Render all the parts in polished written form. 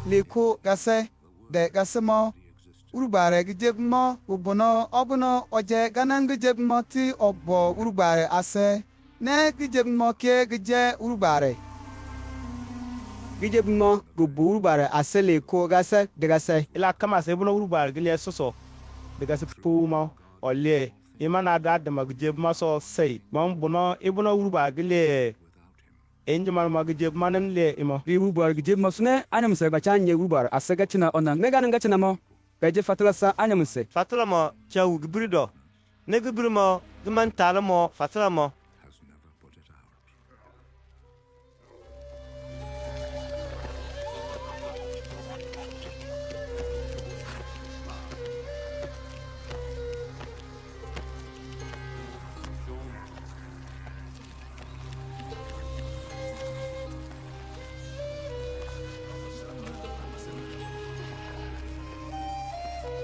leko gase de gasemo urubare gijebmo ubono obuno oje ganan gijebmo ti obo urubare ase ne gijebmo ke gije urubare gijebmo gubu urubare ase leko gase de gase ila kama se buno urubare gile soso de gase puma olie imana da magijebmo so sei mon buno ibuno urubare gile enjuma magijeb manan le imo ri urubare gijebmo sune anyam se bachanye urubare ase gachina onan megan gachina mo beje fatula sa anyam se fatula mo chawu gibrido ne gibrimo gman talamo fatula mo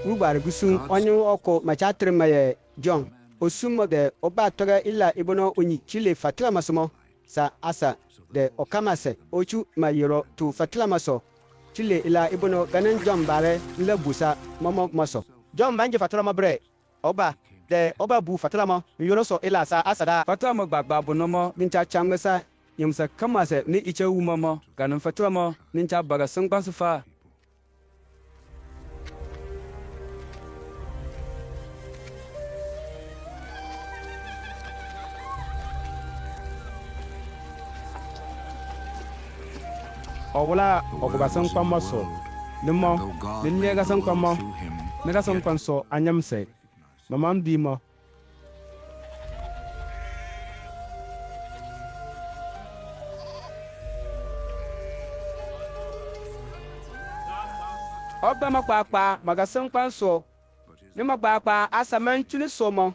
urubare gusun onyu oko machatri maye John osumo de oba toga ila ibono onyi chile fatila masomo sa asa de okamase ochu mayiro tu fatila maso chile ila ibono ganen John bare la busa momo maso John banje fatila mabre oba de oba bu fatila mo yoro so ila sa asa da fatula mo gbagba bonomo nincha chamgasa yimsa kamase ni iche wumomo ganan fatula mo nincha baga sungbansufa wala obuga san kwamma so nimo ninne ga san kwamma ne ga san kwanso anyamse mamam bimo oba makpakpa magasan kwanso ni makpakpa asaman chuni somo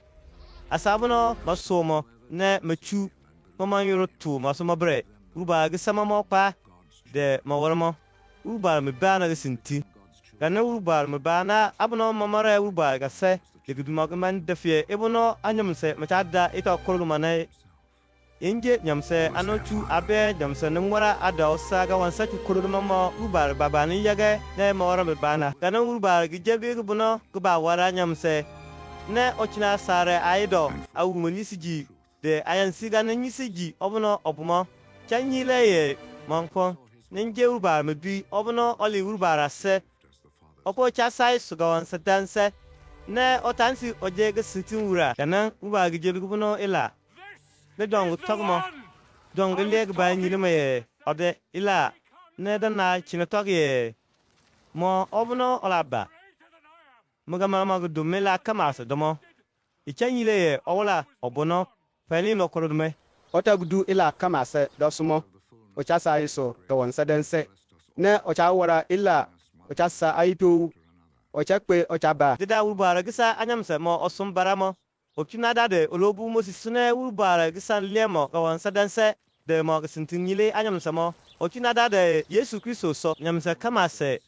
asabuno masomo ne machu mama yoro tu masomo bre uba ga sama mo pa de mawarmo uba me bana ga sinti kana uba me bana abuno mamare uba ga se de guduma ga man dafie ibuno anyamse machada ito kolgu manai inge nyamse anotu abe nyamse nwara ada osaga wansa ku kolgu mama uba babani yaga ne mawara me bana kana uba ga jebe gubuno guba wara nyamse ne ochina sare aido awu monisiji de ayansiga na nyisiji obuno obumo chanyile ye manko ninje urba mebi obuno oli urba se opo cha sai sugawan sadanse ne otansi oje ga sitin ura kana urba gije buno ila ne dong togmo dong le ga ba nyile me ode ila ne dana chinotok ye mo obuno olaba muga mama go dumela kamasa domo ichanyile ye ola obuno fali no korodme otagudu ila kamase dosumo ochasa iso gawon sadanse ne ochawara ila ochasa aitu ochakpe ochaba dida urubara gisa anyamse mo osumbaramo opinada de olobu mosisune urubara gisa lemo gawon sadanse de mo gisintinyile anyamse mo opinada de Yesu Kristo so nyamse kamase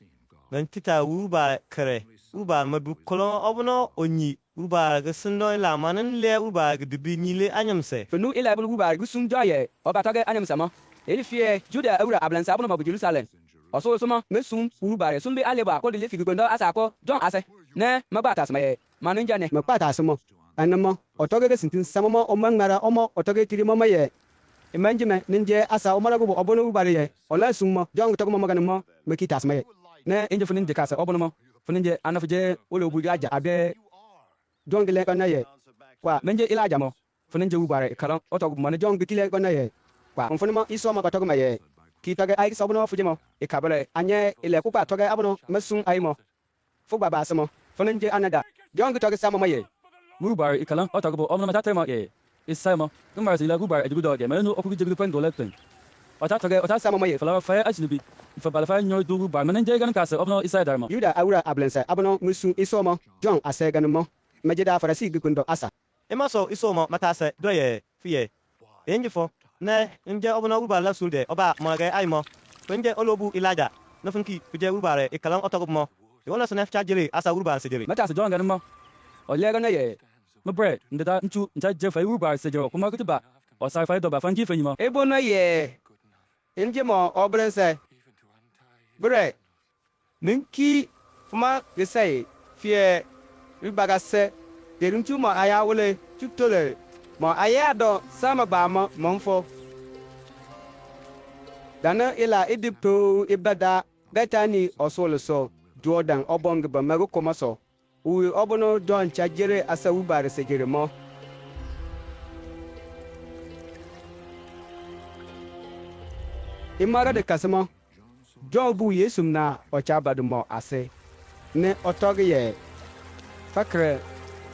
nantita urubara kare urubara mabu kolon obuno onyi urubara gisindo ila manan le urubara gidibi nyile anyamse fenu ila bul urubare gusun joye oba toge anyam sama elifie juda awura ablansa abono mabu Jerusalem oso soma mesum urubare sumbe aleba ko de figu gondo asa ko John ase ne magbata samaye manunja ne makpata asimo anamo otoge ga sintin samomo omangara omo otoge tiri mama ye imanjime ninje asa omara go obono urubare ye ola summo John togo mama ganimo mekita asmaye ne inje funin de kasa obono mo funin je anafje ole obuja aja abe John gele kana ye kwa menje ila jamo funin je urubare kalan otogo mo ne John gitile kana ye kwa mfunimo iso ma togo maye kitage ai sobono fujimo ikabele anye ile kupa toge abono mesum aimo fuba basimo funin je anada John gitoge samo maye urubare kalan otogo obono mata tema ye isamo numar ila urubare edugo de menu okugu jegudu pen dolectin ota toge ota samo maye fala fa ajnubi fa bala fa nyo du urubare menje gan kasa obono isa darmo Yuda awura ablensa abono mesum iso mo John ase ganimo majida farasi gikundo asa emaso isomo matase doye fiye enjifo ne nje obuno urubare la sulde oba moge aimo nje olobu ilaja nofunki kuje urubare ikalan otogo mo yona sone fcha jere asa urubare se jere mata se John ganimo olle gan ye mabre ndada nchu ncha je fa urubare se jero kuma kutuba o sa fa do ba fanji fanyimo ebono ye nje mo obrense bre Ninki fuma Gesai fie rubaga se derin tu mo aya wole tutole mo aya do sama ba mo monfo dana ila idipto ibada betani osolo so Jordan obong ba mago komaso u obono don chajere asa ubare sejere mo imara de kasamo John bu Yesum na ochabadu mo ase ne otoge ye fakre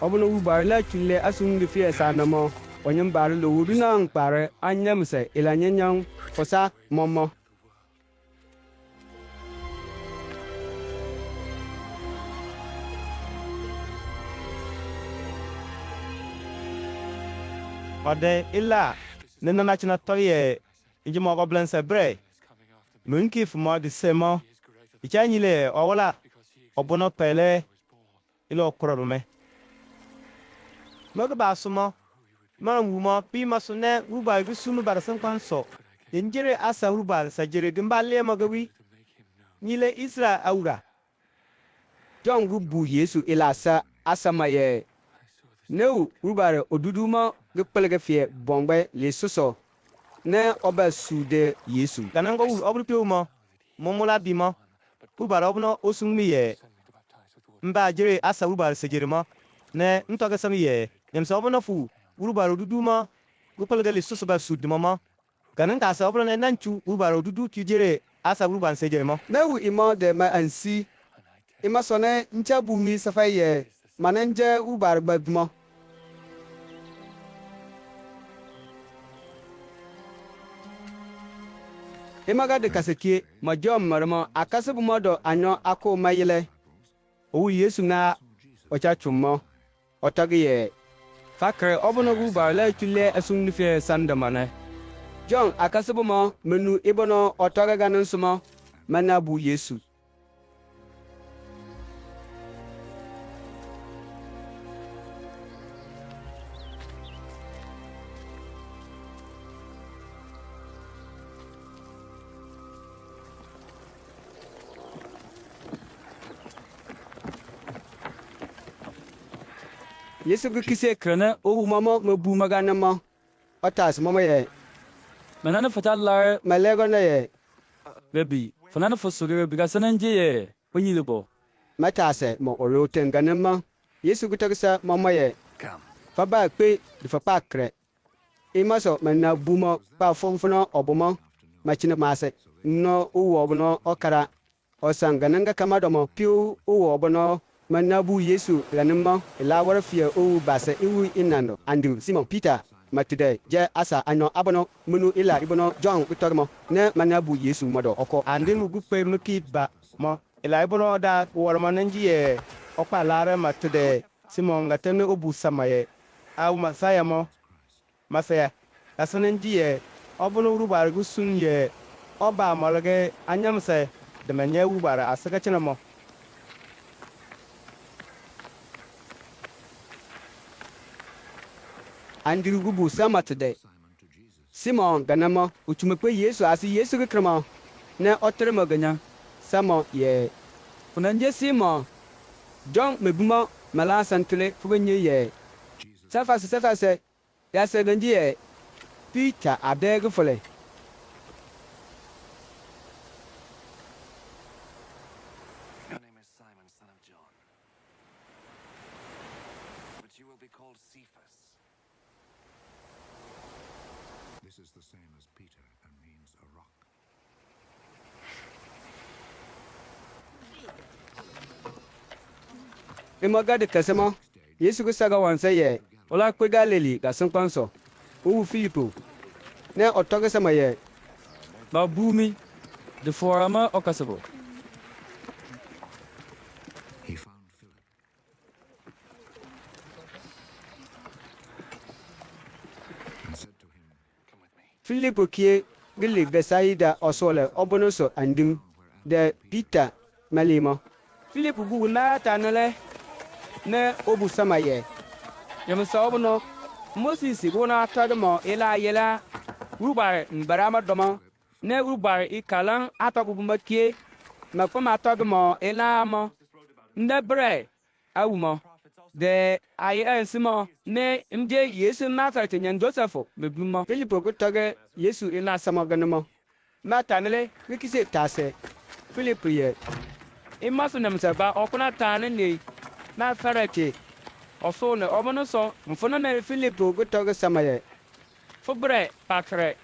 obono ubare la chule asun de fie sanamo onyem bare lo wuduna nkpare anyamse ila nyanyang fosa momo ode illa ne na china toye injimo go blense bre munki fuma de semo ichanyile owola obono pele ilo okororume moga basumo man wuma pi masune ruba gusunu barasan kwanso yenjere asa ruba sajere dimbale magawi nyile isra aura John rubu Yesu ilasa asamaye Neu rubare oduduma gepelge fie bongbe le soso ne oba sude Yesu ganango obrupe mo momula bimo rubare obno osungmiye mba jere asa rubare sajere mo ne ntoga samiye nyamsa obno fu rubare oduduma gepelge le soso ba sudimo mo ganan ka sa obno ne nanchu rubare odudu tujere asa rubare sajere mo Neu imo de ma ansi ima sone nchabu mi safaye mananje rubare badmo Imaga de kaseke ma John marmo akasabu modo anyo ako mayile o Yesu na ocha chummo otagiye fakre obono rubare la chule asun fie sandamane John akasabu mo menu ibono otaga ganan sumo manabu Yesu Yesu kise krana o mama mabu magana mo otas mama ye Manana fatalar malego na ye bebi. Fanana fosore biga sananje ye. Panyilibo. matase mo oro tengana mo Yesu kutagisa mama ye fa ba pe de fa pa kre imaso manna bumo pa fonfono obomo machina mase no uwo obono okara osangananga kamadomo piu uwo obono manabu Yesu lanimmo ilawar fie o base iwu inando Andrew Simon Peter matude je asa ano abono munu ila ibono John utormo ne manabu Yesu modo oko andin gupe muki ba mo ila ibono da worma nanjiye okpa lare matude simon gatene obu samaye au masaya mo masaya asanen diye obono rubar gusun ye oba malage anyamse de manye ubara asaga chinamo Andrew gubu samatude Simon ganamo uchumekwe Yesu asi Yesu kikramo ne otremo ganya samo ye funanje Simon John mebumo mala santule fubenye ye safase ya seganji ye Peter abeg fole Your name is Simon, son of John. But you will be called Cephas. This is the same as Peter and means a rock. Imaga de kasemo Yesu kusaga wanse ye ola kwe Galili ga sankwanso u Filipo ne otoge sama ye Ba bumi. De forama okasabo. He found Philip and said to him, Come with me. Filipo kie gili Besaida osole obonoso andim de Peter malimo Filipo bu na tanale ne obu sama ye yamsa obono Moses gona tadmo ila yela rubar mbarama doma ne rubar ikalan ataku makie me kpɔ ma tɔgɛ mɔ ela mɔ ne brɛ awu mɔ de ayi ɛnsi mɔ ne mde Yesu Nasaret nyɛ Joseph me bu mɔ Filipo ku tɔgɛ Yesu ila sama gani mɔ. Mata nele rikise tase. Filipo ye i ma so nem sɛ ba ɔkona taa ne ne Nasaret. ɔso ne ɔbɛno sɔ Mfono na Filipo ku tɔgɛ sama ye. fo brɛ patrɛ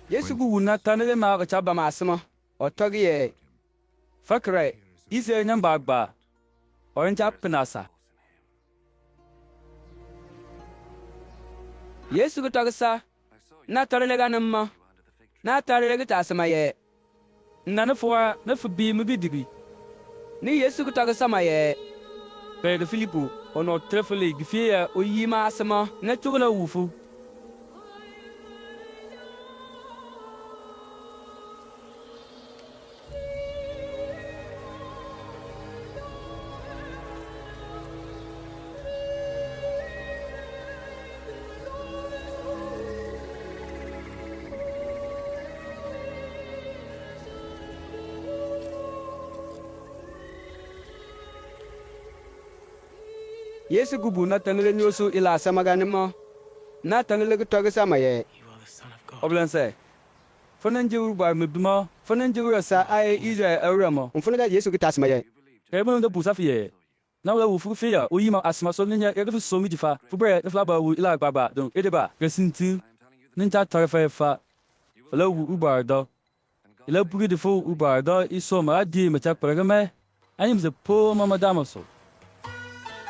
Yesu ku wu na ta ne ma ka cha ba ma asema. Ɔtɔgɛ ye fakrɛ ise nyɛ ba gba ɔn cha penasa Yesu ku tɔgɛ sa na tɔre le ga ne mɔ na tɔre le ta sama ye na ne fo ne fo bi mu bi dibi ni Yesu ku tɔgɛ sama ye pe de Filipo ono trefele gifie o yi ma asema ne tugula wufu Yesu ku bu na tangele nyosu ila sama gani mɔ na tangele ku tɔgɛ sama ye oblense fonen jiru ba me bima fonen jiru sa ai Israel awramo mfono ga Yesu ku tasema ye. ke mo ndo busa fie na wala wu fu fie o yima asma so nya e fu so mi difa fu bre e fla ba wu ila gbagba don e de ba gesinti ninja tarifa fa fala wu ubar do ila bugi de fu ubar do iso ma di me chak paragame anyim ze po mama damaso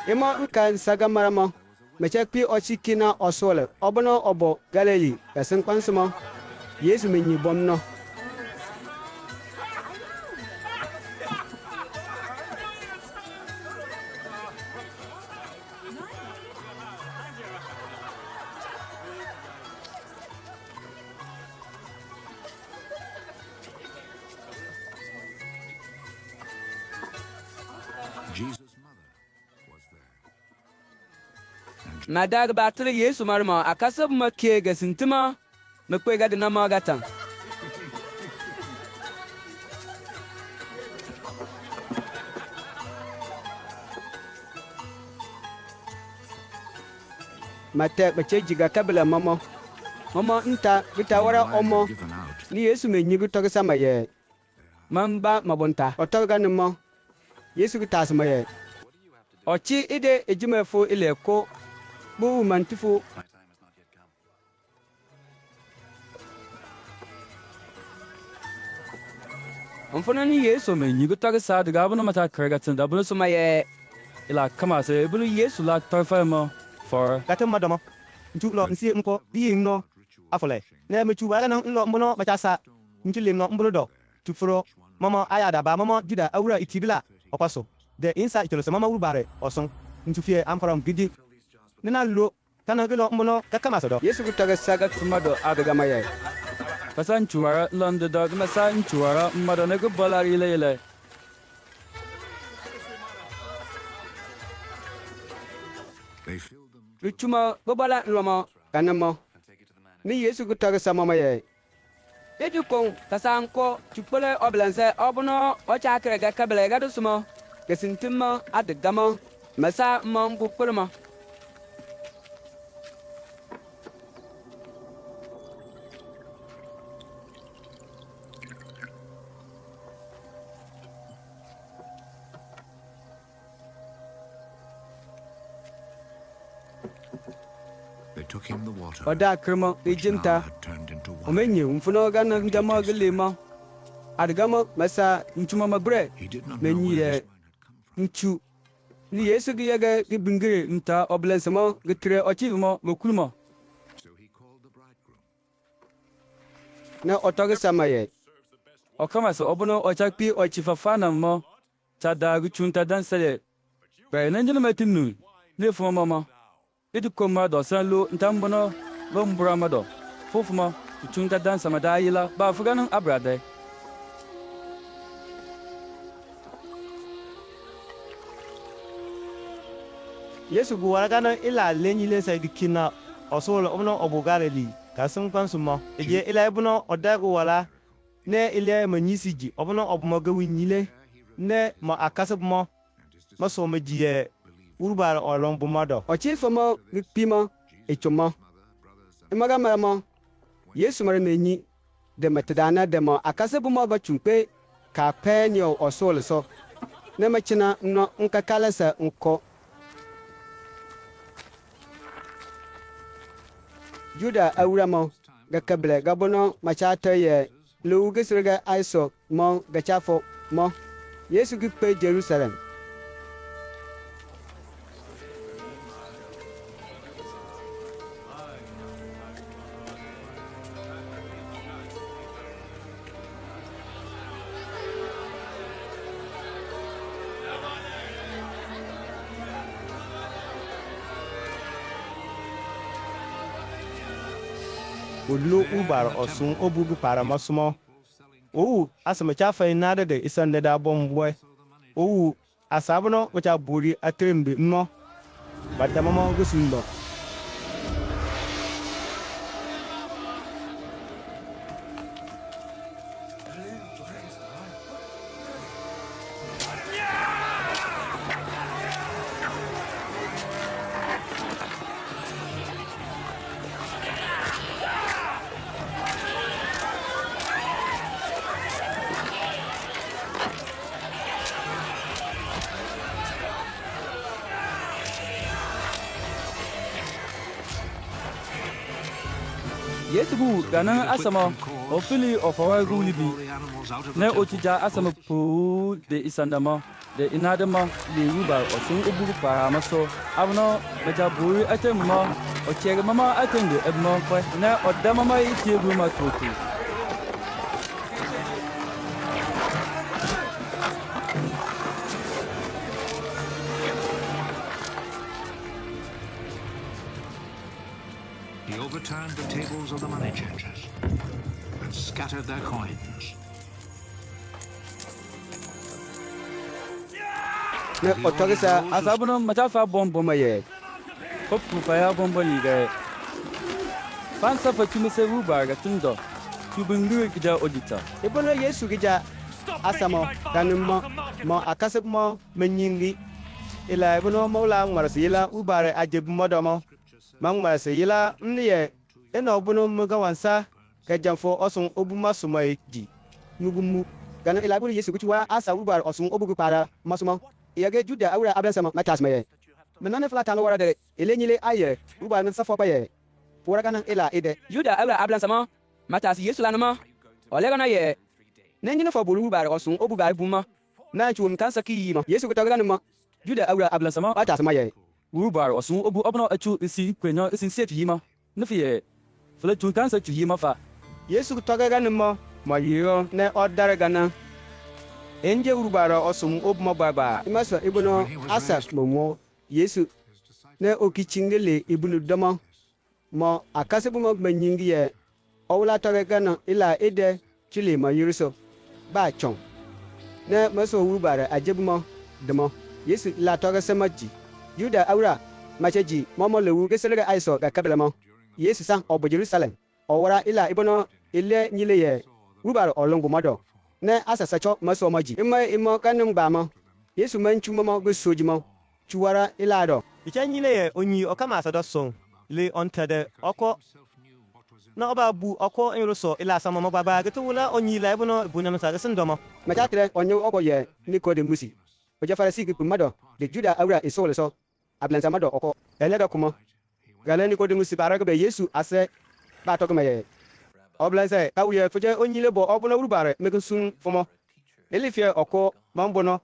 Ema nka nsaga marama. Meche kpi ochiki na osole. Obono obo Galili. Kasin kwansimo. Yesu menyi bomno. Jesus' mother was there. Madag batri Yesu marma akasab makke gasintima mekwe ga dina ma gatan Mate meche jiga kabila momo. Momo nta bita wara omo. Given out. Ni Yesu menyi ku tɔgɛ sama ye. Mamba mabonta. Ɔtɔgɛ ga ne mɔ. Yesu ku tasema ye. Ochi ide ejimefo ile ko. Bu mantifu. My time has not yet come. mfona ni Yesu menyi ku tɔgɛ sa daga abuna mata kargatin da bunu suma ye ila kama se bulu Yesu la tarfa mo for Gata madama. Nchu lo nsi mko bi no afole. Ne mechu wala na nlo mbono machasa. Nchu lim no mbolo do. Tufuro mama ayada ba mama juda awura itibila okwaso. The inside itolo se mama urubare oson. Nchu fie amfaram gidi. Nina lo kana gelo mbono kakama sodo. Yesu ku tɔgɛ saga tumado adaga ma ye. kasan chuara lande da masa chuara madane ku balari lele They filled them Luchuma bobala lomo kanamo. And take it to the man. Ni Yesu ku tɔgɛ sama ma ye. Eju kon kasanko chukpole oblanse obuno ocha krega kabele ga dusumo. Kesintima adagamo. Masa mo mbukpurma. They took him the water. Oda krimo which now ijinta. had turned into wine. Omenye mfuno ga na njamo gilimo. Adagamo masa nchuma mabre. He did not know Menyi where ye this wine had come from. nchu. Ni Yesu gi yaga gi bingire nta oblanse mo gitre ochi mo mokulmo. So he called the bridegroom. Na otoge sama ye. o kama se obuno ocha pi o chifafana mo cha da gu chunta dan sele pe nanjina metinu ne fuma mama itu koma do san lo ntambono lo mbura mado fofuma chunta dan sama da yila ba fuganan abrade Yesu gu wara gana ila lenyi le sa gikina osolo obno obugare li ka sun kan sumo eje ila ibno odago wala ne ile manyisiji obno obmo gawi nyile ne ma akasab mo maso majiye urbar olong bumado Ochi fomo pimo echomo. Imaga maramo. Yesu mara menyi de matadana de mo akase bumo ba chumpe ka penyo osol so. Ne machina no nkakala sa nko. Juda awramo ga kable ga bono machata ye lu gisriga aiso mo ga chafo mo. Yesu gipe Jerusalem. ulu ubar osun obugu para masumo owu asama chafa inada de isande da bombwe owu asabno wacha buri atrembe no badamama gusundo Yesu gu gana asama ofili ofawa gulibi ne otija asama pu de isandama de inadama de ruba osun uburu para maso abno meja buri atemma o chega mama atende ebno kwa ne odama mai chegu matoku He overturned the tables of the money changers and scattered their coins. Ne otogisa asabno matafa bombo maye kopu faya bombo liga fansa fatumi se ruba ga tundo tubungu gida odita ibono Yesu gija asamo ganimo mo akase mo menyingi ila ibono mola ngmarasi ila ubare ajeb modomo mangmarasi ila mniye ena obono muga wansa ka jamfo osun obuma sumai ji nugumu gana ila ibono Yesu kuchwa asa ubare osun obugu para masumo yage Juda awra abensama matas maye menane fla tanu wara de elenyile aye ubare nsa fo paye pora kana ila ide Juda abra ablansama matas Yesu lanama olega na ye nenjina fo bolu ruba osun obuga buma na chuum kansa kiyima Yesu kutaga numa Juda abra ablansama matas maye ruba osun obu obno achu isi kwenya isi set yima nfiye fle tu kansa tu yima fa Yesu kutaga numa mayiro ne odare gana enje urubara osum obuma baba imaso ibuno asa momo Yesu ne okichingele ibunu dama mo akase bumo manyingi ye owla toge gana ila ide chile mayiriso ba chon ne maso urubara ajebumo demo Yesu la toge semaji Juda awra macheji momo lewu geselere aiso ga kabelamo Yesu san obo Jerusalem owara ila ibuno ile nyile ye urubara olongo modo ne asasacho maso maji imo kanum gbamo Yesu manchu momo gusojimo chuwara ilado ichanile ye onyi okama asado son le ontade oko na oba bu oko enroso ila sama mo baba getula onyi la ibono bunam sa gasendomo machatre onyo oko ye Nicodemusi oja farisi ki pumado de Juda awra isole so ablansa mado oko eleda kuma gale Nicodemusi baraga be Yesu ase ba to kuma ye oblansa awye fuje onyi le bo obuno urubare mekunsun fomo elifie oko mambono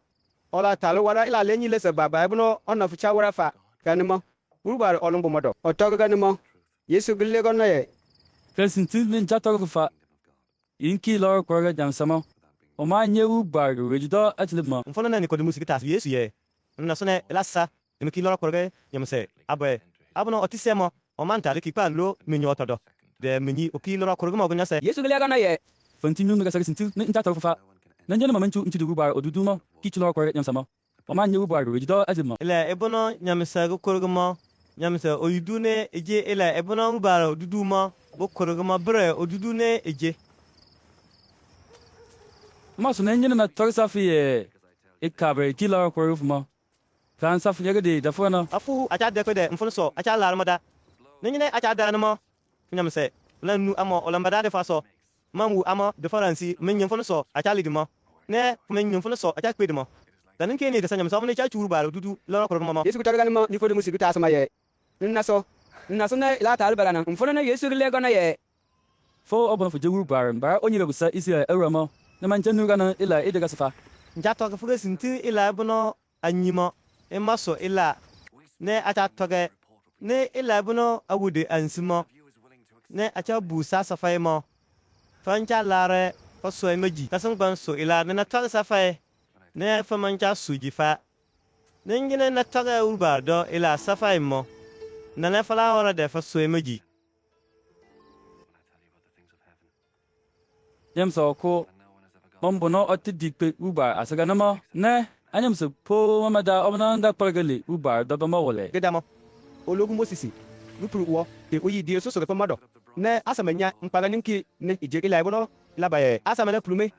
ola talo wara ila lenyi le se baba ibono ona fucha wara fa kanimo urubare olumbo modo otoga kanimo Yesu gille gonna ye Kesinti min jatoro fa inki lor korga jamsama o ma nyewu bar rejido atlibma mfono na Nicodemus gitas Yesu ye na sone lassa emki lora korge yamse abe abono otisemo o manta ki pa lo menyo otodo de menyi oki lora korge mo gnya se Yesu lega na ye fanti nu mega kesinti min jatoro fa nanjana mamanchu inti du bar oduduma ki lor korga jamsama Oma nyu bar ru do azimo. ila ebono nyamsa go korgmo nyamsa oyudune eje ila ebono rubara duduma go korgmo bre odudune eje Ma so nan nyina na tor safi ikabre kila ko ru mo. Kan safi yagade da fona. afu acha de kwede mfun so acha larmada nyine acha da nmo nyamsa lanu amo olambada de faso mamu amo de faransi men nyimfun so acha lidimo ne men nyimfun so acha kwedimo danin ke ne da sanyam so ne cha churu baro dudu loro korgmo mo yesu kutara ganimo ni fodo musigu ta sama ye nna so na ila ta albara na mfono na yesu le gona ye Fo obono fu juru bar ba onyi be busa isi ewramo. Na man janu gana ila idega safa. njato ga fuga sinti ila bono anyimo e maso ila ne acha toge ne ila bono awude ansimo ne acha busa safai mo fancha lare faso e meji kasan banso ila ne na toge safai ne famancha suji fa ne ngine na toge urba do ila safai mo na ne fala ora de faso e meji Yam so ko Mombono otti dikpe ubar asaga nama ne anyam se po mamada obna nda pargali ubar da bama wole. gedamo ologun mosisi rupuru wo te oyi die so so pe mado ne asamanya mpaga ninki ne ije ila ibono labaye asamana plume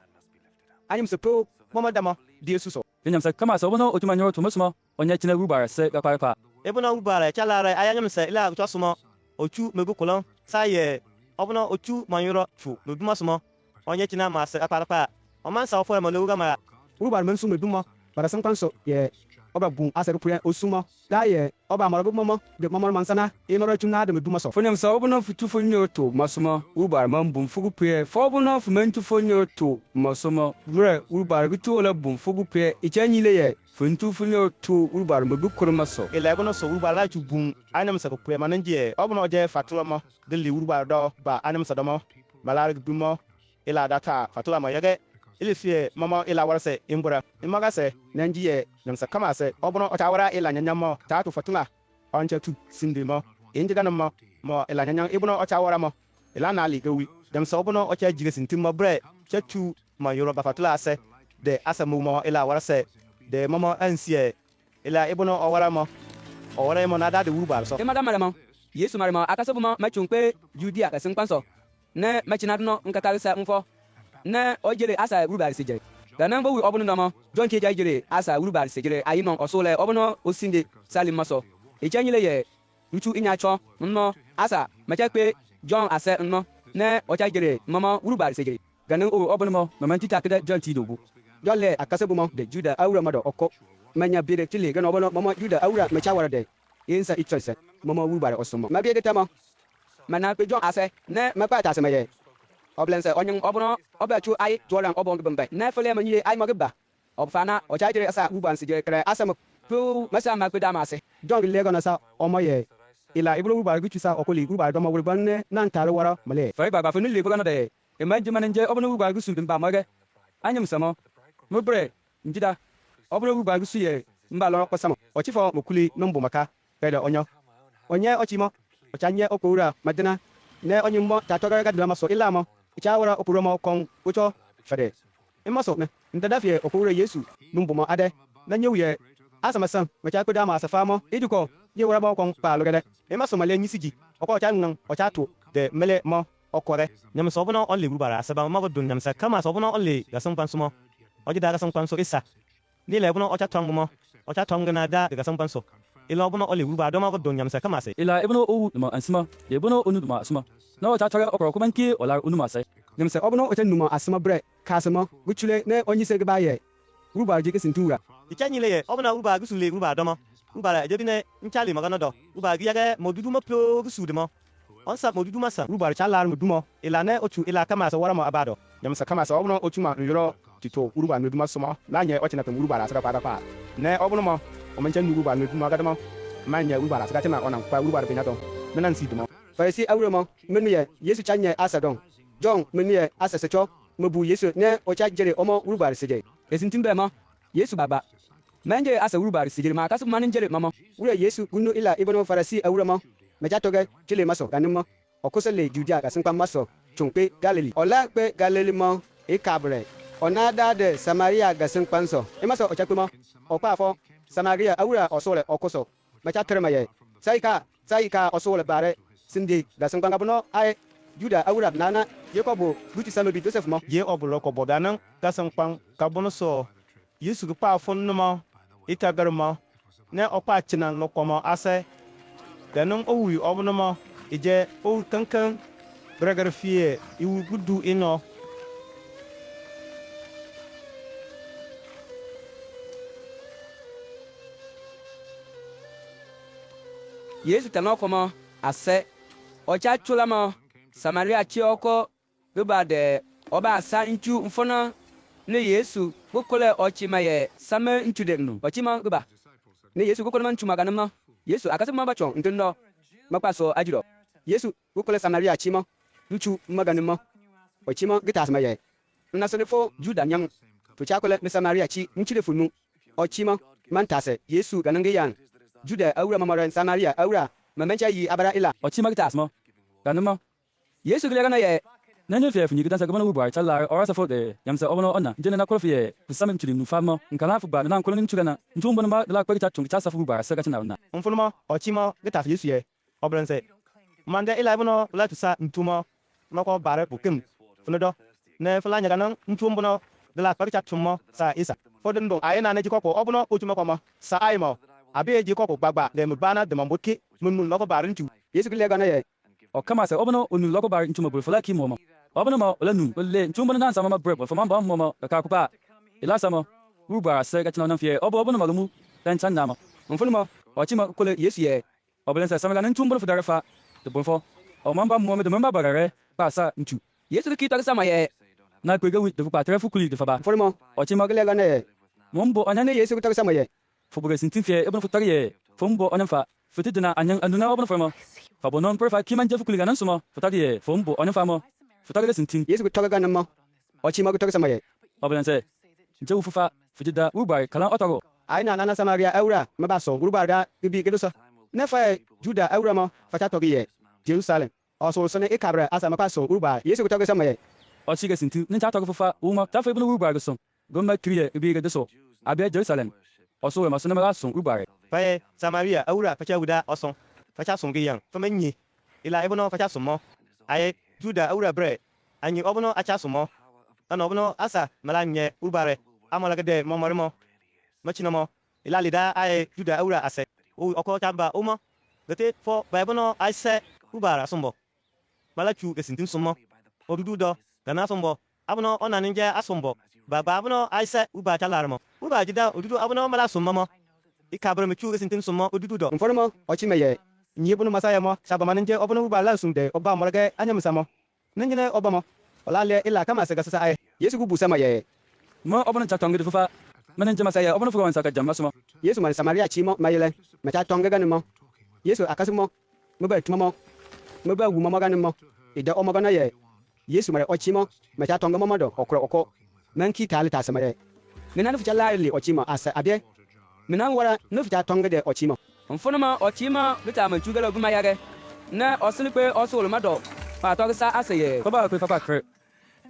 anyim se po mamada mo die so Yam se kama so bono otuma nyor to musma onya china ubar se ka pa. ebona ubara chalare ayanyam se ila to sumo ochu mego kolon saye obona ochu manyoro fu meduma sumo onye china ma se apapa oman sa ofo ma lewuga ma urubar men sume dumo bara san kwanso ye oba bun asaru pure osumo da ye oba marabu momo de momo mansana e noro chuna de meduma so Fonyam so bono futu fonyo to masuma ubar man bum fugu pe fo bono fu men tu fonyo to masuma bre ubar gitu ola bum fugu pe ichanyi le ye funtu fonyo to ubar mbu kurmaso. ila ebono so ubara chu bun anam sa ko pre mananje obona oje fatula mo de le urubar do ba anam sa do mo balar dumo ila data fatula mo yage ile fie mama ila warse imbura imaga se nanjiye namsa kama se obono otawara ila nyanyamo tatu fatuna onche tu sinde mo injiga mo ila nyanyang ibono otawara mo ila na ali gawi damsa obono ocha jiga sintim mo bre chetu ma yoruba fatula se de asamu mo ila warse de mama ansie ila ibono owara mo na da de urubal so E madam madam Yesu marimo akasobu mo machunpe Judea ka sinkwanso ne machina no nkakalisa mfo ne ojere asa urubar sejere danan bo wi obunu no John ke jajere asa urubar sejere ayino osole obuno osinde salim maso echanyile ye uchu inyacho no asa machakpe John ase no ne ochajere mama urubar sejere ganan o obunu mo mamanti takeda John tidobu jolle akasabu mo de juda awra mado okko manya bire tile gano bono mama juda awra machawara de insa itrese mama urubar osumo mabiede tama mana pe John ase ne mapata semaye oblense onyung obono obachu ai joran obon bembe ne fele manyi ai magba obfana ochajere asa uban sije kre asam pu masa ma pe damase John le gano sa omoye ila ibulu urubar gichu sa okoli urubar do mawul banne nan tare wara male fai baba funu le bugano de e manji mananje obunu urubar gusu bimba mage anyam samo mubre njida obunu urubar gusu ye mba lo ko samo ochifo mokuli numbu maka pede onye ochimo ochanye okura madina ne onyimbo tatoga ga drama so ila mo ichawara opuro mo kon ucho fede imaso me ndadafie okura Yesu numbu mo ade na nyewye asamasan mecha ko dama asafa mo iduko yewara mo kon pa logede imaso male nyisiji oko cha ngan ocha to de mele mo okore nyam so bono onle urubara asaba ma go dun nyam sa kama so bono onle gasan panso oje da gasan panso isa ni le bono ocha tong na da gasan panso ila bono onle urubara do ma go dun nyam sa kama se ila ibno o ma ansima ibno onu ma asma no ta tara okoro kumanki ola onu ma sai nimse obono ocha numa asma bre kasma guchule ne onyise gba ye urubar jike sintura ichanyi ye obona urubara gusule urubara do mo urubara je bine nchali magana do urubara yage modudu mo plo gusude mo onsa modudu masa urubar chalar mudumo ila ne ochu ila kama so waramo abado nimse kama sa obono ochuma yoro tito urubar muduma soma na nye ochina pe urubar asaka pa ne obono mo omancha urubar muduma gadamo manya urubar asaka tina onan pa urubar pinato menan sidumo faisi awremo menye Yesu chanye asadon John menye asasecho mebu Yesu ne ocha jere omo urubar seje esintimbe ma Yesu baba manje asa urubar sijiri ma kasu manin jere mama ure Yesu gunu ila ibono farasi awremo mejatoge chile maso kanimo okosele Judea kasinpa maso chunpe Galilee ola pe Galilee mo ikabre onada de Samaria gasinpanso emaso ochakpe mo okpa fo Samaria awura osole okoso macha termaye saika osole bare sindi da sanganga bono ai Juda awura nana Jacob guti samobi Joseph mo ye obulo ko bodanan kasan kpang ka bono so yesu pa fon no mo itagar mo ne okpa chinan no komo ase danun owu obuno mo ije o kankan bregar fie iwu gudu ino Yesu tano komo ase ocha chulama Samaria chioko gba de oba sa nchu mfona ne Yesu gokole ochima ye same nchu de nu ochima gba ne Yesu gokole man chuma ganama Yesu akase ma bachon ntendo makpaso ajiro Yesu gokole Samaria chima nchu maganama ochima gitas maye na so ne fo Juda nyam to chakole ne Samaria chi nchire funu ochima mantase Yesu ganange yan Juda awura mamara Samaria awura mamencha yi abara ila ochima gitas mo ganama Yesu gele gana ye nanyo fe funyi gidansa gabana ubar chala ora sa fode yamsa obono ona njene na kolofie kusamen chuli nufama nkala fu ba na kolon nchugana ntumbo na la kwita chung cha sa fu bar sa gachina na mfunumo ochimo gitas yesu ye obrense mande ila bono la tusa ntumo mako bare bukim funodo ne fula nyaga nan ntumbo no de la kwita tumo sa isa fodendo ayena na jikoko obono otumo kwama sa aymo abe jikoko gbagba de mubana de mamboki mun loko bare ntu Yesu gele gana ye o kama se obono onu loko bar ntuma bul fala ki momo obono mo la nu le ntumbo na sama ma brebo fama ba momo ka kupa ila sama ubar sa gachina na fie obono malumu dan chan nama mfunumo ochima kole Yesu ye obelen sa sama ga ntumbo fu darafa de bonfo o mamba mo me de mamba bagare pa sa ntu Yesu kita sama ye na kwega wi de fu pa tere fu kuli de fa ba mfunumo ochima gele gana ye mombo ne anyane Yesu gutaka sama ye fu buga sintin fie obono fu tariye fombo onyanfa futidina anyang anuna obono formo fa bonon perfa kiman jefu kuli ganan suma fu tariye fombo onyanfa mo fu tariye sintin Yesu gutaka gana mo ochima gutaka sama ye obelen se jewu fufa futida ubar kalan otaro aina nana Samaria awura mabaso urubara bibi gedoso ne fa Juda awura mo facha togi ye Jerusalem oso sone ikabra asa mapaso uruba Yesu gutaka sama ye ochige sintin nincha taro fufa uma tafa ibnu ubar gusum gomma kriye ibi gedoso abia Jerusalem oso we masuna mala sun ubar faye Samaria awura facha guda oson facha songe yang famenyi ila ebono facha somo aye Juda awura bre anyi obono acha somo ana obono asa malanye ubare amala gede momorimo machinamo ila lida aye Juda awura ase o oko chamba uma gete fo babono aise ubara sombo malachu gesintin somo odudu do gana sombo abono onaninje asombo baba abono aise uba chalarmo uba jida odudu abono mala sommo ikabro mechu gesintin somo odudu do mfunumo ochima ye nyibunu masaya mo sabamanije obono uba la sunde oba morage anyamsamo nengene obamo olale ila kama sega sasa ai Yesu gubu sama ye mo obono chatongi fufa manen jama saya obono fuga saka jamma suma Yesu man Samaria chimo mayele macha tonga gani mo Yesu akasimo mba tumo mba wu mo gani mo ida o mo gana ye Yesu mare ochimo macha tonga mo do okro oko manki tali ta sama ye nena fucha laili ochimo asa abie minan wara no fucha tonga de ochimo mfunuma ochima bita man chugala guma yage na osilipe osul mado pa to sa aseye baba ko papa kre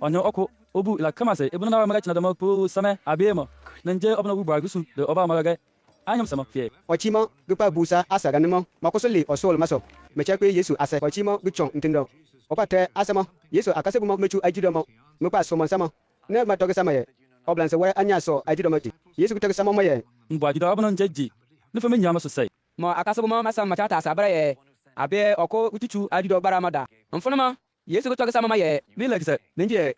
onyo oko obu ila kama se ibnu na magachina da mo pu same abemo nanje obono ubar gusu de oba magage anyam sama fie ochimo gupa busa asa gani mo makosoli osul maso mecha kwe Yesu asa ochimo guchong ntindo opate asamo Yesu akase gumo mechu ajido mo mpa so mo sama ne ma to sama ye oblanse wara anya so ajido mo ti Yesu gutaka sama mo ye mbo ajida obono njeji ne fa menya maso sai mo akasabu mo masa machata sabara ye abe oko utichu adido bara mada mfunuma Yesu gutaka sama ma ye bile kise ninje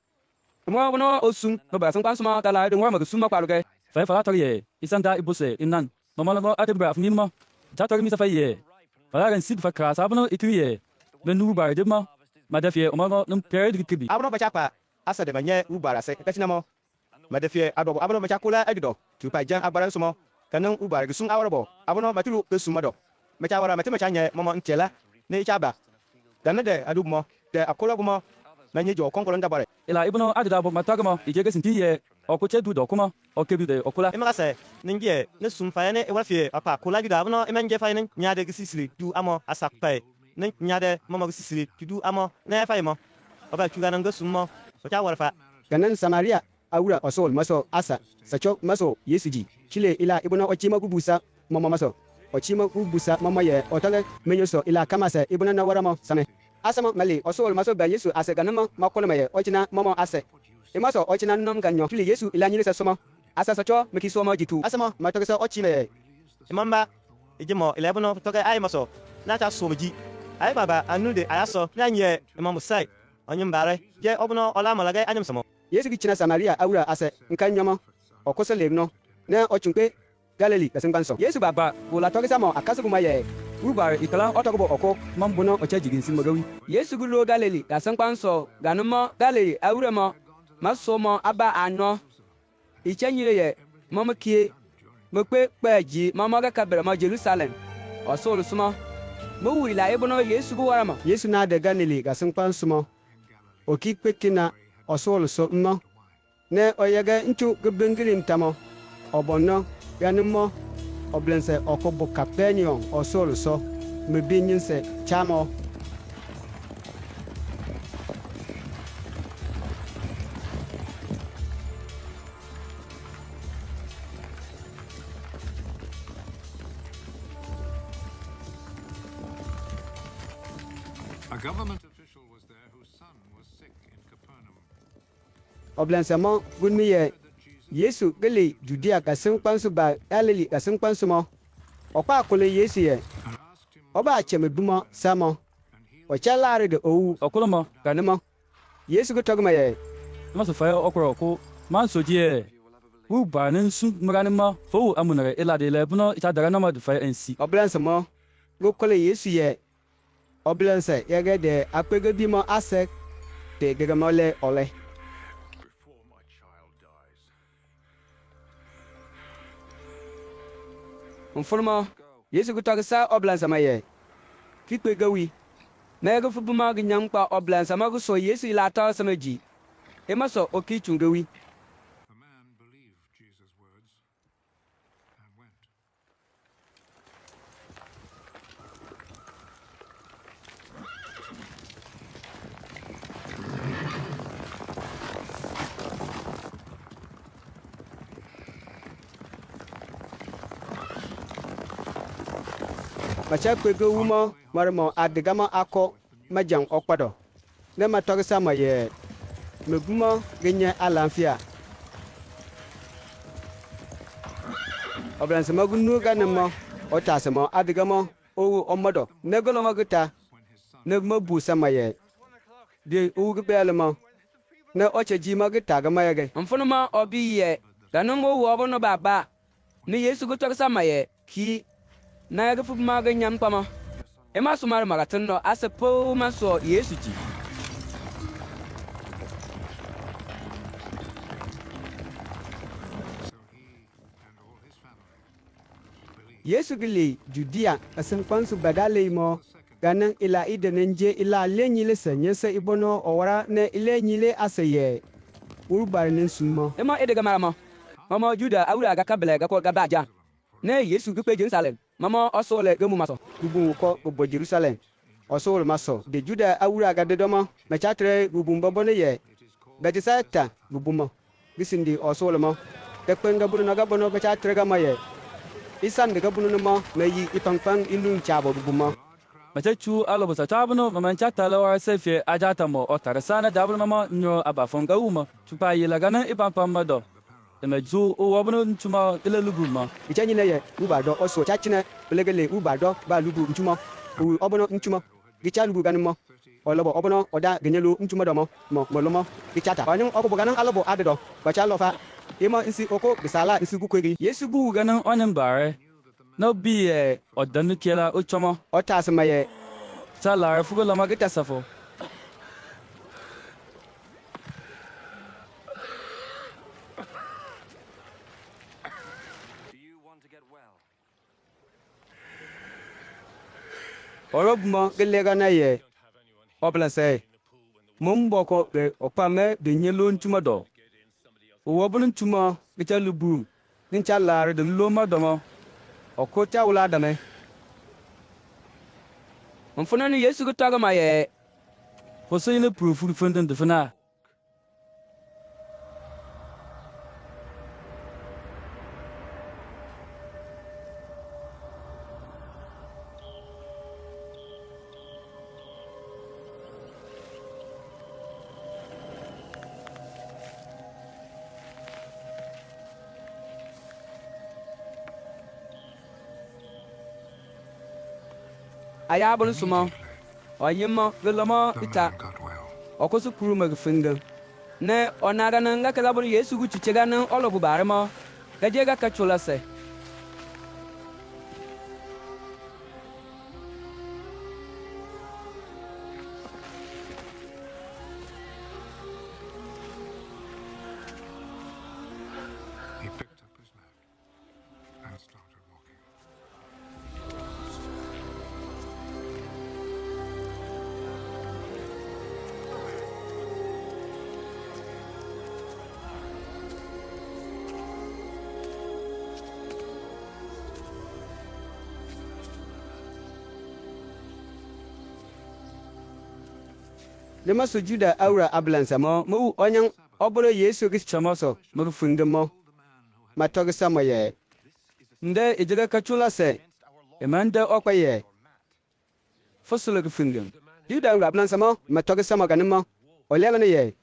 mo bono osun no ba san kwansuma tala de ngwa magasuma kwaluge fa fa tariye isanta ibuse innan mamala no atebra afni mo ta tari mi sa fa ye fa ran sid fa krasa abono ituye le nu bar de mo madafie omago num period kibi abono bachapa asa de manye ubara se kachinamo madafie adobo abono bachakula agido tupa jan abaran somo kanan ubara gisun awrabo abono matulu besumado mecha wara mate mecha nye momo ntela ne chaba danade adumo de akola gumo manye jo konkolo ndabare ila ibono adida bo matagamo ijege sintiye okoche du dokuma okebi de okula imagase ningie ne sumfa ne ewafie apa kola gida abono emenje fa ne nyade gisisiri du amo asakpai ne nyade momo gisisiri du amo ne fa imo oba chuga ngo summo so cha warfa ganan Samaria awura osul maso asa sacho maso Yesu ji chile ila ibuno ochima kubusa mama maso ochima kubusa mama ye otage menyoso ila kamase ibuno na waramo same asama mali osol maso ba Yesu ase ganama makolma ye ochina mama ase imaso ochina nom ganyo chile Yesu ila nyile soma asa socho meki soma jitu asama matage sa ochime imamba ijimo ilebono toke ai maso na ta somji ai baba anude ayaso na nye imamu sai onyum bare je obuno ola malaga anyum samo Yesu gichina Samaria awura ase nka nyomo okoso legno na ochunpe Galilee kasingbanso Yesu baba wula togi samo akasugu maye Urubar ikala otogobo oko mambuno ocha jigin simagawi. Yesu gulo Galilee kasingbanso ganumo Galilee awuremo masomo aba ano ichenyire ye momokie mokpe kpeji mamoga kabere mo Jerusalem osoro sumo mo wila ebono Yesu gu warama Yesu na de Galilee kasingbanso mo okikpekina osolo so mmo ne oyege nchu gbengirim tamo obono ganumo oblense okobo Capernaum osolo so mebinyinse chamo A government official was there whose son was sick in Capernaum. oblense mo gunmiye Yesu gele Judea kasingbanso ba Galilee kasingbanso mo okwa akole Yesu ye oba achemedumo samo ochalare de owu Okuloma ganimo Yesu gu togma ye maso fa okoro ko man soje. Urubar nin su maganima fo amunare ila de lebuno ita daga nama du fa ensi. oblense mo gu kole Yesu ye oblense yege de apege bimo ase de gegamole ole Before my child dies. mformo Yesu gu togi sa oblansa maye kikpe gawi na gu fubuma gu nyampa oblansa magu so Yesu ila ta samaji emaso okichungawi The man believed Jesus' words and went. macha kwege wumo marmo adigama ako majang okpado ne matogisa maye megumo genye alamfia obranse magunu ganemo otasemo adigama owu omodo negolo magita negmo busa maye de owu belmo ne ocheji magita gamayege mfunuma obiye ganumo wo bono baba ni Yesu gu togi sa maye ki na gu fubuma gu nyampa mo emaso mar magatinno ase po maso Yesu ji So he and all his family believed. Yesu gili Judea kasingbanso bagale mo ganan ila idenenje ila lenyile senyese ibono owara ne ile nyile aseye urubar nin sumo ema edega maramo mama Juda awura ga kabele ga ko ga baja ne Yesu gu pe Jerusalem mama osole gemu maso gubu ko bobo Jerusalem osol maso de Juda awura ga dedomo mechatre gubu mbobone ye betisata gubumo gisindi osol mo tekpenga bunu ga bono mechatre ga maye isan de ga bunu mo meyi ipangpang ilun chabo gubumo Macha chu alobo sa tabuno mama chata lawa sefe ajata mo otarasana dabul mama nyo abafonga uma chupa yela gana ipampa mado. Eme ju o wabno chuma ile luguma. ichanyine ye ubado oso chachine belegele ubado ba lugu nchumo obono nchumo gicha lugu ganimo olobo obono oda genyelu nchumo domo mo molomo gichata onyu okobo ganan alobo adedo bacha lofa imo nsi oko bisala nsi gukwegi Yesu bu gana onen bare. No bi odanu kela uchomo. otasma ye Salar fugo lama gita safo. Do you want to get well? orobumo gelega na ye oblanse mumboko be opame de nyelu nchumo do owobunu nchumo gicha lubu nincha lar de loma domo okota wula dame mfuna ni Yesu gu togi maye Foso ile profu funden de fana. aya bun suma o yimma gelama The ita man got well. o ko su kuru mag finga ne onaga nan ga kala bun yesu gu chichega nan olo bu barama ga je ga ka chula se He picked up his mat and started walking. de ma su juda awra ablansa mo mu onyan obolo yesu gi chamo so mu funde mo ma togi samo ye nde ejega ka chula se emande okwa ye fosolo gi funde juda awra ablansa mo ma togi samo ganimo olega ne ye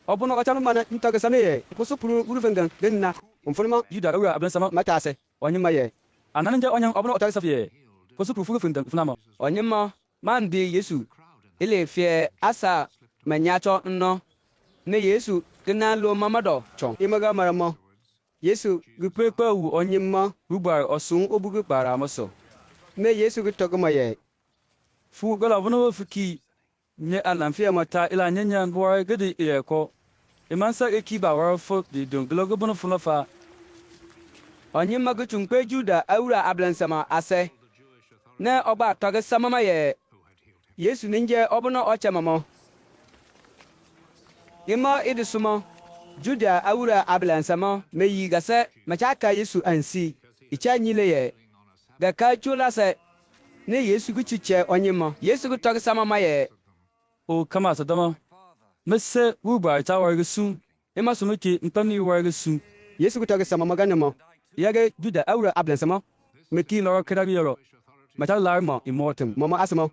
obuno ka chamo mana ntogi sane ye kusu puru guru funde denna umfulmo yuda ura ablan sama matase onyima ye anan je onyan obuno otar safie ko su puru funga funama onyima man bi yesu ile fie asa manyacho nno ne yesu dina lo mamado chon imaga maramo yesu gi pepe wu onyima rubar osun obugu bara maso me yesu gi togi mo ye fu gala wono fiki nye alan fie mata ila nyanya boy gidi e ko imansa e ki ba war fo di don glogo bono fu fa onyima gi chunpe juda awura ablansama ase ne oba togi samama ye yesu ninje obuno ochamamo ima idisumo juda awura ablansama me yi gase machaka yesu ansi icha nyile ye ga ka chula se ne yesu gi chiche onyima yesu gi togi samama ye o kama sadama mese rubar ta war su ima sumuki mpani war su yesu gi togi sama maganimo yage juda awura ablansama me ki loro kirabi yoro mata larmo immortum momo asmo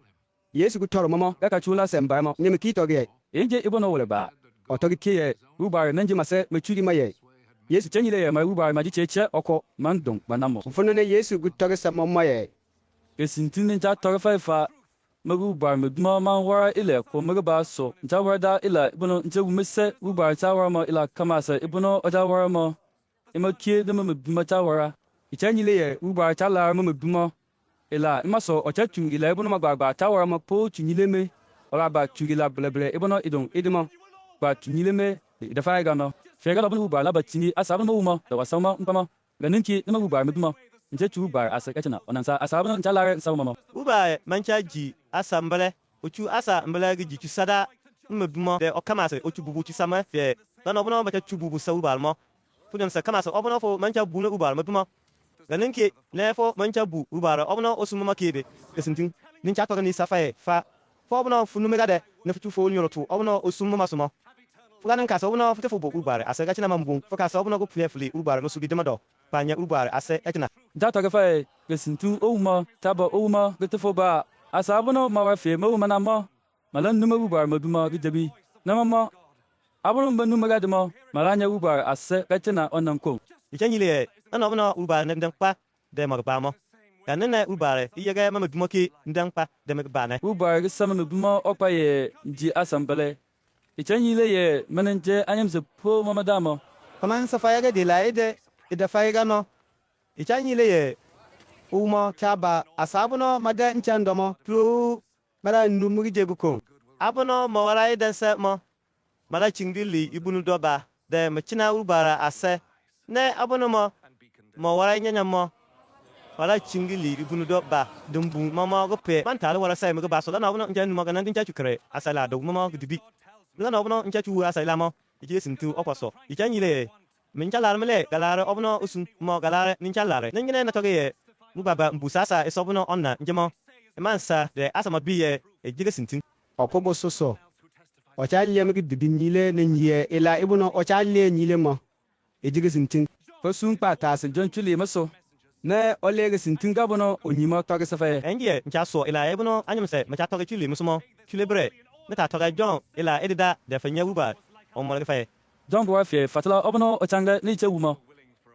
yesu gi toro momo ga ka chula se mbamo nyemi ki togi ye inje ibono wole ba otogi kiye rubar nanji mase me churi ma ye yesu chenyile ye ma rubar ma jicheche oko mandong banamo mfuno ne yesu gi togi sama mo ye esintini ja togi fa ma rubar me duma ma wara ile ko ma ba so ja warda ila ibono nje mese rubar ta wara ma ila kamasa ibono oja wara ma ima kie de ma duma ta wara ichenyile ye rubar ta la ma duma ila ima so ochetu ila ibono ma gba ta wara ma po chunyile me ora ba chugila bleble ibono idong idimo ba chunyile me da fa ga no fe ga bonu ba la ba chini asabu mo mo da wasama mpama ganinki ma rubar me duma nje chu bar asa kachana onansa asabu no chalare sabu mo uba mancha ji asa mbele ochu asa mbele gi ji sada mmebumo de okama se ochu bubu chi sama fe dan obono ba chu bubu sa uba mo punyam sa kama sa obono fo mancha bu na uba mmebumo ganinki ne fo mancha bu uba obono osumo makebe kesintin nin cha to ni safa fa fo obono funu mega de ne futu fo nyoro tu obono osumo masumo fuganin ka so obono futu fo bu uba asa gachina mambu fo ka so obono go fle uba no su bi demado panya uba asa etina da ta ga fa kesintu ouma taba ouma getefo ba asabu no ma wa fe mo mana mo malan numa ubar maduma gidabi na mama abun banu maga dama malanya ubar ase kachina onan ko ichanyile ana obna uba ne ndangpa de magbamo kanene uba iyega mama dumoki ndangpa de magbane ubar gisama maduma okpa ye ji asambale ichanyile ye mananje anyam se po mama damo kaman safaya de la ide faiga no ichanyile ye umo chaba asabuno mada nchandomo pro mara ndumugi jebuko abuno mawara ide se mo mara chingdili ibunu doba de machina ubara ase ne abuno mo mawara nyanya mo wala chingili ibunu doba dumbu mama go pe man tale wala sai mo ba so na abuno njanu mo ganan tincha chukre asala do mama go dibi na abuno ncha chu asala mo ije sintu okwaso ichanyile mincha larmele galare obuno usun mo galare nincha lare ningine na toge mubaba mbusasa esobuno onna njemo emansa de asama biye ejige sintin opobo soso ocha liye mi dibi nyile ne nyiye ila ibuno ocha liye nyile mo ejige sintin fosun pa ta se jon chuli maso ne olege sintin gabono onyima toge safa engie ncha so ila ebuno anyamse macha toge chuli musumo chulebre ne ta toge jon ila edida de fanya uba omolge fa don bo fe fatala obono ochanga ni che wuma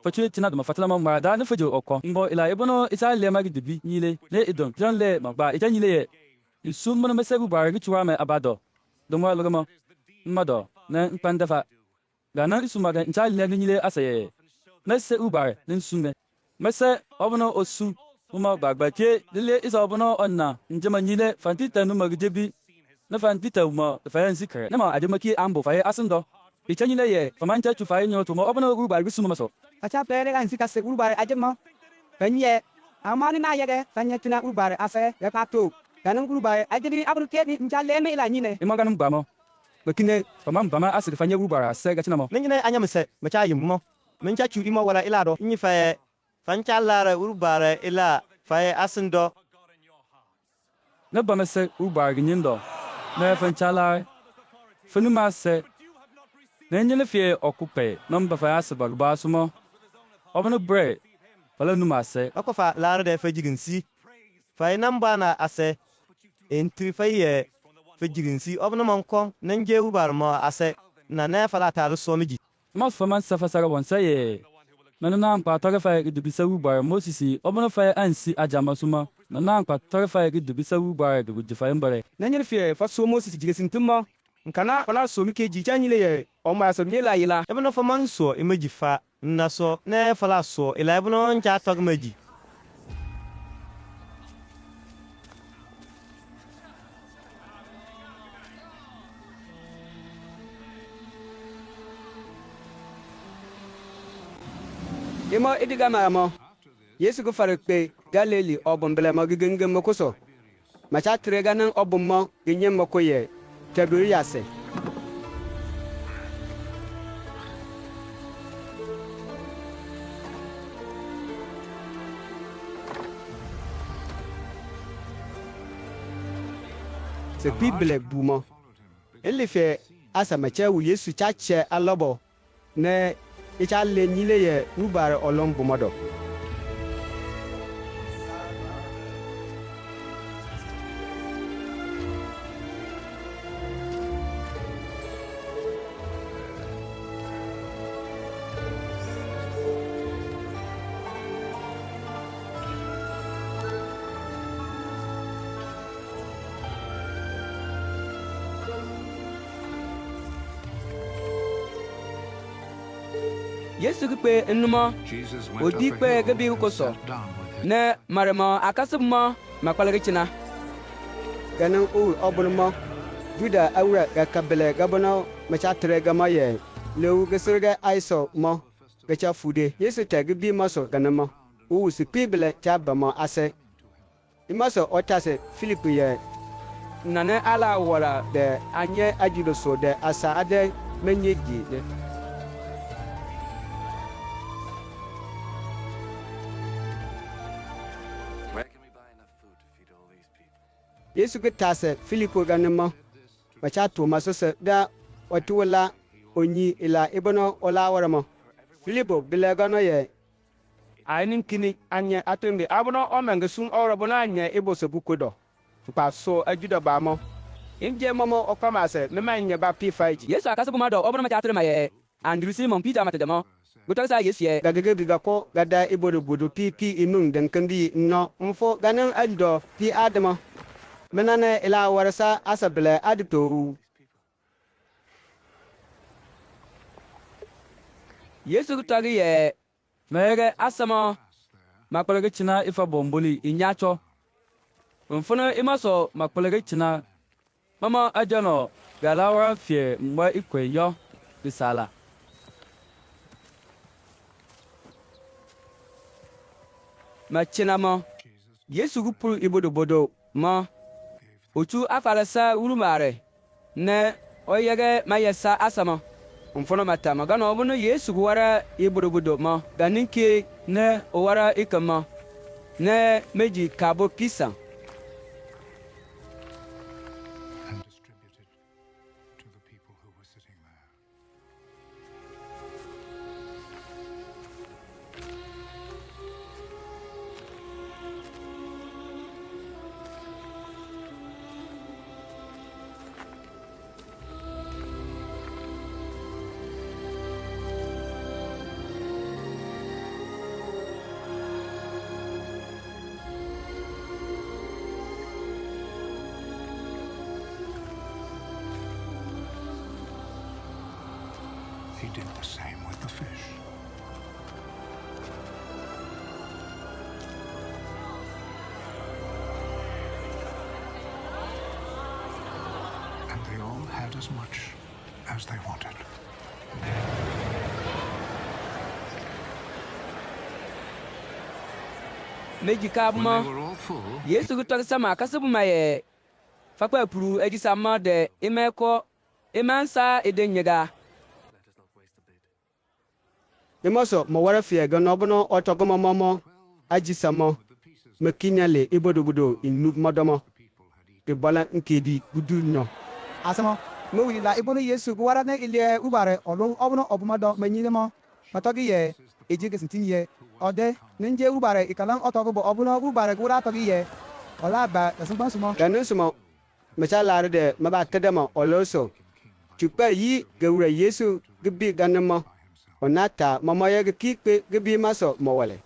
Fatu tina dama fatla ma ma da ne fajo okko. Mbo ila ibono isa le ma gidibi nyile ne idon plan le ma ba ita nyile ye. Isum mo mese bu bar gichwa me abado. Domo lo mo. Mado na mpandafa. Gana isuma ga ncha le nyile asaye. Mese ubar ne sume. Mese obono osu uma bagba ke le isa obono onna njema nyile fantita no magjebi na fantita uma fa nsikare. Na ma ademaki ambo fa asindo. Ita nyile ye famanta tu fa nyo to mo obono ubar gisuma so. Acha pere kan sika se urubare ajema. Penye amani na yege fanya tina urubare ase ya kato. Kanan urubare ajiri abru ke ni njale me ila nyine. Imaganum bamo. Bakine famam bama asir fanya urubare ase ga tinamo. ne nyina anya mese me cha yimo men cha chu imo wala ila do nyi fa fan cha lara urubare ila fa asindo Na bama se urubare ginyindo. Na fanchala funuma se na nyele fie okupe namba fa asba ba sumo. Obono bre fala numa se akofa lara de fa jiginsi fa namba na ase entri fa ye fa jiginsi obno monko nanje urubare mo ase na na fa la ta so miji ma faman safa sara won saye. Na pa tore fa gidubisa urubare Mosisi obono fa ansi ajama suma. Na pa tore fa gidubisa urubare de gujifa mbare. Na nyere fie fa so Moses jigesin tumma. Nkana fala so mi ke ji chanyile ye o ma so mi la yila. ebno fa man so imaji fa na so na fa la so ila ebno nja tog maji Imo idiga mamo. Yesu go fare pe Galili obon bele mo gigenge mo koso. Ma cha trega nan obon mo ginye mo koye. Tabiri yase. Se Bible bumo. Ele fe asa ma cha wu Yesu cha che alobo. Ne icha le nyile ye ubare olom bumodo. Yesu kpe enuma Jesus went odi up a kpe hill gabi and koso. sat down with him. Ne marema akasubma makwalga china. Ganan obon mo. Juda awra ga kabele gabono ma cha trega ma ye. Lewu gesirga aiso mo. Ga cha fude. Yesu tagi bi maso ganan mo. Se Bible cha ba mo ase. Imaso otase Philip ye Nane ala wala de anye ajudo so de asa ade menye di de. Where can we buy enough food to feed all these people? Yesu ke tase Filipo ganemo macha to maso se da watuwala onyi ila ibono ola waramo Filipo bilegano ye ainin kini anya atunde abono o menga sun oro bona anya iboso bukodo tupa so ajuda ba mo inje momo okama se me manya ba p5 Yesu akasabu mado obono ma chatre ma ye Andrew Simon Peter matedemo gutar sa Yesu ye gagege biga ko gada ibodo bodo pi inung den kandi no mfo ganan ajudo pi adamo menane ila warasa asabele aditoru Yesu gutagi ye mege asama Makwalga china ifa bomboli inyacho. Mfuna imaso makwalga china. Mama ajano galawa fie mwa ikwe yo bisala. machina mo Yesu gupuru ibodo bodo mo otu afarasa urumare ne oyege mayesa asama mfono mata magana obuno Yesu wara ibodo bodo mo ganinke ne owara ikama ne meji kabo pisa And distributed to the people who were sitting there. he did the same with the fish. And they all had as much as they wanted. meji ka When buma they were all full, yesu gu tɔg sama kasi buma yɛ fakpa puru edi sama de imeko imansa ede nyega imoso mo wara fie ga no bono otogo momo aji samo mekinyale ibodobudo inu modomo ke bala nkedi gudu nyo asamo mo wi la ibono yesu ko wara ne ile ubare olun obono obumado manyine mo matogi ye eji ke sintinye ode ninje ubare ikalan otogo bo obono ubare ko wara togi ye ola ba yasun sumo ganin sumo misala de maba tadama oloso chupa yi gawra yesu gibi ganimo onata mama ye kikpe gibi maso mowale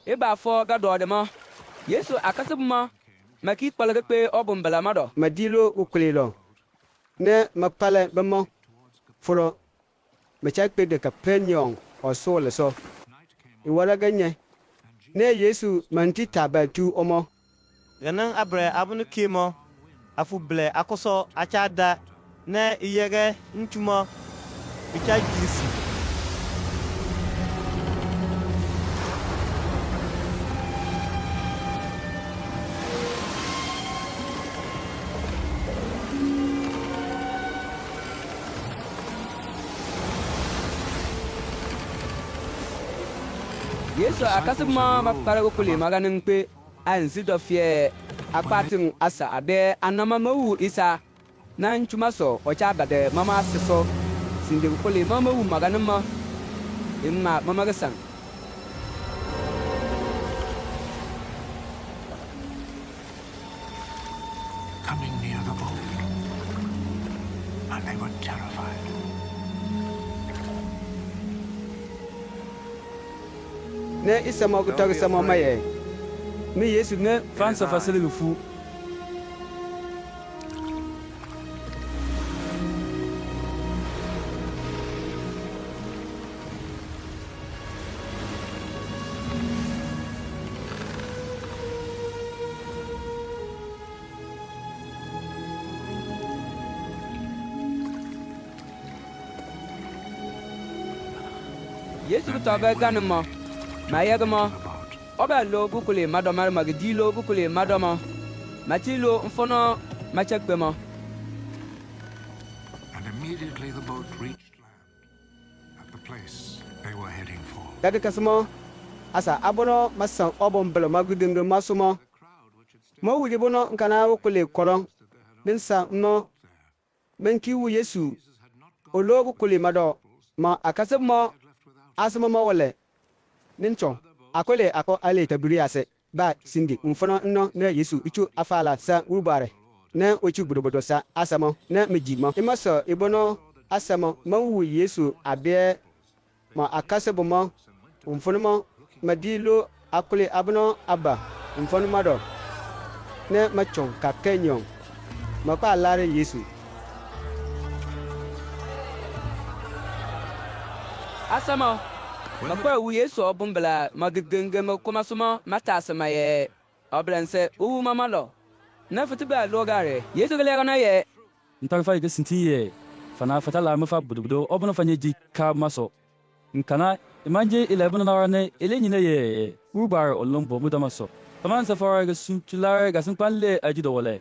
iba fo ga do de mo yesu akasi buma maki kpalga pe obum bela mado madilo ukulilo ne mapale bemo furo mechakpe de kapenyon osole so iwala ganye ne yesu manti tabatu omo ganan abre abunu kimo afu ble akoso achada ne iyege ntumo bicha gisi yesu akasi buma makpara kuli maganin pe ansi do fie akpatin asa ade anama mawu isa nan chuma so ocha dade mama siso sinde kuli mama wu maganin ma imma mama gasan coming near the boat, and they were terrified. ne isama gutog sama maye mi yesu ne Fransa fasili lufu. yesu toga ganimo mayegmo oba lo gukuli madoma magdilo gukuli madoma matilo mfono machakpemo And immediately the boat reached land at the place they were heading for. dadi kasmo asa abono masan obon belo magudingo masumo mo wuli bono nkana ukuli koron ninsa no menki wu yesu ologu kuli mado ma akasmo asmo mo wole nincho akole ako ale tabiri ase ba sindi mfono no na yesu ichu afala sa ubare na ochu budobodo sa asamo na mejimo imaso ibono asamo mawu yesu abe ma akasebo mo mfono mo madilo akole abno aba mfono mado na machon ka kenyon mapa lare yesu asamo makwa wu yesu obumbela magigenge makoma suma matasama ye obrense uwu mamalo na fitiba logare yesu gele kana ye Ntag fa ke sintiye. Fana fatala mafa budubudo obono fanyeji ka maso. Nkana imanje 11 na ne elenyine ye ubar olombo mudamaso. Faman safara ga suntular ga sunpalle ajido wole.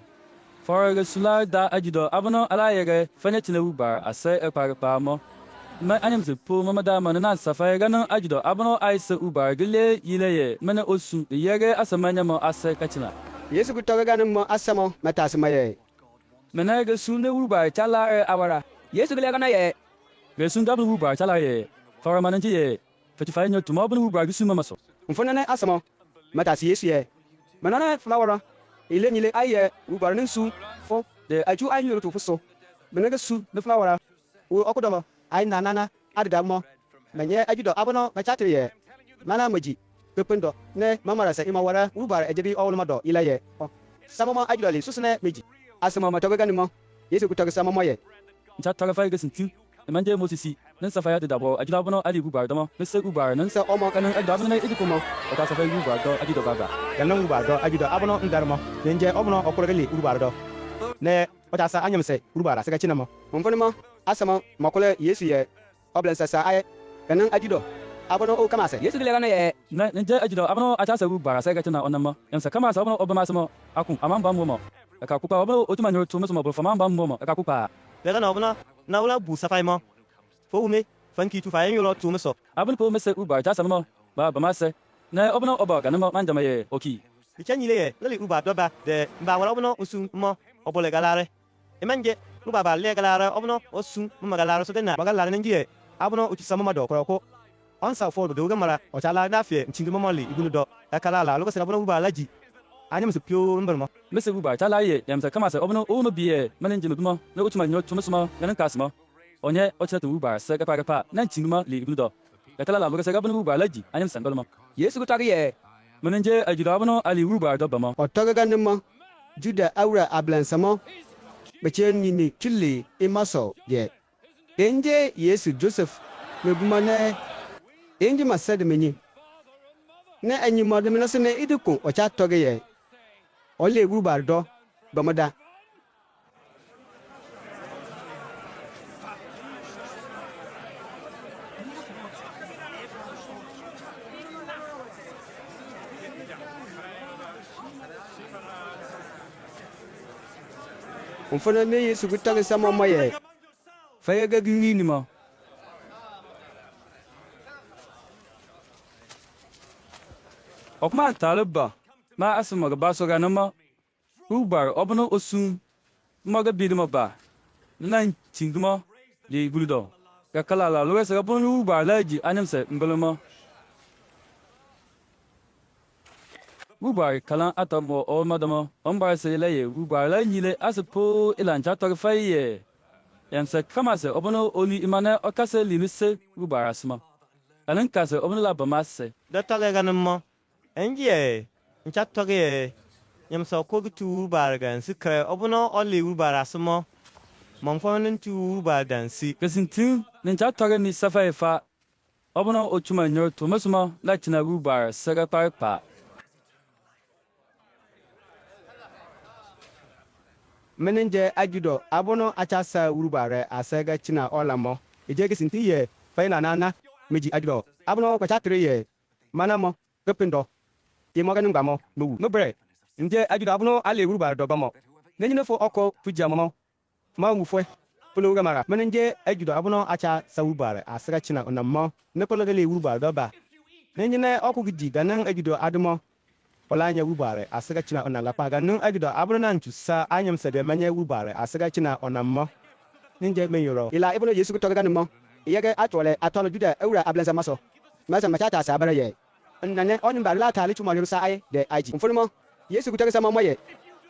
Fara ga sular da ajido abono ala ye fanyetine ubar ase ekparpa mo. Ma anyam se po mama da manana safara ga nan ajido abono aise ubar gele yileye mena osu yege asamanya mo ase kachina. yesu kutoga ganin mo asamo matasama ye mena ga sunde ubar chala awara yesu gele kana ye Ga sun dablu ubar chala ye. Fara mananji ye. Fatifa nyo tumabulu ubar gisuma maso. mfono ne asamo matasi yesu ye manana flawara ile nyile aye ubar ninsu fo de aju ayu to fuso menaga su ne flawara wo okodomo ay nanana adida mo menye ajudo abono machatre ye mana maji pependo ne mamara sa imawara ubar ejedi owulmado ilaye samama ajudo le susune meji asamo matoga ganimo yesu kutoga samama ye ncha tara fai ga sintin manje mosisi nan safa ya da bo ajida bono ali gubar dama mese gubar nan sa omo kanan ajida bono idi kuma ota safa gubar do ajido baba ganan urubar do ajido abono ndarmo nenje obono okurgali urubar do ne ota sa anyamse urubara sega chinamo mfoni mo asama makole yesu ye oblen sa aye kanan ajido abono o kama se yesu gele ye na nje ajido abono acha sa gubar sa ga tina onama yamsa kama sa abono obama samo akun amamba mbomo aka kupa abono otuma nyo tumo mo bofama mbomo aka kupa lega na obono na wala bu safai mo fo ume fanki tu fayen yolo tumo so abin po mese ubar ta sama ba ba mase na obno oba ga namo manja maye oki bichanyile ye lali urubar do ba de mba wala obono usun mo obole galare emanje urubar ba le galare obono osun mo galare so dena bagalare ngiye abono uchi sama do ko on sa fo do ga mara o chala na fie nchingi mo moli igunu do akala la lo ko sera bono urubar laji anyam se pio mbermo mese ubar ta laye yamsa kama sa obno o no biye maninje mebimo na otuma nyo tumo sama ganan kasmo onye ochete ubar sa ga pa nan chinguma li igunu do katala la lo sa ga bono ubar laji anyam san dolmo yesu ko tagi ye maninje ajido abono ali ubar do bamo otoga ganimo juda awra ablansamo beche nini chili imaso ye enje yesu joseph mebumane enje masade menyi ne anyi modem no sene idiku ocha toge ye ole urubar do bamoda mfona ne yesu gutale samo moye faye ga gini ni mo okma talibba ma asuma ga baso ga nama ubar obno osun maga bidima ba nan tinguma li guludo ga kala la lo sa bon ubar laji anyamse ngoloma ubar kalan atamo o madama ombar se laye ubar la nyile aspo ilan chator faye yamse kamase obno oni imane okase limise ubar asma anan kase obno la bamase da tale ganan mo enje ncha toge nyam so ko tu urubar gan sikre obono oli urubar asmo mon fonen tu urubar dan si kesintin nin chator ni safa fa obno ochuma nyor to masuma la china ubar saga pa menenje ajudo abono achasa urubare asega china olamo ejege sinti ye faina nana meji ajudo abono ko chatre ye manamo gepindo ye moganu ngamo nuwu mebre nje ajudo abono ale urubare do bamo nenyine fo oko fujamo ma wufwe polo gamara menenje ajudo abono acha sa urubare asega china onamo ne polo gele urubare do ba nenyine oko gidi ganan ajudo adumo olanya wubare asega china onala paga nun ajudo abro nan tusa anyam sede manye wubare asega china onammo ninje menyoro ila ibno yesu ko toga nmo yege atole atolo juda ewura ablanza maso masa machata sabara ye nnane onin barla tali chuma rusa ai de aji mfunmo yesu ko toga sama moye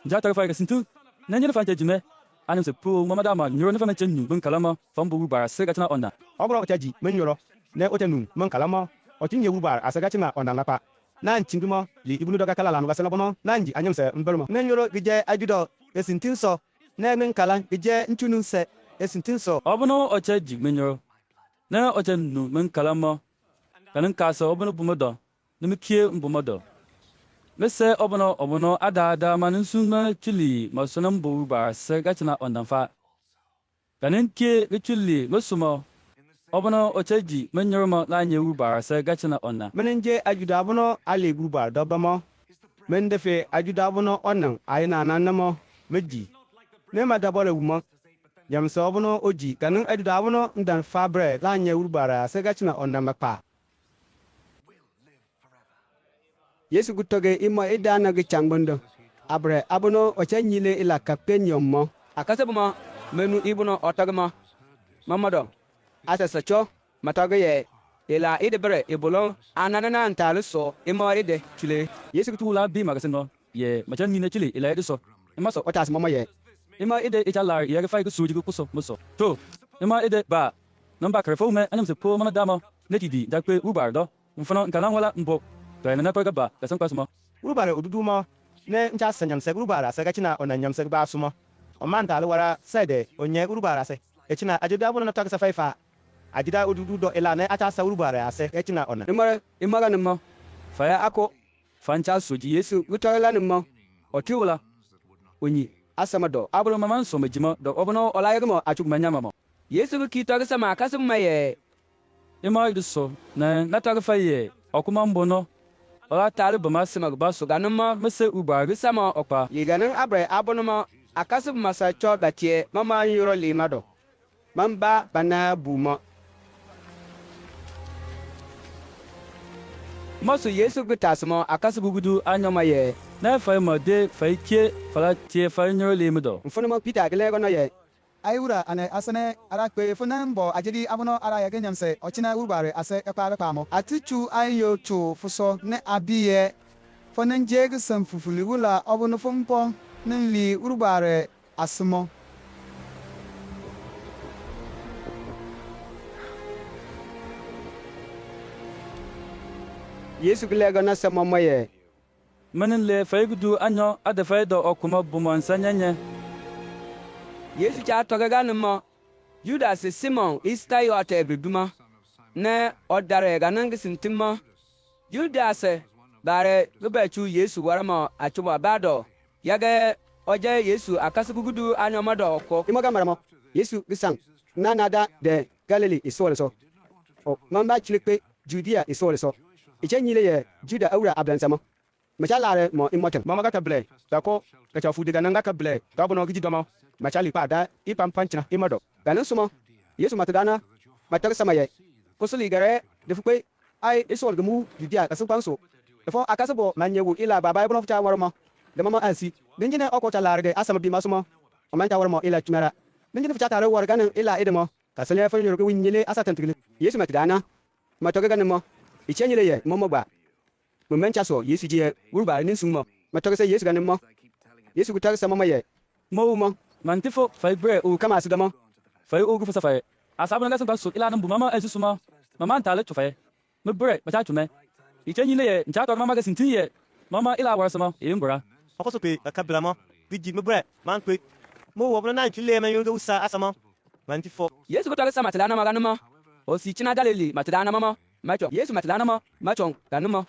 jatar fa kesintin nan yin fa jime anyamse pro mamada ma nyoro ne fa menchen nu bun kalama fambu ubar saga china onna obro otaji menyoro ne otenu mon kalama otinye wubare asega china onala pa nan chingimo li ibnu doga kala lanu gasela bono nanji anyamse mbermo nenyoro gije ajudo esintinso ne men kala gije nchununse esintinso obno oche jigmenyo na oche nu men kalama kanin kasa obno bumodo nimikie mbumodo mese obno ada manin sunna chili masunam bu ba se gachina ondanfa kanin ke chili musumo obno ocheji menyoroma la nye urubar se gachina onna menenje ajudo abono ale urubare do bamo mendefe ajudo abono onan ayina nanamo meji ne madabole wumo yamse abono oji kanin ajudo abono ndan fabre la nye urubare asega china onamapa yesu gutoge imo idana ge changbondo abre abono ochanyile ila kapenyommo akase buma menu ibuno otagma mamado asasa cho matoge ye ila ide bere ibulo ananana ntale so imo ide chule yesu tula bi magasino ye machan ni ne chili ila ediso imaso otas momo ye ima ide italar ye fa ku suji ku so muso to ima ide ba namba krefo me anam se po mama dama netidi dakwe ubar do mfano nkana wala mbo to na pa ba kasan kwasmo urubare oduduma ne ncha sanyam se urubare asega china onanyam se ba sumo omanta alwara sede onye urubare ase echina ajida abono na taksa faifa ajida ududu do ila ne ata sa urubare ase echina ona Imara imaga nimo. Faya ako fancha soji Yesu gutɔla ni mɔ otiwla. Onyi asama dɔ abro mama so majima do obono ɔla mɔ achuk manyama mo. Yesu ki tagi sama kasum maye. Ima iduso na tagi faye okuma mbono. Ola tali bama sima gba so ganuma mese uba risama okpa. yiganin abrɛ abɔnuma akasib masa cɔ batie mama yɔrɔ lema dɔ man ba bana bu mɔ Masu Yesu gutasmɔ akasibu gudu anyama ye. Na fay ma de fay kie fala tie fay nyoro lemido. mfunuma Peter gele gɔnɔ yɛ ai wura ane asane ara kpe funan bo ajedi abono ara ya genyam se ochina wubare ase ekpa mo atichu ayo tu fuso ne abiye fonen jeg sam fufuli wula obono fompo nli wubare asmo Yesu gele gɔnɔ sɛ mɔmɔ yɛ Manin le fay gudu anyo ade fay do okuma bumon sanyenye. Yesu cha tɔgɛ ga nimo Judas Simon Iskariote biduma ne ɔdare ga nangi sintima Judas bare gubechu Yesu warama achuba bado yage oje Yesu akasibu gudu anyoma do ko imoga maramo Yesu gisang nanada de Galilee isole so o mamba chilekpe Judea isole so iche nyile ye Juda awura ablansamo machalare mo imotem mama gata ble ta ko ka cha fudiga nanga ka ble ka bono gidi domo machali pa da ipam panchina imado ganin sumo Yesu matadana matar samaye kusuli gare de fukwe ai isol gumu Judea kasu kwanso defo akasabo manyewu ila baba ibno fucha warmo de mama ansi dinjine oko chalare de asama bi masumo o manta warmo ila tumara dinjine fucha tare war ganin ila idemo kasale fa nyoro ko winyele asatan tigile Yesu matadana matoga ganin mo ichenyele ye momo ba mo mencha so Yesu je urba nin sumo matoga se Yesu ganin mo Yesu gutar sama maye mo mo Mantifo fay bre u kama asudamo fay ogu fusa fay. Asabu nga samba so ila nambu mama esusuma. Mama ntale to fay. Me bre bacha tume. Ichenyi le ye ncha to mama ga sinti ye. Mama ila warsama imbura. okoso pe ka bla mo biji me bre man pe mo wo na chule me yoga usa asama manti fo Yesu ko tagi sama tilana maganuma. O si china Galilee matidana mama. Macho Yesu matidana mama. Macho ganuma.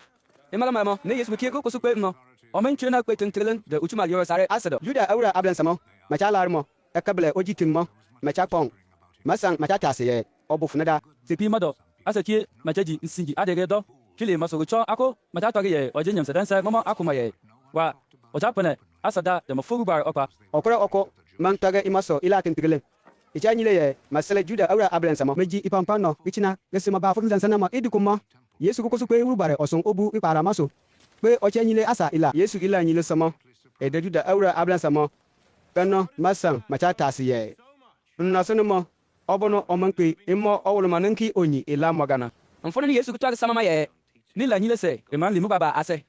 Imaga mama ne Yesu kieko ko sukwe mo. O men chena kwe tintilen de uchuma yoro sare asado. Juda awura ablansamo machalare mo ekable ojitim mo machapon masang machatase ye obufunada Sepi mado asaki machaji nsingi adege do. Kile maso cho ako matatagi ye ojenyam sedansa mama akuma ye. Wa ojapane asada de mafugubar okwa. okora oko man taga imaso ila tintigele ichanyile ye masale Juda awura ablansamo meji ipampano ichina gesima ba furun zansana ma idikuma Yesu kukusu kwe urubare osun obu ipara maso kwe ochanyile asa ila Yesu ila nyile samo ede Juda awura ablansamo beno masang machatase ye nnasonumo obono omankwe imo owulumananki onyi ila magana Mfona ni Yesu ko tagi sama maye. Ni la nyile se eman limu baba ase.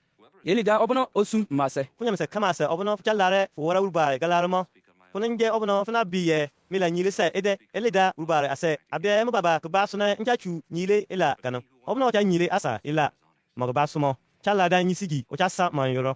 Eli da obono osun mase. kunya me se kama se obono chalare fo wora urba galare mo kunenge obono funa biye mila nyile se ede elida urbare ase abia mo baba ko basuna nchachu nyile ila kanu obono cha nyile asa ila mo basumo chala da nyisigi o cha sa man yoro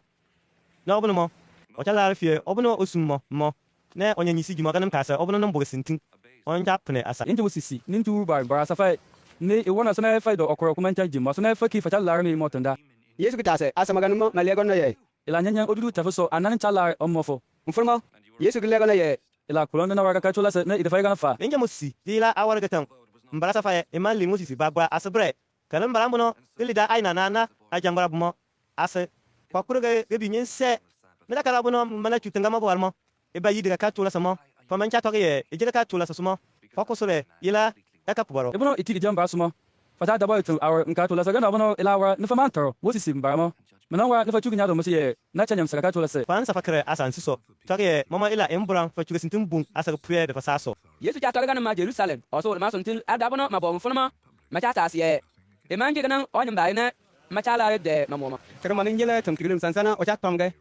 na obono mo o chala fie obono osum mo ne onye nyisigi mo kanam kasa obono no mbo sintin on cha pne asa Intu sisi nintu bar barasa fay. Ni iwona sana fay do okoro kumenta jima sana fay ki fatal larmi motanda. Yesu gitase asa maganumo malegono ye Ila nyanya odudu tafuso anan chalar omofo. mfurmo Yesu gilegono ye Ila kulonda na waraka chula se ne idafay gana fa. ninja musi dila awar gatan mbara sa faye iman limu sisi bagba asabre kanam mbara mono dilida aina nana ajambara bumo ase kwakurga gebi nyense meda kala bono mana chutenga mo warmo eba yidika ka tula samo famancha toge ejeka ka tula sasumo fakosore ila eka pubaro Ibono itiri jamba sumo. Fata dabo itu our nka chula se gana bono ila wa nifa mantaro. Wosisi mbaramo. Manawa nifa chuki nyado musi ye na chanyam saka chula se. fan sa fakre asan siso toge mama ila embran fa chuga sintin bun asa puye de fasaso Yesu cha tagi gana ma Jerusalem. Oso ma suntil adabono ma bo mfona ma. Macha tasiye. Emanji gana onyam bayina machala de mamoma. terma ninjele tumtigilum sansana ocha tomge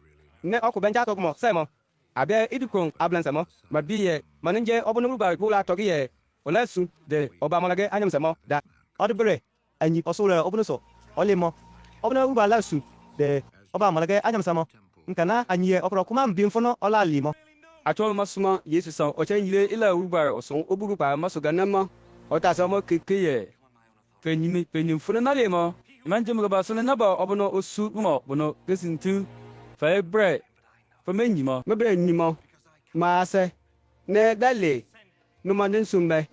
ne oku benja togmo semo abe idukron ablansamo mabiye maninje obonu ba kula togiye olesu de obamalage anyam semo da odbere anyi osore obunuso olimo obuna uba lasu de oba malage anyam samo nkana anyi opro kuma mbimfono ola limo atol masuma yesu san o chen yile ila urubare o son oburu pa maso ganama o ta so mo kekeye penyimi penyim funa na le mo man jëm ba so na ba obono osu mo bono gesintu fa bre fa menyimo me bre nyimo ma se ne dale no man sumbe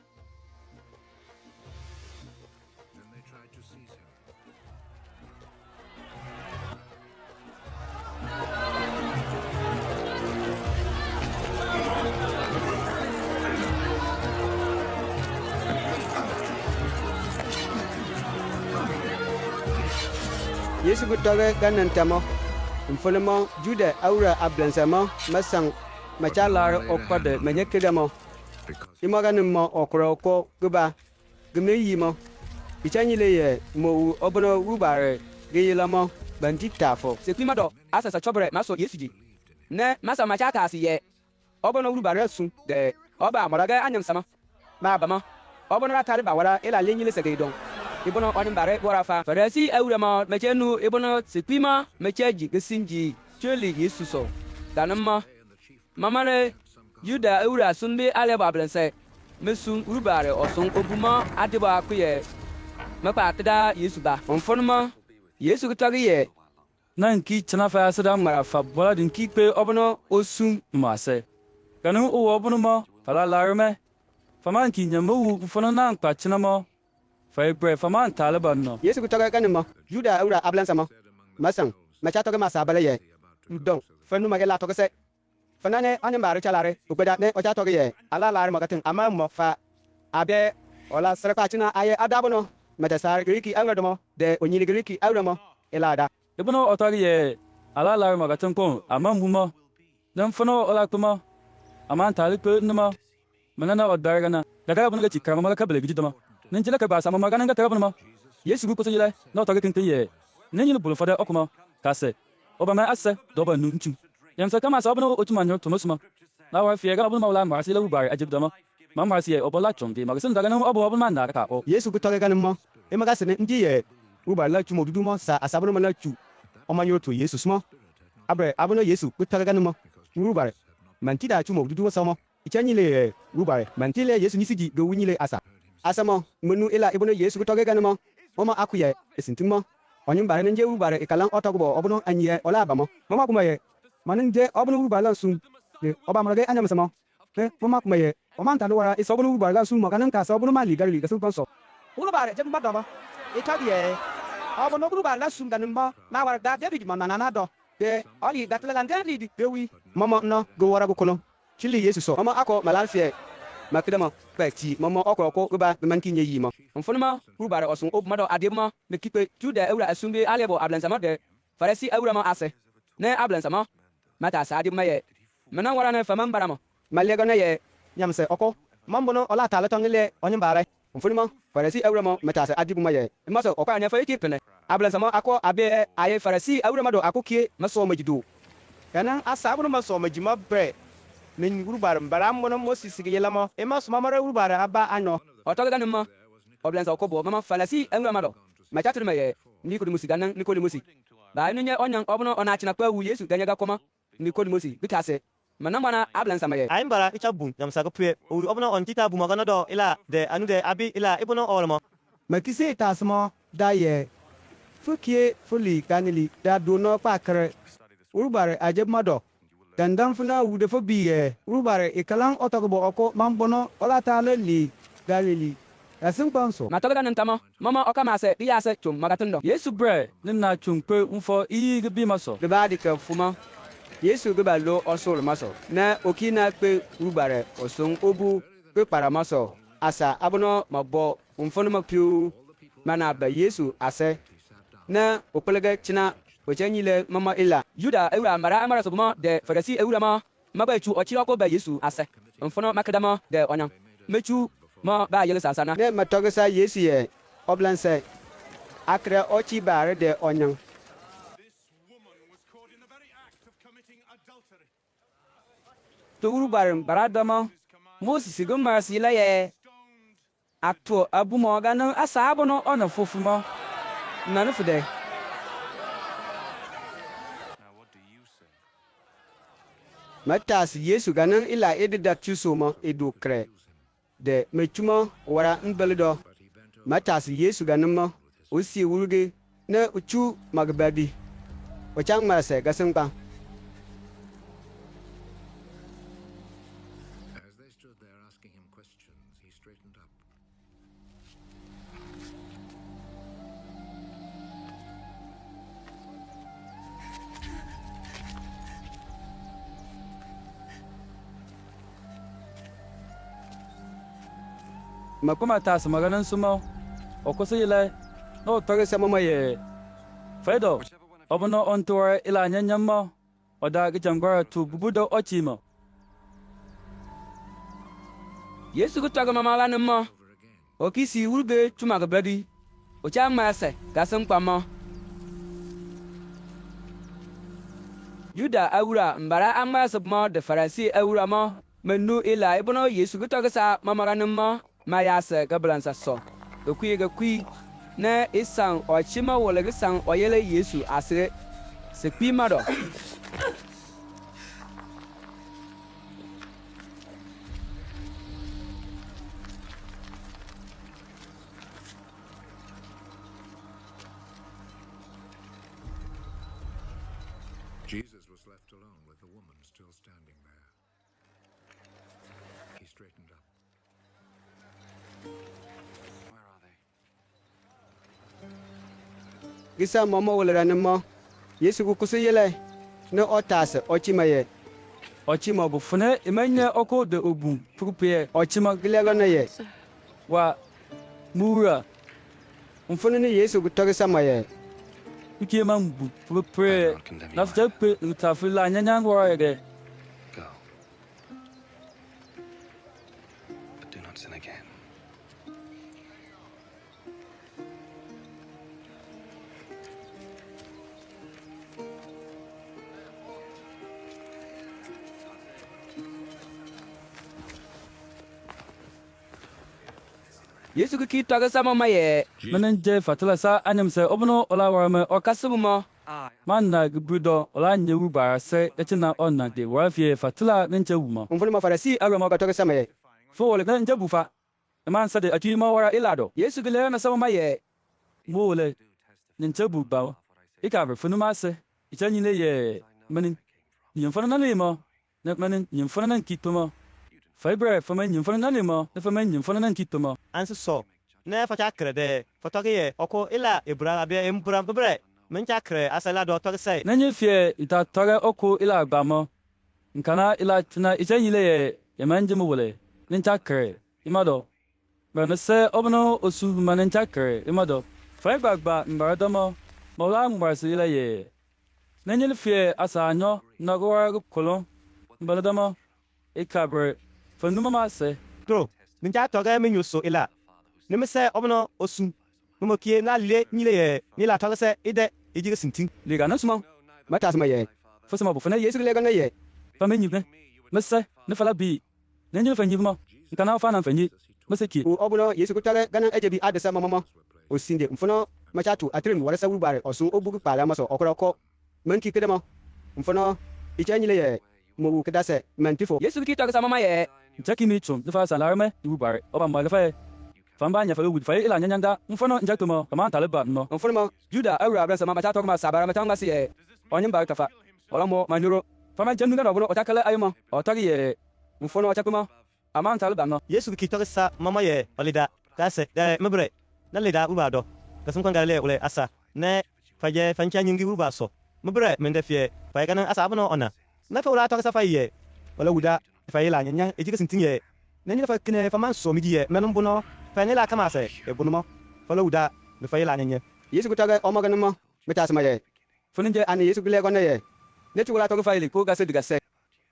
Then they tried to seize him. yesu gutoge ganan tamo mfonemo jude aura ablansamo masang machalar okode menyekedamo imoganimo okro ko guba gmeyimo ichanyile ye mo obono rubare geyilamo banditafo se klima do asa sa chobre maso yesu ji ne masa macha ka si ye obono urubare su de oba amaraga anyam sama ma bama obono ratare ba wara ila lenyile se gedon ibono onim bare bora fa farasi awrama mechenu ibono se klima mecheji gesinji cheli yesu so danama mamane yuda awra sunbe ale bablense mesun urubare osun obuma adiba kuye mapa tada yesu ba onfonma yesu kutagi ye nan ki chana fa sada mara fa bola din ki pe obono osun ma se kanu o obono mo fala larme faman ki nyambo wu fono nan pa chana mo fa bre faman taliban no yesu gutoge ganimo juda aura ablansamo masang machatoge masabale ye don fanu magela togese fanane anim bare chalare ubeda ne ocha toge ye ala lar magatin ama mo fa abe ola sarka china aye adabono medasar griki angadomo de onyili griki awramo elada ibono otari ye ala lar magatan ko ama muma dan fono ola kuma aman tali pe numa manana odargana daga bun ga cikar mama ka bele gidama nan jila ka ba sama magana ga tarabun ma yesu bu ko yile na otari kin ye nan yin bulu fada okuma kase oba ma ase do ba nunchu yam sa kama sa obono otuma nyo to musuma na wa fiye ga bun ma wala ma sila bu bari ajibdama mama siye obola chonde magasin daga nan obo man na ka o yesu gutoge ganimo emagasene ndi ye ubala chumo dudumo sa asabono mana chu omanyo to yesu smo abre abono yesu gutoge ganimo rubare mantida chumo dudumo samo ichanyile rubare mantile yesu nisiji go winyile asamo menu ila ibono yesu gutoge ganimo mama akuye esintimo onyum bare nje rubare ikalan otogbo obono anyiye ola abamo mama kuma ye maninde obono rubala sun de oba marage anyam samo mama kuma ye omanta wara isobono rubala sun maganan ka sobono mali garli gasu konso urubare jem badaba itabiye obono rubala sun ganimba na wara da david manana do de oli datla ngandi di dewi mama no go wara go kono chili yesu so mama ako malanfie makidama pekti mama okro ko go ba man kinye yimo onfonma urubare osun obumado adema mekipe juda awra asunbe alebo ablansama de farasi awra ma ase ne ablansama mata sa adema ye mena wara ne faman baramo malega na ye nyamse oko mambono ola tala tongile onyum bare onfonma farasi awra mo mata sa adibuma ye maso okwa anya fa ekipene ablansama ako abe aye farasi awra mado akokie maso majidu kana asabuno maso majima bre nin urubare baram bono moses sigiyelamo emaso mamare urubare aba ano otoga ganima oblensa okobo mama farasi awra mado machatri maye nikodi musi ganan nikodi musi ba inu nye onyan obono onachina kwa wu yesu danyaga koma nikodi musi bitase manambana ablansa maye ayin bara icha bun yam saga pue uri obono on tita buma gana do ila de anu de abi ila ibono olmo makise tasmo da ye fukie fuli kanili da dono pakre urubare ajeb mado dandan funa wude fo biye urubare ikalan otogbo oko mambono olata leli galili asin kwanso matoga ganan tama mama okamase diyase chum magatundo yesu bre nina chumpe unfo iyi gibi maso gba dika fuma yesu gba lo osul maso na okina pe urubare osun obu pe para maso asa abono mabo umfono mapiu mana ba yesu ase na opelega china ochanyile mama ila juda awra mara amara sobuma de farasi awra ma mabachu ochira ko ba yesu ase onfono makadama de onyan mechu ma ba yele sasana ne matogesa yesu ye oblanse akre ochi bare de onyan to urubare baradama moses gumar sila ye akto abumo ganan asabo no ona fofuma nanu fude Now, what do you say? matas Yesu ganan ila edida tusumo edukre de mechuma wara nbelido matas Yesu ganamo usi wurge na uchu magbadi wachang mase gasangba. As they stood there asking him questions, he straightened up. Kuma ta su maganin su ma o kusa ile no tare sama ma ye fedo obono on tour ila nyanyam ma o da ga jangwara tu bubudo ochi ma Yesu ku taga mama lanin mo o kisi wurbe tuma ga badi o cha ma se ga san kwamo Juda awura mbara amma sab mo de Farisi awura mo menu ila ibono Yesu ku taga sa mama lanin mo ma ya se ga blansa so ga kui na isan o chima wala ga san o yele Yesu asire se kwi ma do. Jesus was left alone with the woman still standing there. He straightened up. Where are they? Gisa momo wala ranmo Yesu ku kusu yele na otas ochimaye ochi ma bu fune imanya oko de obu purupe ochi ma gilego na ye wa mura mfunu ni Yesu ku toge samaye uke man bu purupe not condemn you, na fje pe ta fila nyanya ngwa ye Go. But do not sin again. Yesu ku ki toga sa mama ye manan je fatala sa anyam se obono ola warame o kasu mo man na gubudo ola nyewu ba se etina onna de wafie fatala nche wuma mfunu ma Farisi awura mo ga toge samaye fo wole nche bufa man sa de ati ma wara ilado Yesu ku le na sa mama ye mo wole nche bu ba ikabre funu ma se ichanyi le ye manin nyimfana na le mo na manin nyimfana na kituma Fibre fama nyimfana na le mo na fama nyimfana na kituma ansi so ne fa cha kre de fa to ye oko ila ibra be impura bebre men cha kre asala do to sai na nyefie ita tore oko ila agbamo nkana ila tina ichanyi le ye manje mo wole nincha kre imado ba se obno osu manincha kre imado Fibre agba mbaradamo mola mbarsi ile ye na nyefie asa anyo na gwa kolon mbaradamo ikabre fanuma ma se tro min cha to ga men yuso ila ne me se obno osu mo kie na le nyile ye ni la to se ide ejige sintin liga na sumo matas maye fosama bu fana ye Yesu gilego na ye fama nyibne mese ne fala bi ne nyele fanyibmo nkana fa na fanyi mese ki u obuno Yesu ku toge ganan ejebi adesa momo osinde mfuno machatu atrim wala sa wurubare osun obugu pala maso okoroko manki kedemo mfuno ichanyi le ye mo kedase mantifo Yesu ku ki toga sa mama ye Jackie Mitchum, the first alarm, you bar, over my fire. Fambanya for wood fire, Ilan Yanga, Unfono, Jacomo, Command Taliban, no. mfuno ma Juda awura abra sa mama cha toga ma sabara ma tanga si ye onye mba tafa olamo manuro fama jenu na obono otakale ayimo otagi ye mfono ochakuma aman talba no Yesu ki to sa mama ye olida ka se de mebre na leda uba do ka sun kan ga le ule asa ne fa je fan cha nyingi uba so mebre men de fie fa ga nan asa abono ona na fa ula to sa fa ye wala wuda fa yela nyanya ejike sintin ye ne ni fa kine fa man so mi ye menum bono fa ne la kama se e bono mo fa la wuda ne fa yela nyanya Yesu ku toge omogan mo metas maye Funinje, ani Yesu gilego na ye ne chugula toga faili ko gase diga se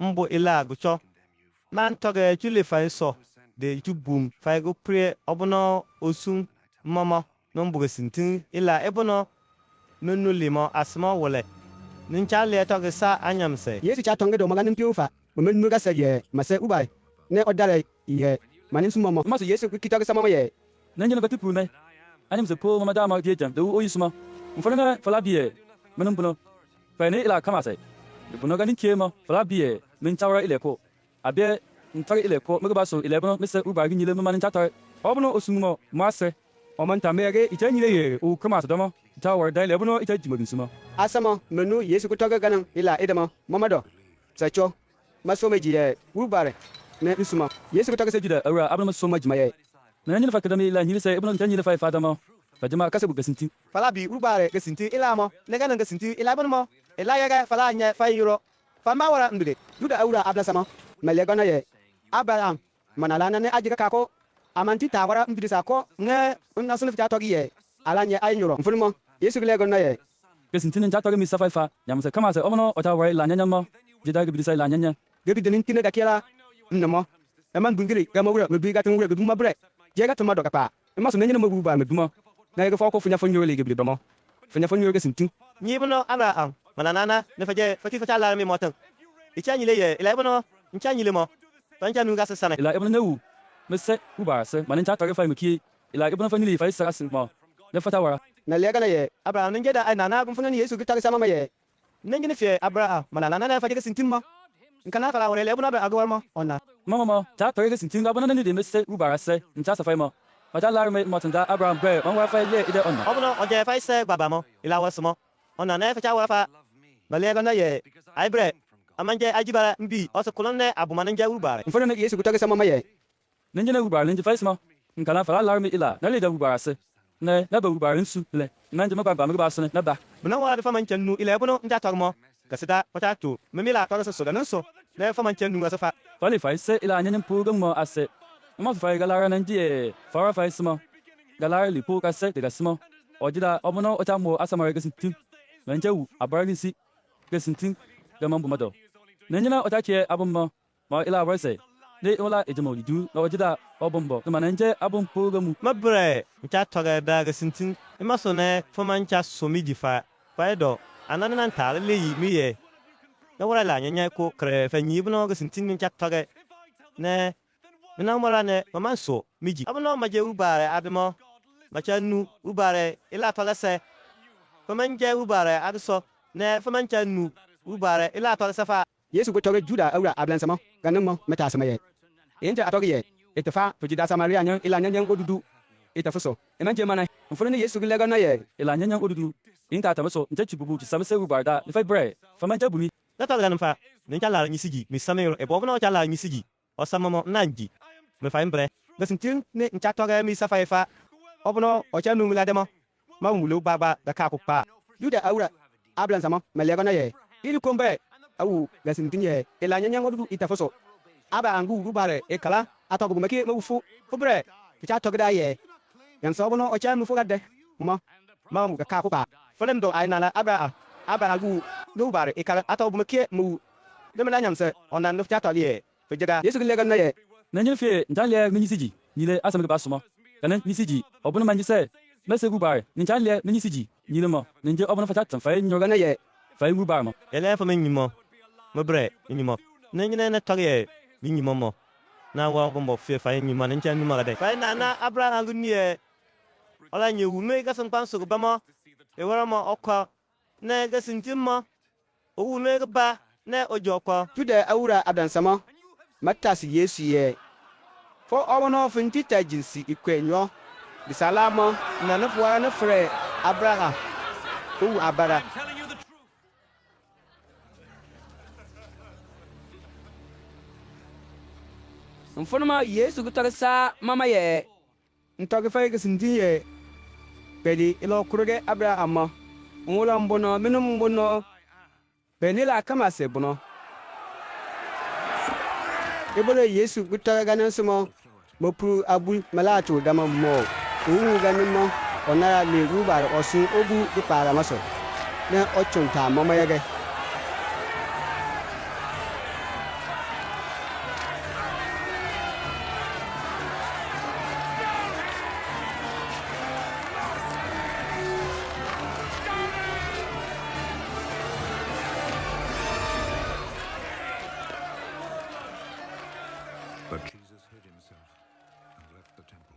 mbo ila gucho man to ga chule fa so de tubum fa go pre obono osun mama no mbo sintin ila ebono nonu limo asma wole nincha le to ga sa anyam se Yesu cha tonge do maganin piufa men nuga se ye mase ubai ne odare ye manin sumomo maso Yesu ku toge sa mama ye Nanjana Batipu, Anim the poor Madama Dijan, the Uyusma, Unfona, Falabie, Menumbuno, Fane la Kamase, the Bunogani Kema, Falabie, min tawra ile ko abe ntare ile ko mi ba so ile bono mi se uba gi nyile mi man chatar obono osumo masse o man tamere ite nyile ye o kama to domo tawar da ile bono ite jimo binsuma asama menu yesu ku toga ganan ila idama mamado sacho maso meji ye wulbare ne isuma yesu ko tagase juda awra abna so majma ye na nyile fakada mi la nyile se bono tan nyile fa fa dama fajama kase bu gasinti fala bi wulbare gasinti ila mo ne ganan gasinti ila bon mo ila ya ga fala nya fa yiro fa ma wara ndude juda awra abla sama malegona ye abraham manalana ne ajika kako amanti tawara mbidi sako ne unna sunu fita togi ye alanya ay nyoro mfulmo yesu legona ye gasinti nin chatar mi safa fa nyam se kama se obono o tawar la nyanya mo jida ga bidisa la nyanya gebi denin tine da kela nnamo eman bungiri ga mawura mebi ga tunwura gebi mabre je ga tuma do kapa ema so nenyina mabu ba meduma na ga foko funya fonyo le gebi domo funya fonyo gasinti nyi bono abraham mananana ne faje fati fata la mi motan icha nyile ye ila bono ncha nyile mo tanja nu ga sasana ila ibn newu mese uba se manin chatar fa mi ki ila ibn fa nyile fa isa asin mo ne fata wara na legana ye abraham ne jeda ai nana gun funan yesu gita sama ma ye ne ngine fe abraham mananana ne faje gasintin mo nkana fala wala le bono abraham agwar mo onna mama chatar gasinti ga bono ne de mese uba se ncha safa mo fata la me mo tanga abraham bre on wa fa le ide onna obono oje fa ise baba mo ila wasmo onna ne faja wala fa bale gana ye ai bre amanje ajibara mbi oso kolonne abumane nja wulbare mfuna ne yesu ku toga sama ma ye ninjene uba ninje fa isma nkala fa la me ila na le da uba se ne na ba uba nsu le manje ma ba me ba se na ba buna wala fa man channu ila bono nja tagmo kasida pata to memila to so ganan so ne fa man channu ga safa fali fa se ila nyen program mo ase ma fa ga la nanje fa fa isma ga la li po ka se de ga sma ojida obono ota mo asama ga sintin manje u abarni si ga sintin ga mambu mado ninjena ota ke abun ma ila ba se ne ola ejimo du na ojida obombo to mananje abun program mabre ncha toga daga sintin imaso ne fomancha somi difa faido anana nan tare le yi mi ye na wala la nyanya ko kre fa nyi bno ga sintin ncha toga ne na mara ne mamanso miji abno maje ubare admo macha nu ubare ila toga se fomanje ubare adso ne fomancha nu ubare ila toga safa yesu ku toga juda awra ablan sama ganan mo meta sama ye inja atogi ye itafa fujida samaria nyan ila nyan godudu itafuso emanje mana mfuna ne yesu legona ye ila nyanya odudu inta ta so nje chibubu ti samse ubarda le fa bre fa manje bumi na toga nan fa ne cha la nyisigi mi samiro e bobno cha la nyisigi o samamo nanji me fa imbre ga sintin ne ncha toga mi safa fa obno o cha nu la demo ma mulu baba da ka ku pa juda awra ablan sama malegona ye ili kombe awu gasintin ye ila nyan godudu itafuso aba angu rubare e kala atogo make mawufu fubre ficha togda ye yan sobono o cha mu fugade ma mu ka ko ba folem do ay nana aba angu rubare e kala atogo make mu de mena nyamse ona no ficha toliye fijaga yesu legal na ye nanyen fe ndanle ni siji ni le asam ba suma kana ni siji obono manje se mese gubar ni ndanle ni siji ni le mo nje obono fata tan fa nyoga na ye fa gubar mo ele fa men nyimo mabre nyimo nengine na toge ni momo na wa bombo fe fa ni man ncha ni magade fa na abraham gunie ola nye wu me ga san panso ba mo e wara mo okwa na ga sintin mo o wu me ga ba na ojo okwa juda awra adan sama matasi yesu ye fo obono fintita jinsi ikwenyo bisalamo na no fuara no fre abraham o abara mfunuma yesu gutar sa mama ye ntogi fay ga sinti ye pedi ilo kuruge abraham ngula mbono minum mbono benila kama se bono ibole yesu gutar ganan sumo mopu abu malatu dama mo uwu ganin mo onara le rubar osun ogu di para maso ne ochunta mama yage But Jesus hid himself and left the temple.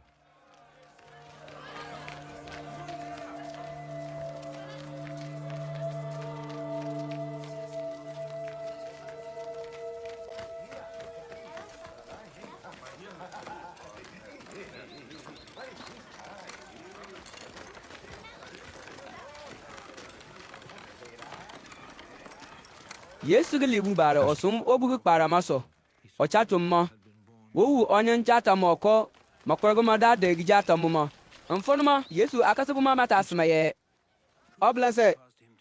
Yesu gili wubare osum obugu kpara maso. Ochatum mo. Wowu onyen chata mo ko makorgo ma da de gijata mo. Mfonuma Yesu akasibu ma mata asmaye. Oblanse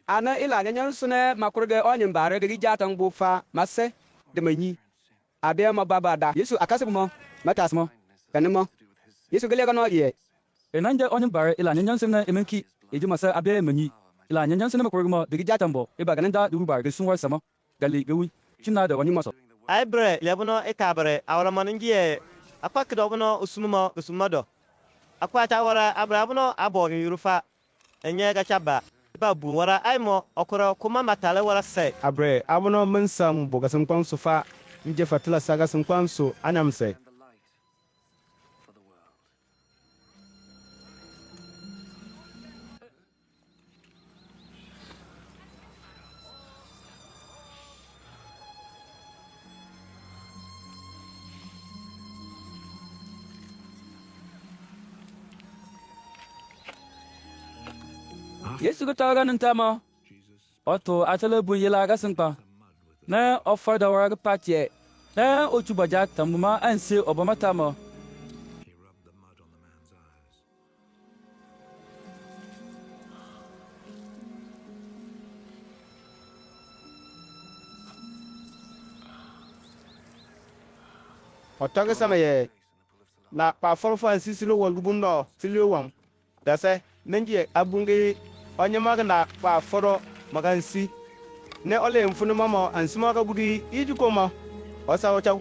ana ila nyanyan sune makurge onyin bare de jatan bufa masse de manyi abia ma babada Yesu akasibu mo matas mo kanimo Yesu gele kono ye Enanje onye bare ila nyanyan sene emenki ejuma sa abe manyi. Ila nyanyan sene makorgo ma de gijata mbo eba ganenda du bare gesun war sama. Gali gewi chimna da onye maso. ai bre lebuno ikabre awra maningie akwa kidobuno usumumo usumado akwa tawara abrabuno abo yurufa enye ga chaba ba bu wara aimo okoro kuma matale wara se abre abono mensam bogasim kwanso fa nje fatila saga sim kwanso anamse for the world. Yesu go tawaga ntama. Oto atele bu yela ga sinpa. Na offer da wara ga patie. Na ochu baja tambuma anse obama tama. He rubbed the mud on the man's eyes. otoge samaye na pa forfa sisilo walgubundo filio wam dase nenje abunge onye magna pa foro magansi ne ole mfunu mama ansima ga budi ijukoma osa ochaw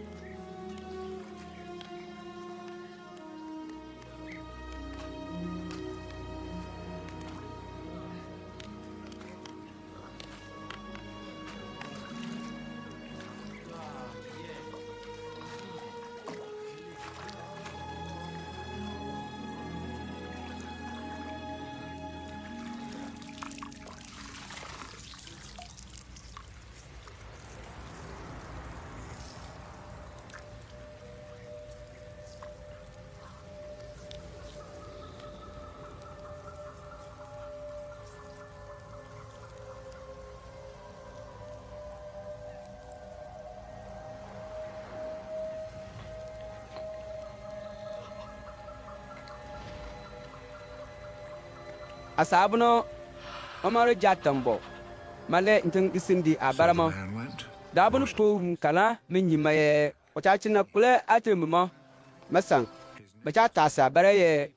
Asabuno Omar Jatambo. Male ntin isindi abarama. The man went. Dabunu po kala minyimaye. ochachina Kule atemuma. masan bacha tasa bareye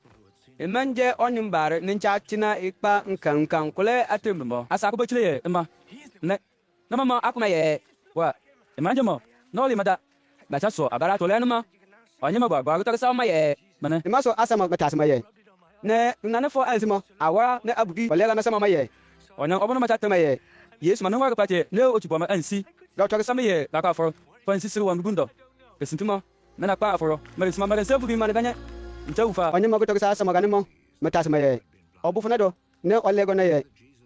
Imanje onyimbare ninchachina ikpa nkan kule atemuma. Asa ko bechile ye ema. Ne Na mama akuma ye. wa emanje mo. No li mada. Bacha so abara tolenuma. Onye ma ba Bagu takasa ma ye. mane. imaso asama matasma ye ne nane fo ansimo awa ne abugi olega na sama maye Onye obono ma chatema maye Yesu manu wara patie ne ochu boma ansi. ga otoge Same ye la ka for. Fansi siru wa ngundo. Kesintuma na na pa aforo. Mari sima mari sebu bi mane ganye. Nche ufa. onye mago toge sa sama ganimo matasma ye obufuna do ne olego na ye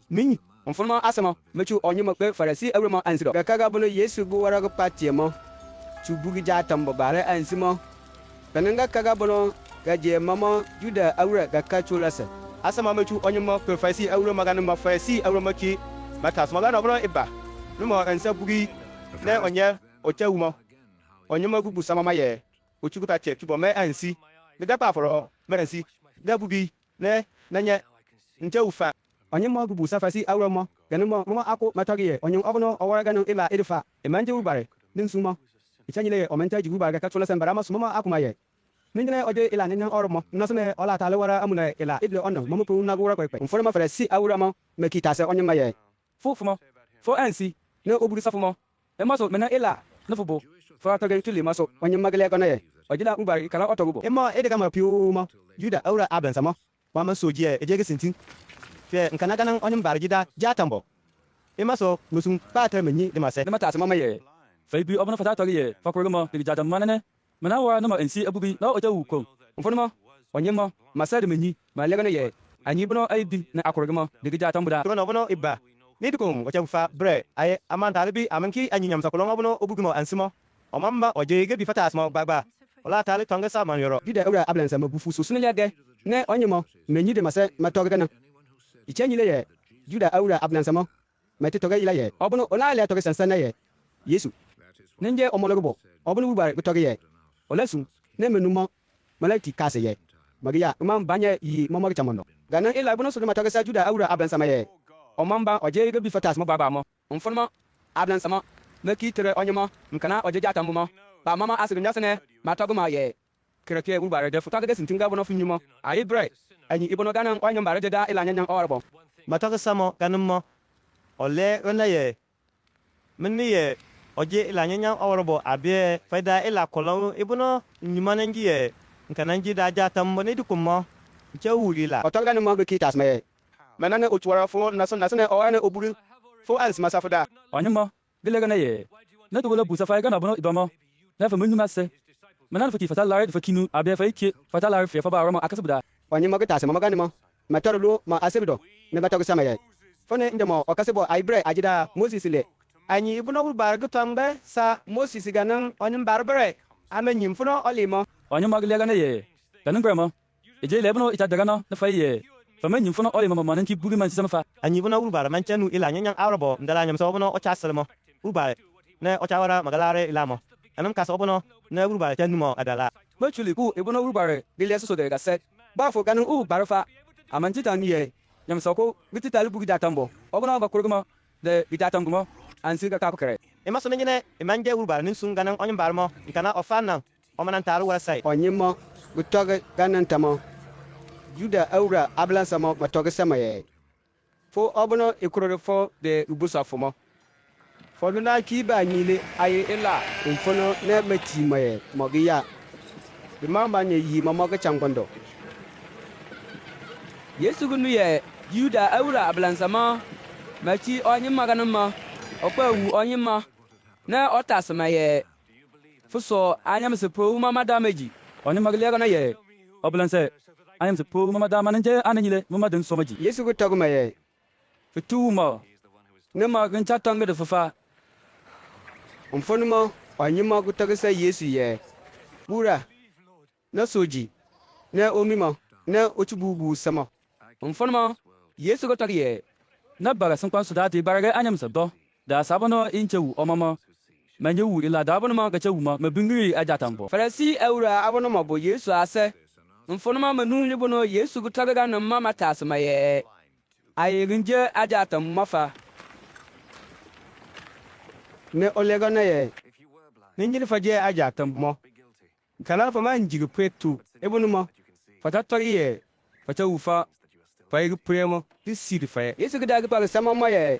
min onfuma asama mechu onye makpe farasi awremo ansido ga kaga bunu Yesu bu warago patiemo chubugi jatambo bare ansimo kananga kaga bunu ga je mama juda awra ga kachulase asama mechu onye makpe farasi awro magana ma farasi awro maki matasma ga no bunu iba numo ansa bugi ne onye ochawumo onye magubu sama maye ochugu patie tubo me ansi ne da pa foro merensi da bubi ne nanye nche ufa onye magubu safasi awro mo ganimo mo ako matagi onye obono owara ganu ila edifa emanje ubare ninsumo ichanyile omenta jigu barga kachula sembara ma sumo akuma ye nindine oje ila nenya oromo nasune ola tale wara amuna ila idle ono mo pu na gura kwepe mforo ma fere si awro mo mekita se onye maye Fufumo. Fo ansi. ne oburu safumo Emaso mena ila. Nufubo. fo atoge tuli maso onye magale kono ye ojila ubari kala otogubo emo edega ma piu mo juda awra abansa mo wa ma soje ejege sintin fe nkana ganan onye mbara jida jatambo emaso musum pater menyi de mase Ne mata asma ma ye. Fai bi obono fata tori ye. Fa kurgo de jada manene. Mena wara no ma ansi abubi na oja wuko. Mfonuma onye mo masade menyi ma lega ne ye. Anyi buno aibi na akorgama de gijatambuda. to no bono iba ni dukum ocha fa bre ay amanta bi amanki anyinyam sakolonga bono obugumo ansimo omamba ojege bi fata asma bagba ola tale tonga sa man yoro juda awra ablansa mabufu so sunile de ne onye mo menyi de mase matogana ichenyile ye juda awra ablansa mo mati toge ila ye obuno ona le toge sansana ye yesu ninje omologo bo obuno wubare toge ye olesu ne menumo malati kase ye magiya imam banye yi momo chamono gana ila buno sulu matoge sa juda awura ablan sama ye omamba oje ga bi fatas mo baba mo mfonmo ablan sama meki tere onyemo nkana oje jatambu mo ba mama asirin jasene matogo ma ye kereke wubare de futage de sintinga buno funyumo ayi bre anyi ibono gana onyo mbare de da ila nyanya orbo matoge samo ganmo ole ona ye minni ye oje ila nyanya orobo abie faida ila kolon ibuno nyumana ngi ye nkana ngi da jatambo ne dukumo che wulila otoga ni mo ki tas me manane otwara fo nasone o ane oburu fo als masafuda onyemo gilega na ye na to gola busa fa ga na bono idomo na fa munyu masse manan fa ki fata lare fa kinu abia fa iki fata lare fa ba romo akasbuda onye mo tas mo gani mo matoro lu ma asebido ne batoga sama ye fone ndemo okasebo aibre ajida moses le anyi ibuno wubare gutambe sa moses ganan onim barbare amenyim funo olimo onyemo gilega na ye ganin gramo eje lebno ita daga no na fa ye fa men nyimfo no ole mama manan ki bugi man sama fa anyi buna wulbara manchanu ila nyanya arabo ndala nyam so bono o chaselmo wulbare ne o chawara magalare ilamo anam ka so bono ne wulbare chanumo adala machuli ku ibono wubare gile so de gaset bafo ganin barfa amantita ni ye nyam soko bitita lu bugi datambo obono ga kurguma de bidatamgumo ansi ga kakere ima so nyine imanje wulbare nin sunganan onyum barmo nkana ofana o manan taru wala sai onye mo gutoga ganan tamo juda awura ablan sama matoge sama ye fo obono ikurore fo de ubusa fomo fo luna ki ba nyile aye ila umfono ne meti maye mogiya di mama nye yi mamoge changondo yesu gunu ye juda awura ablansama machi onyi maganama okpa wu onyi ma na otasama ye fuso anyam se pro mama dameji onyemo gilega na ye oblanse ayam se po mama da mananje ananyile mama den somaji yesu gutogo maye fitu mo ne ma gan chatanga de fafa umfono mo onye mo gutogo sa yesu ye bura na soji na omimo na otububu sama mfonmo yesu go tagiye na baga sun kwansu da ti baraga anyam se do da sabono inchewu omama manje wu ila da bono ma ga chewu ma mabingiri ajatambo farasi awura abono mabo yesu ase mfonmo manu libono yesu go tagiga na mama tasma ye ayirinje ajatam mafa ne olega na ye ninjini faje ajatam mo kana fa man jigi pretu ebunu mo fata tori ye fata ufa fa igi premo disiri fa ye yesu gida gi pa sama mo ye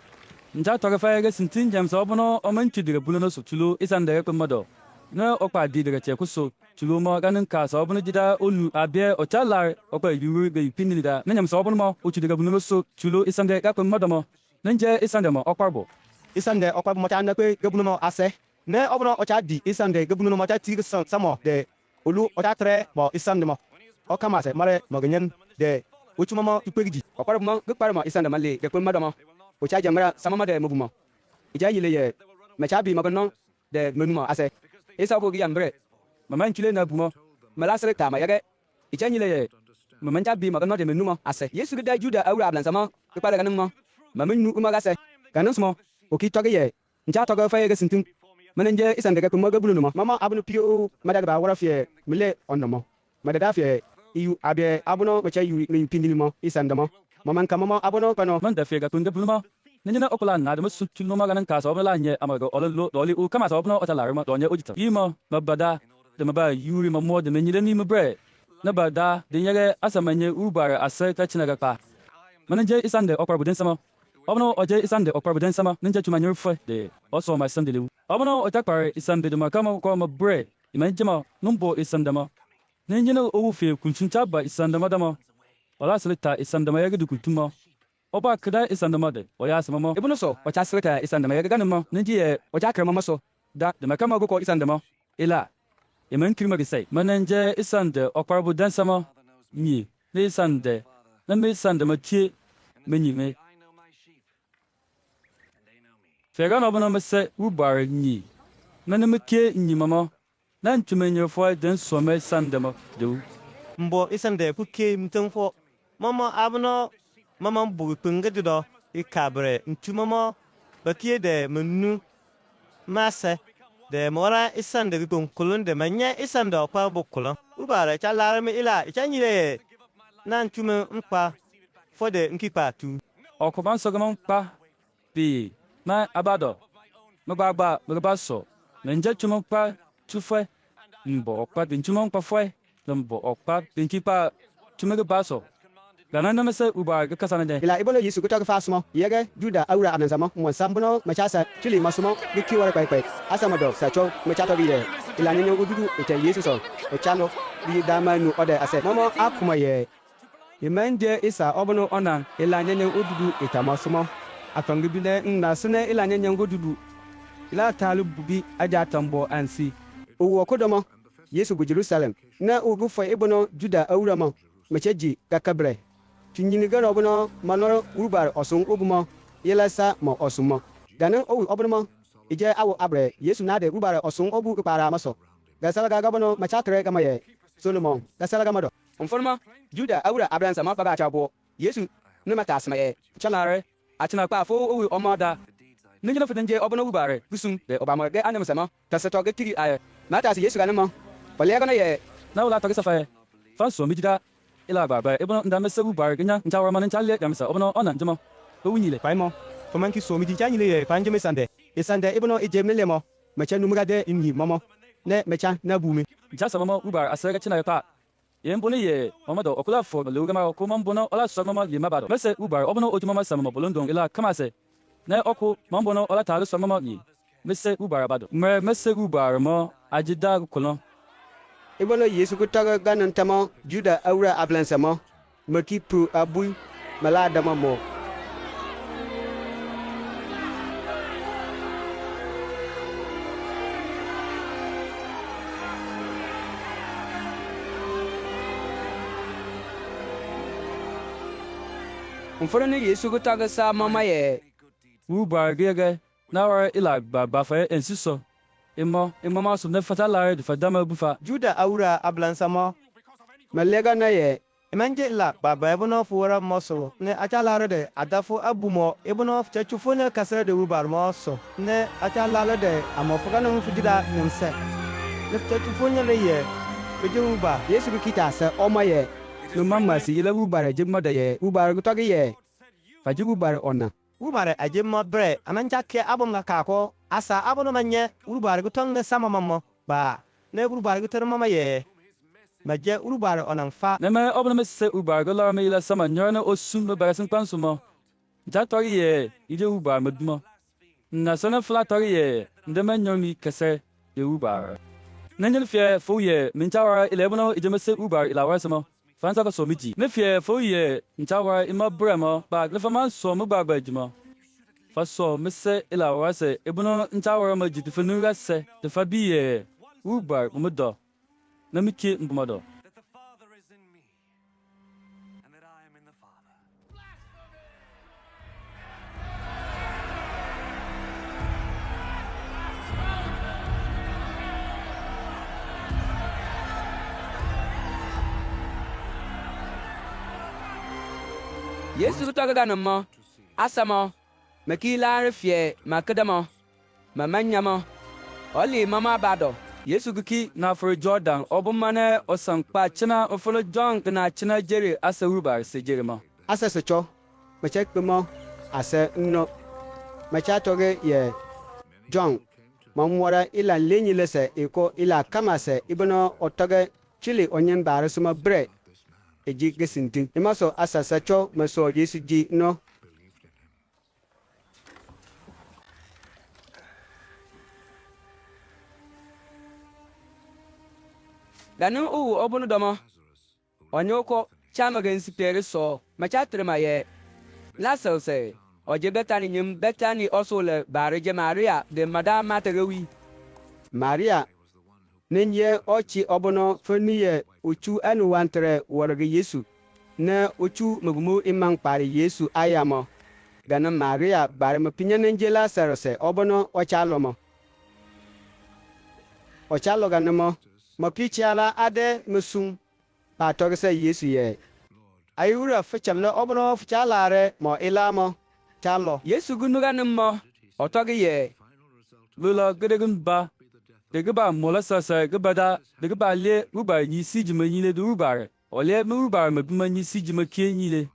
nja toga fa ga sintin jam so bono o man chidire bulono so tulo isande ko mado na okpa di daga che kuso tulo mo ganin ka so bono jida olu abie o chala okpa yiwu be pinni da na nyam so bono mo o chidire bulono so tulo isande ka ko mado mo nje isande mo okparbo isande okpa mo cha na pe gebunu no ase ne obono o cha di isande gebunu no mo cha tigi samo de olu o cha tre bo isande mo o kama se mare mo ganyen de uchu mo tupegi okwar mo gukpar mo isanda male de kun madama o cha jamra sama made mo bumo ija yile ye me cha bi mo gonno de menuma ase isa bo gi yambre mama nchile na bumo malasre ta ma yage ija yile ye mama cha bi mo gonno de menuma ase yesu gida juda awura ablan sama gukpar ganin mo mama nu uma gase ganin smo o ki toge ye nja toge fa ye ga sintin mananje isanda ga kun mo ga bulu mo mama abunu pio madaga ba wara fie mile onno madada fie iyu abie abuno mecha yu ni pindini mo isanda mo mama kan mama abuno kano man da fega tunde bulma nina okula na da musu tuno maganan ka so bala nye amago olo doli u kama so bno otala rima donye ojita yima mabada de maba yuri mamo de menyile ni mbre na bada de nyege asamanye ubara ase ta chinaga pa mananje isande okwa budin sama obno oje isande okwa budin sama ninja chumanyo fe de also my sunday lewu obno otakpare isande de makama ko mabre imanjema numbo isandama ninjina owu fe kunchuncha ba isandama dama wala selita isandama yage du kultuma oba kada isandama de oya samama ibuno so o cha selita isandama yage ganimo ninji o cha krema maso da de makama go ko isandama ila iman kirma gisai mananje isande okwa budin sama ni ne isande na me isandama tie menyime fega no bono mese ubare ni nane meke ni mama nan tumenye fo den some sandama do mbo isande puke mtenfo mama abno mama bu pinga dido ikabre ntu mama bakie de menu mase de mora isan de gon kulun de manya isan da pa bokulan ubara cha lar mi ila cha nyire nan tume mpa fode nkipa tu Okuban sogamon pa bi ma abado. Magba magbaso. Menja chumon pa chufwe. Mbo okpa bin chumon pa fwe. Mbo okpa bin kipa chumega baso. Gananda mese uba ga kasana de. ila ibolo yesu kutoka fasmo yege juda aura ananzamo mo sambuno machasa chili masumo bikiwara kwai asamado sacho machato biye ila nyenyo ududu ite yesu so ochano bi dama nu ode ase momo akuma ye Imanje isa obono ona ila nyenye odudu itamasumo. Afangi bile nna sune ila nyenye odudu. Ila talu bubi aja tambo ansi. uwo kodomo yesu bu jerusalem na ugu fo ibono juda aura mo macheji kakabre tinyini gano obono manoro urubar osun obumo yelasa mo osumo ganan owu obono mo ije awu abre yesu nade urubar osun obu para maso gasala ga gobono machatre kamaye solomon gasala ga mado Onforma Juda aura abransa ma paga chabo. Yesu no mata asmaye. Chalare atina pa fo owi omada. Ninjina fitanje obono ubare kusum de obama ge anam sama. Tasato ge tigi aye. Mata si Yesu ganamo. Palega na ye. Na wala to safa. Fanso mijida ila baba ebono ndame sebu bar ganya ntawa manan challe yamsa obono ona njama. Ko wunyile. paimo fomanki so mi cha nyile ye panje mesande isande ibono ijemle mo mecha numugade inyi momo ne mecha na bumi Jasa mama ubar asere china pa. Yen boni ye mamado okula fo lugama ko mambono ola so mama ye mabado. Mese ubar obono ojuma sama bolondon ila kamase. Ne oku mambono ola talu so mama yi. Mese ubar abado. Mese ubar mo ajida kolon. ibono yesu kutoka ganan tamo juda aura ablansa mo maki pu abu malada mo Onforo ni Yesu kutaga sa mama ye. Ubar gege na war ila baba fa ensiso. Imo mama so ne fatala de fadama bufa. juda aura ablansamo malega na ye emanje la baba ebono fuwara moso ne achalare de adafo abumo ebono chachufo ne kasere de urubar moso ne achalare de amofuka no fujida nemse ne chachufo ne ye fuje urubar yesu kita sa oma ye no mamma si ila ubare jimma da ye ubare kutoka ye faji ubare ona urubare ajemma bre amanja ke abom la kako asa abono manye urubare gutong ne sama mammo ba ne urubare gutere mama ye maje urubare onan fa Ne me obono mese ubar go la me ila sama nyana osum be barasin pansumo. Ja tori ye ide ubar medmo. Na sona fla tori ye ndeme nyomi kese de ubar. Nanjel fie fo ye mintawa ile bono ide mese ubar ila wasamo. Fansa ka so miji. Ne fie fo ye ntawa ima bremo ba glefaman so mu ba gbajimo. Fa so mese ila wase ebono ntawa ma jiti fenu gase de fa biye ubar umudo. Na miki mbumodo. That the Father is in me, and that I am in the Father. Yesu kutaga ganamo. Asamo. Makila refie makadamo. Mamanyamo. Oli mama bado. Yesu kuki Na for Jordan obumane osankpa china ofolo John na china jeri asa ubar se jerima. asa se cho mecha kpemo ase nno mecha toge ye john mamwara ila lenyi lese iko ila kama se ibono otoge chili onyen bare suma bre eji gesintin imaso asa se cho meso yesu ji no Ganu uwu obunu domo. Onyoko chama gensi pere so. Machatre ma ye. Lasel se. Oje betani nyim betani osole barije Maria de madam materewi. maria nenye ochi obono feniye uchu anu wantere warge yesu na uchu magumu imang pari yesu ayamo gana maria bare mapinya nenje lazaro se obono ochalo ganamo mapichiala ade musum pa togse yesu ye ayura fechamna obono fichalare mo ilamo chalo Yesu gunuga nimmo. Otogi ye. Lula gedegin ba. Dege ba mola sasa ge bada. Dege ba le rubar ni si jima ni le du rubar. Ole me rubar me bima ni si jima kie ni le.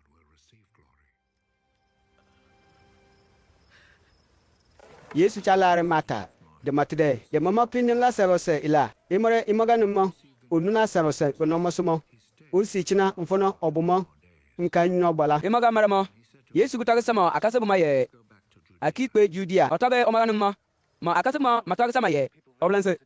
Yesu chalare mata de matde de mama pinin la serose ila imore imoganimo onuna serose bonomo sumo usi china mfono obumo nka nyo bala Imaga maramo. Yesu gutagi sama akasa buma ye. akikpe Judea Otogi omaganum ma akasa ma matagi sama ye. Oblanse.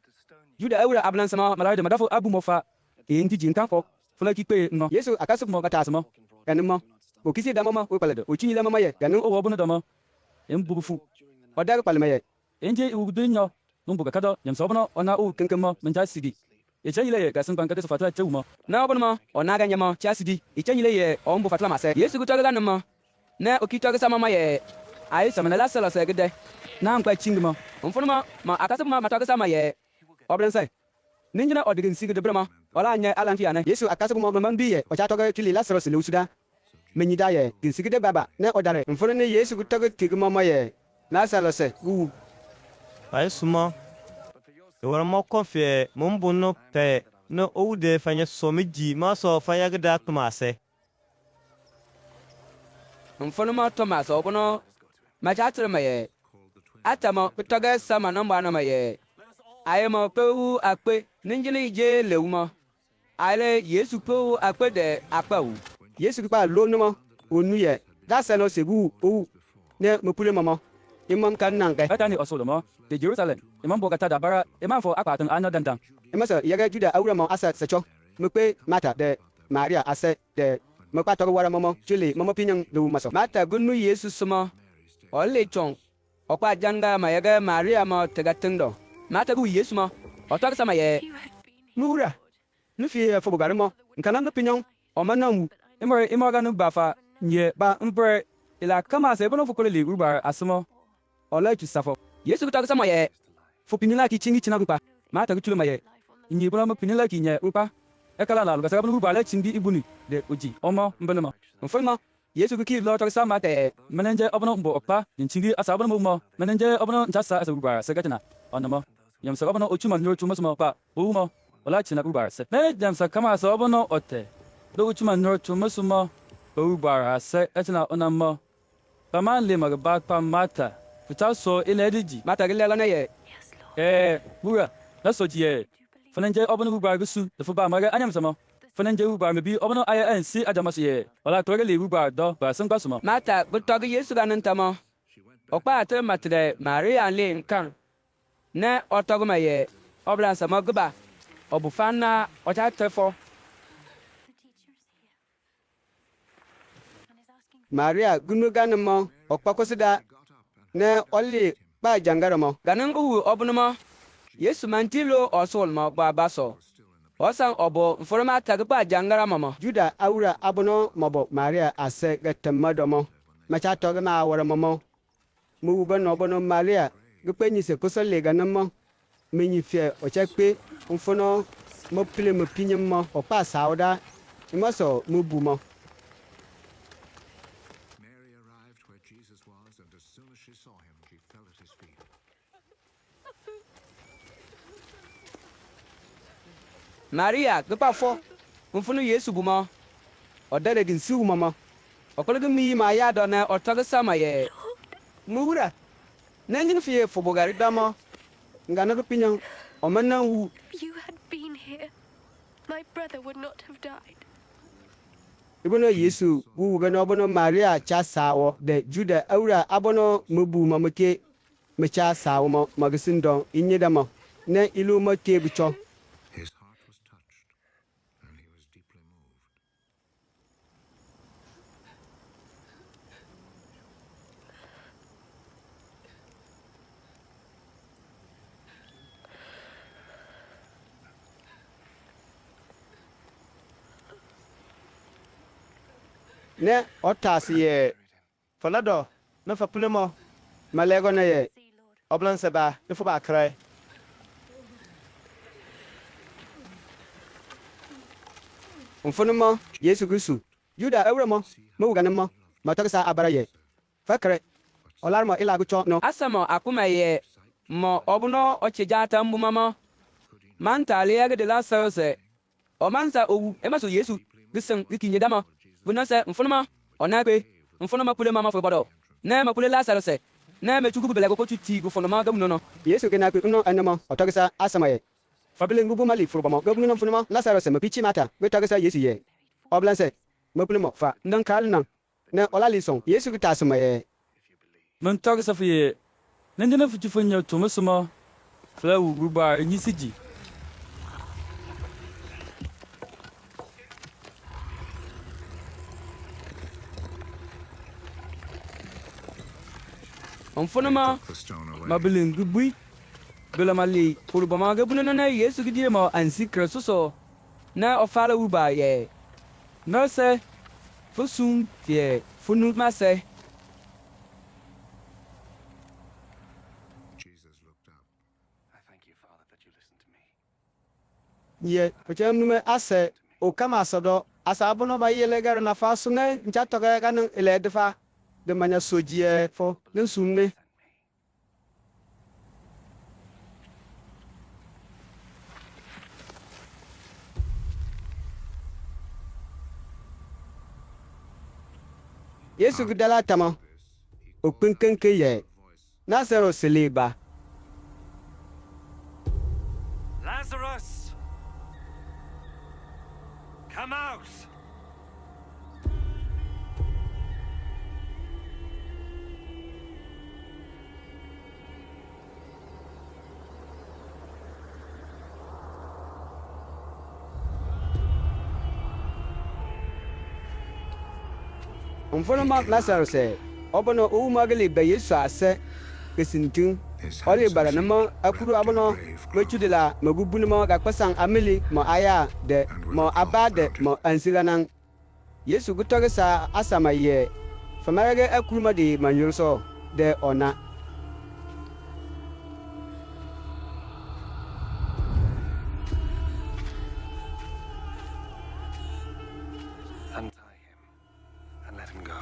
Juda awura ablanse ma malade madafu abu mofa. Enti jinkan fo. Fula kikpe no. Yesu akasu mo Batas mo. ganimo okisi da mama we paledo ochinyi da mama ye ganu O wobuno dama. Embugufu. odag palme ye Enje ugudinyo. Numbuga kado yam sobono ona u kenkemo menja sidi. Echa ile gasin bankate so fatla chewmo. Na obunmo onaga nyamo chasidi. Ichenyile ye ombu fatla mase. Yesu gutagi ganum. Na okitogi sama ma ye. Ai samana la sala segede. Na nkwa chingmo. Mfunuma ma akasa ma matagi sama ye. Oblanse. Ninjina odigin sigede brema. Wala nya alanfia ne. Yesu akasu mo mama biye o cha toga tuli Lazarus le usuda menyida ye ginsigide baba ne odare mforo ne Yesu gutoga tigi mama ye Lazarus gu Pai suma. Ewara mo konfie mumbuno pe no oude fanya somiji ma so fanya gida tumase. Mfunuma Thomas obuno. Majatre ma ye. Atama kutogi sama namba na ma ye. Ayemo pewu akpe. Ninjini je lewuma. Ale Yesu pewu akpe de akpewu. Yesu pa lo no onu ye Lazarus gu o ne mopule mama imam kan nange Atani osolomo. De Jerusalem. Imam bogata da bara. Imam fo akwatun anya dandam. emasa yaga Juda awura mo asa secho mekpe Mata de Maria ase de mekpa toga wara mama chuli mama pinyang lu maso Mata gunu Yesu suma. Ole chong. Okwa janga ma yaga Maria ma tegatendo. Mata gu Yesu ma. Otogi sama ye. mura nufi fo bogare mo nkana no pinyang omanamu Imore imorganu bafa. Nye ba mpre. Ila kama se bono fukole li rubar asimo. Ole tu safo. Yesu gutagi sama ye. Fo pinila ki chingi china rupa. Mata kuchulu maye. Inyi bono mo pinila ki nye rupa. Ekala la lugasa bono rupa le chindi ibuni. De uji. Omo mbenema. Mfunuma Yesu guki lo togi sama te. Menenje obono mbo okpa. Inchingi asa bono mo. Menenje obono njasa asa rubar segatina. Onamo. Yam sa obono ochuma nyo chuma sumo pa. Umo. Ola china rubar se. Ne jam sa kama sa obono ote. Do uchuma nyo chuma sumo. Rubar se etina onamo. Paman le magba pa mata. Puta so ilediji. Mata gilela na ye. Bura. La so jiye. Fananje obono rubar gusu. De fuba maga anyam samo. Fananje rubar mebi obono aya ansi ajamas ye. Ola toge le rubar do ba sangba sumo. Mata gutagi Yesu ganantamo. Okpa atre matre Maria le nkan. Ne otogi ma ye. Oblanse mo guba. Obufana ocha tefo. Maria gunu ganimo okpakosida ne oli pa jangara mo Ganin uwu obunuma. Yesu mantilo osul mo ba baso. Osan obo mfuruma tagpa jangara mama. Juda awura abono mobo Maria ase gatamado mo macha toga ma wara mo mu ba no bono Maria gpenyi se kosole ganamo menyi fie o chekpe mfono mo pile mo pinyem mo o pa sauda imoso mu bu mo Mary arrived where Jesus was, and as soon as she saw him, she fell at his feet. Maria gpa fo. Mfunu Yesu buma. odere gin siwu mama Okolgi mi ma ya do ne otogi sama ye. muwura nenjin fie fobogari damo ngana pinyang o manan wu If you had been here, my brother would not have died. ibono Yesu wu ga no bono Maria cha sawo de Juda awura abono mubu mamake mecha sawo mo magasindo inyeda mo ne ilu mo tebu cho His heart was touched, and he was deeply moved. ne otasi ye falado na fa pulemo malego na ye oblanse ba ne fo ba krai mfono Yesu Kristu Juda awura mo mu ga mo mataka sa abara ye fakre olar mo ila gu cho no asamo akuma ye mo obuno ochejata mbumama manta lege de Lazarus o mansa owu emaso Yesu gisen gikinye dama bunase mfunuma onagbe mfunuma pule mama fobodo na mapule Lazarus na mechugu belego ko tuti gu funuma gamuno no yesu ke na ku no anama otogisa asama ye fabile ngubu mali furubomo gabu no funuma Lazarus ma pichi mata we togisa yesu ye oblanse mapule mo fa ndan kal nan na olali son yesu ku tasuma ye mun tog sa fi nandina fu tufunya tumusuma fla wu ba ni siji mfunuma the stone away. mabilingu bui bela mali furubama gabuno na Yesu gidie mo ansi kresoso na ofala uba ye no se fusun tie funu mase Jesus looked up. I thank you, Father, that you listened to me. ye pechem nume ase o kama sodo asabo no ba yele gar na fa sunne ncha toga kan ele defa de manya sojie fo nen sunne yesu gudala tama o pinkenke ye nasero seliba Lazarus! Come out! mfonoma Lazarus obono o magale be yesu ase kesintun ole bara namo akuru abono mechudela magubunmo ga kpasan amili mo aya de mo abade mo ansiganan yesu gutoge sa asama ye famarage akuru ma de manyurso de ona Untie him and let him go.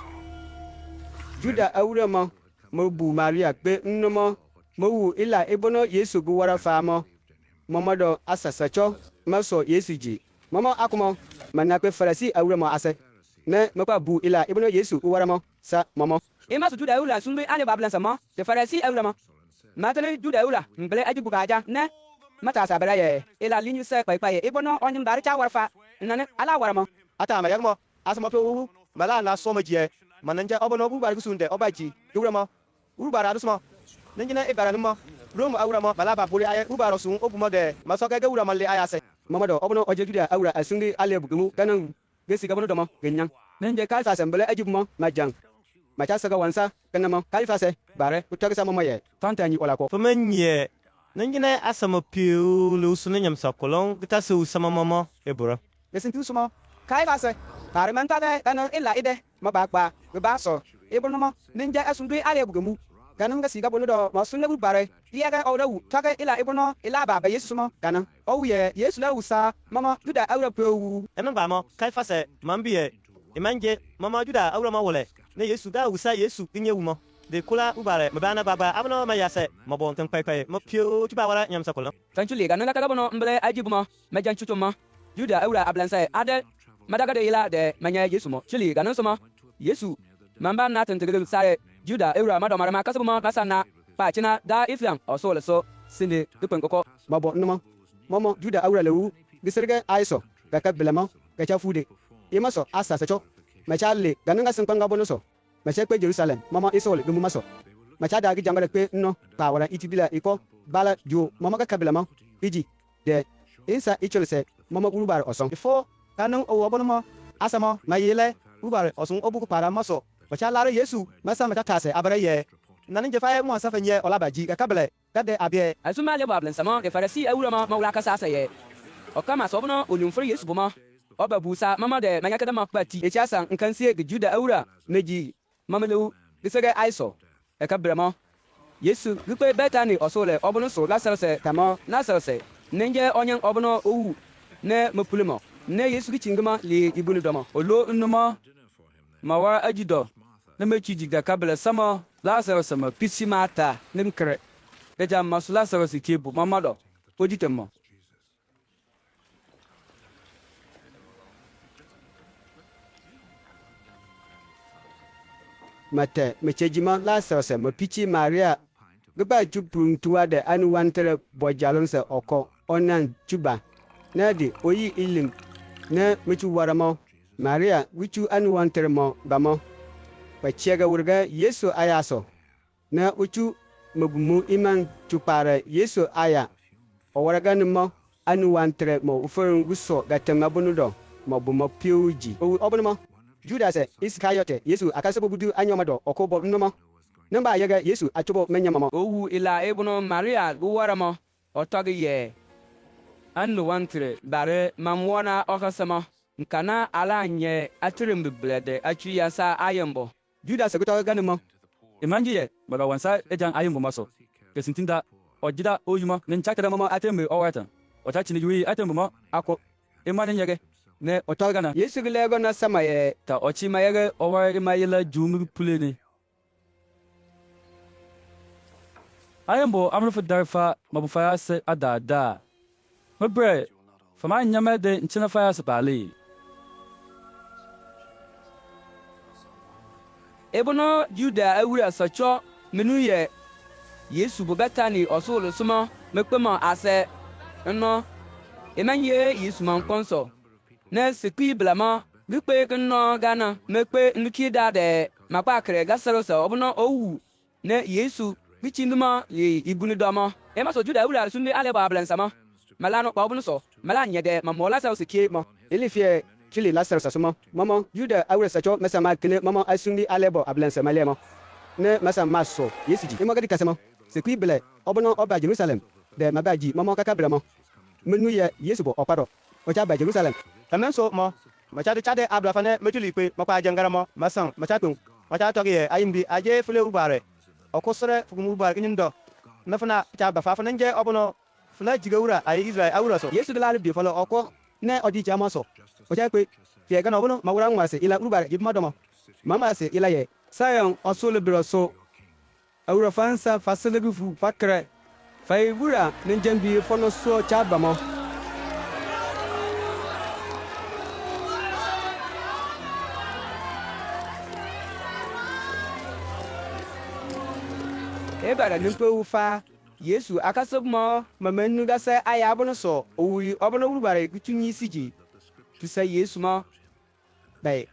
juda awurama mo bu maria pe nnomo mo wu ila ebono yesu gu wara famo momodo asasacho maso yesu ji momo akumo mana pe farasi awurama ase ne mapa bu ila ebono yesu gu wara mo sa momo ima su juda ula sunbe ale bablan sama de farasi awrama matale juda ula mble ajibu gaja ne mata sabara ye ila linyu se pai pai ebono onyim bari cha warfa nane ala warama ata ma yagmo asama pe wu mala na so ma je mananja obono bu bar gusunde obaji durama urubara adusma ninjina ibara numa rom awrama mala ba buri ay ubaro sun obumo de masoka ga urama le ayase momodo obono oje juda awura asungi ale bugumu kanan gesi gabono domo genyan nenge kalfa sembele ajibumo majang macha saga wansa kanamo kalfa se bare utogisa momo ye tantani ola ko famenye ninjina asama piu lu sunyam sakolon gita su sama mama ebura gesintu sumo kalfa se bare manta de kanan illa ide mabakpa bebaso ebono ninja asungi ale bugumu kanam ga siga bolo do ma sunna bu bare iyaga awda wu taga ila ibono ila baba yesu mo kanam o ye yesu la usa mama juda awra pewu emen ba mo kai fase mambie imanje mama juda awra ma wole ne yesu da usa yesu kinye wumo de kula ubare mabana baba abno ma yase mabon tan pai pai mo pio tuba wala nyam sakolon tanchuli ga nanga bono mble ajibuma mejan chutuma juda awra ablansa ade madaga de ila de manya yesu mo chuli ga nan soma yesu mamba na tantege sare juda awra madoma ma kasubuma basana pa china da ifyam osole so sinde dupen koko mabo numa momo juda awra lewu gisirge aiso ga kabelamo ga chafude imaso asa sacho machale gananga sinkwanga bono so macha pe Jerusalem mama isole gumu maso macha da gi jangale pe no pa wala itibila iko bala jo mama ga kabelamo iji de isa icholse mama urubar oson before kanang o bono mo asamo mayele urubar oson obuku para maso macha lara yesu masa macha tase abara ye nanin je faye mo safa nye olabaji ga kabele gade abie asuma le bablan sama de farasi awra ma wala kasasa ye o kama so bono onyumfur yesu buma oba busa mama de manya kada ma pati e chasa nkansie ge juda awra meji mama lewu bisege aiso e kabrama yesu gikpe betani osole obono so Lazarus kama Lazarus nenge onyen obono owu ne mapulimo ne yesu gichingama li ibunu domo olo nnuma mawa ajido na mechi jigda kabla sama Lazarus ma pisi mata nim kre. Eja masu Lazarus ke bu mamado. Oditemo. mate mechejima Lazarus ma pichi Maria gba jupun tuwa de anu wantere bojalon se oko onan chuba na di oyi ilim na michu waramo Maria wichu anu wantere mo bamo pachega wurga Yesu ayaso na uchu magumu iman chupare Yesu aya owaraga nimo anu wantere mo uferun guso gatema bunudo mo bumo piuji obuno Judas Iscariote Yesu akasebo budu anyomado okobo nnomo namba yaga Yesu achobo menyamamo Owu ila ebono Maria guwaramo otogi ye. Anu wantre bare mamwona okasama. Nkana ala nye atirim blede achu yasa ayembo. Judas gutoga ganimo Imanji ye baga wansa ejan ayimbo maso. Kesintinda ojida oyuma nenchakada mama atembe owatan. Otachini yui atembe mo ako. Imani nyege ne otoga na. Yesu gilego na sama ye Ta ochi mayege owa imayela jumu pulene. Ayembo amrufu darfa mabufaya se adada. Mabre fama nyame de nchina faya se bali. Ebono Juda awura sacho menu ye. Yesu bobetani osulu sumo mekpemo ase. Nno emanye Yesu mankonso. Ne sekwi blama gikpe kno gana mekpe nduki dade makpa kre gasaro so obono owu ne Yesu bichinduma ye ibuni domo ema so Juda awura sunni ale ba blansama malano pa obono so mala nyede mamola sa osekie mo elifie chili Lazarus asuma mama Juda awre sacho mesama kene mama asundi alebo ablansa malemo ne masa maso Yesu ji imagadi kasemo sekwi ble obono oba Jerusalem de mabaji mama kaka blamo menu ye Yesu bo opado oja ba Jerusalem Tamen so mo chade abla fane metuli pe makwa jangaramo masan machatun macha toge ayimbi aje fule ubare okosre fugumu ubare kinyndo nafana cha ba fa fane nje obono fula jigawura ay Israel awura so Yesu dalal bi folo oko ne odi jama so oja pe fie gana obono mawura ngwase ila ubare jibma domo mama se ila ye sayon osule biro so awura fansa faselegu fu fakre fay bura ninjambi fono so cha bamo ebara nimpe ufa Yesu akasobmo mamenu gase aya abono so owi obono urubare kutunyi siji tusa Yesu mo bay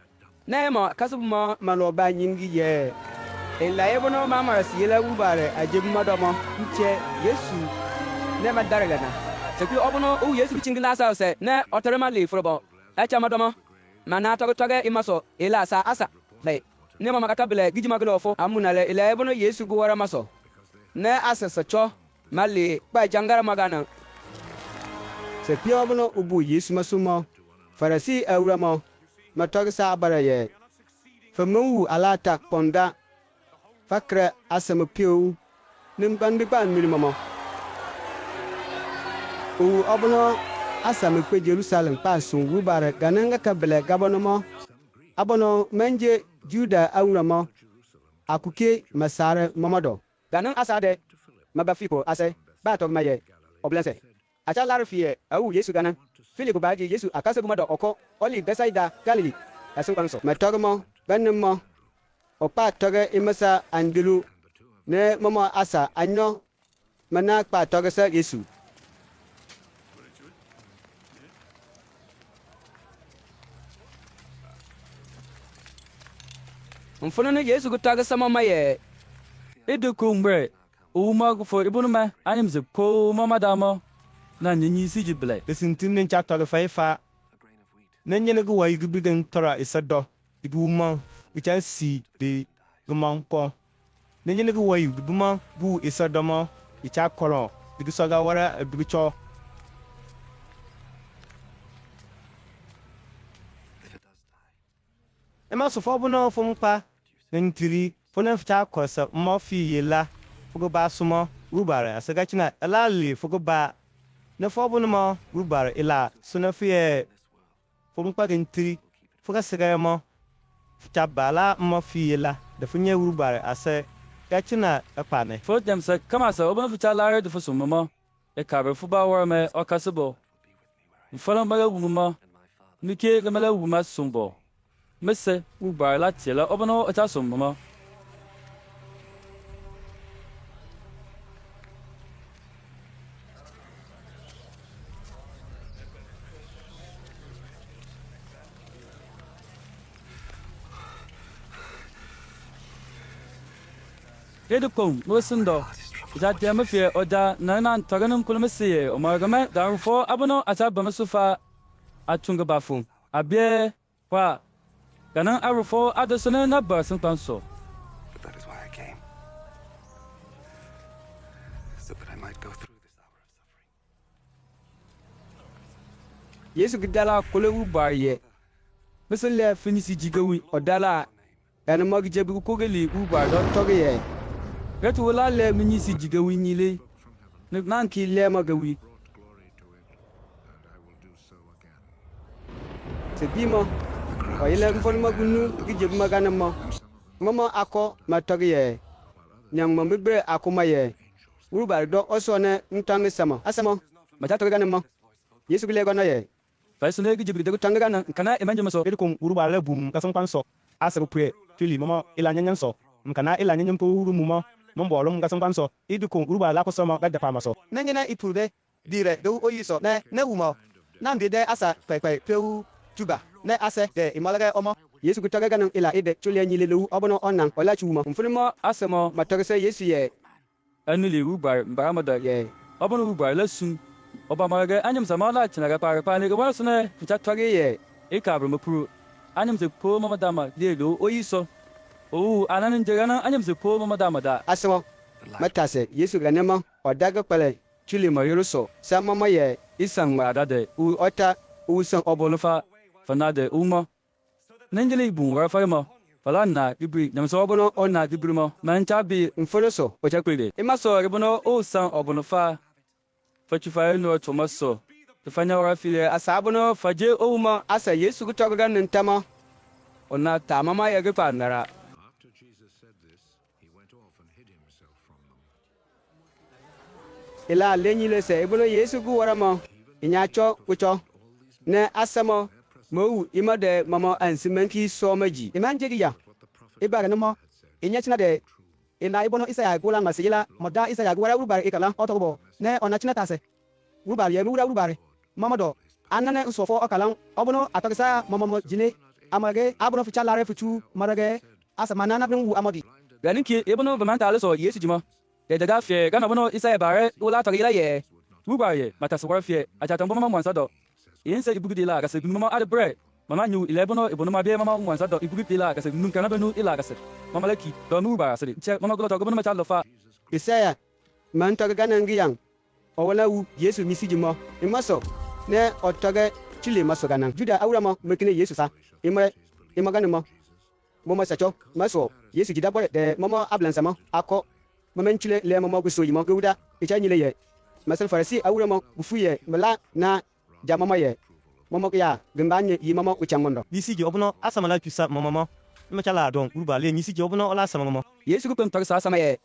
nemo kasobmo maloba nyingi ye ela ebono mama siyela urubare ajebmo domo nche Yesu ne madaragana sekwi obono o Yesu bichingi lasa se ne oterema le frobo acha madomo mana toge imaso ela sa asa bay ne mama katabele gijima glofo amunale ela ebono Yesu guwara maso ne asese cho mali ba jangara magana se piobono ubu Yesu masumo farasi awramo matog sa baraye famu alata ponda fakra asam pio nimbandi ban milimomo u obono asam pe Jerusalem pasun rubare gananga kabele gabonomo abono manje Juda awramo akuke masare mamado ganan asade mabafiko ase ba to maye oblense acha larfie awu Yesu ganan Philip baji Yesu akase bumado oko oli Besaida Galilee asun kanso matogmo banmo opa toge imasa andilu ne mama asa anyo mana pa toge sa Yesu mfono ne Yesu gutaga sama maye Edo kumbre uma fo ibunuma anim ze ko mama damo na nyi siji ble. kesintin nen cha toge fa nen nyene gu wayi gubigen tora isado diguma bicha si de gumon ko nen nyene gu wayi gubuma bu isadomo bicha koro digisoga wara bicho ema so fo bono fo mpa nen tiri fo nen fcha kosa mo fi yela fugo ba sumo rubare asaga china alali fugo ba ne fo bono mo rubare ila suna fi fo mpa ken tiri fuga saga mo fcha bala mo fi yela de funye rubare ase Gachina a pane. Fo dem sa kama sa obon futa laare de fo so mama. E kabe fu ba war me o kasebo. Mfala mala wuma. Mike le mala wuma sumbo. Mese u ba la tela obono ata so mama. Edukom wasundo. Ja dem fie oda nanan taganum kulmesiye o margame darfo abono ata bamasufa atunga bafu. Abie kwa kanan arfo adosone na basin panso. But that is why I came. So that I might go through this hour of suffering. Yesu gidala kolewu bariye misle finisi jigawi odala en mag jebu kogeli uba do togiye retu wala le minisi jigawi nyile ne nanki le magawi sebimo o ile mfon magunu gijebu magana mo mama ako matogiye nyang mo mebe akuma ye uba do osone ntami sama asamo mata togiga mo Yesu gile gono ye Faisu ne gijibi de tanga na kana emanje maso. Edukum uruba le bum kasan panso. Asa pue tuli mama ila nyanyan so. Mkana ila nyanyan po uru muma. Mombo lom kasan panso. Edukum uruba la ko sama gadda pama so. Nanyina ipurde dire do oyiso ne wuma na ndede asa pepe pewu tuba ne ase de imalaga omo Yesu gutaga ganan ila ide tuli anyile lu obono onan ola chuma Mfunimo asemo matagese Yesu ye anili rubar baramada ye obono rubar la sun. Oba marga anyam samala chinaga para pa ne gwa sune futa togi ye e kabro mapuru anyam se po mama dama de do oyiso o ananin jegana anyam se po mama dama da asemo matase Yesu ganema odaga pele tuli mayoruso sa mama ye isang ma da de u ota u san obolo fa fanade uma nenjeli bu wa fa ma fala na ibri nyam so obono ona ibri mo man chabi mfoloso o chakwede e maso rebono o san obono fa Fachifaye no Tomaso. The final rafile asabono faje ouma asa Yesu gutaga ganan tama ona tamama yage panara. After Jesus said this, he went off and hid himself from them. ila lenyile se ibuno Yesu gu warama inyacho kucho ne asamo mo imade mama ansimanki somaji imanjegi ya ibaga namo inyachina de ina ibono isaya gula masila moda isaya gura urubare ikala otobo ne onachina tase urubare ye urubare mamado anane nsofo okala obono atagisa mama jine amage abono fichalare fichu marage asamana na bingu amodi Ganinki ibono bamanta aleso Yesu jima. De daga fie gana bono isaya bare ula tagila ye. Urubare mataswara fie achatambo mama mwansado. Inse ibugudila gase mama adebre. Mama nyu ilebono ibono mabie mama mwansado ibugudila gase nunkana benu ila gase. Mama leki do urubare asiri. Che mama golo togo bono machalo fa. isaya man taga ganan giyang owala wu Yesu misijimo imaso ne otoge chile maso ganan juda awramo mekine Yesu sa imagane mo mama sacho maso Yesu jida bore de mama ablansama ako mama chile le mama guso yimo guda ichanyile ye masal farisi awramo bufuye mala na jamama ye mama ya gambanye yi mama uchangondo Nisiji obono asamala pisa mama. Machala don uruba le nisiji obono ola sama mama. Yesu ku pem tagsa sama ye.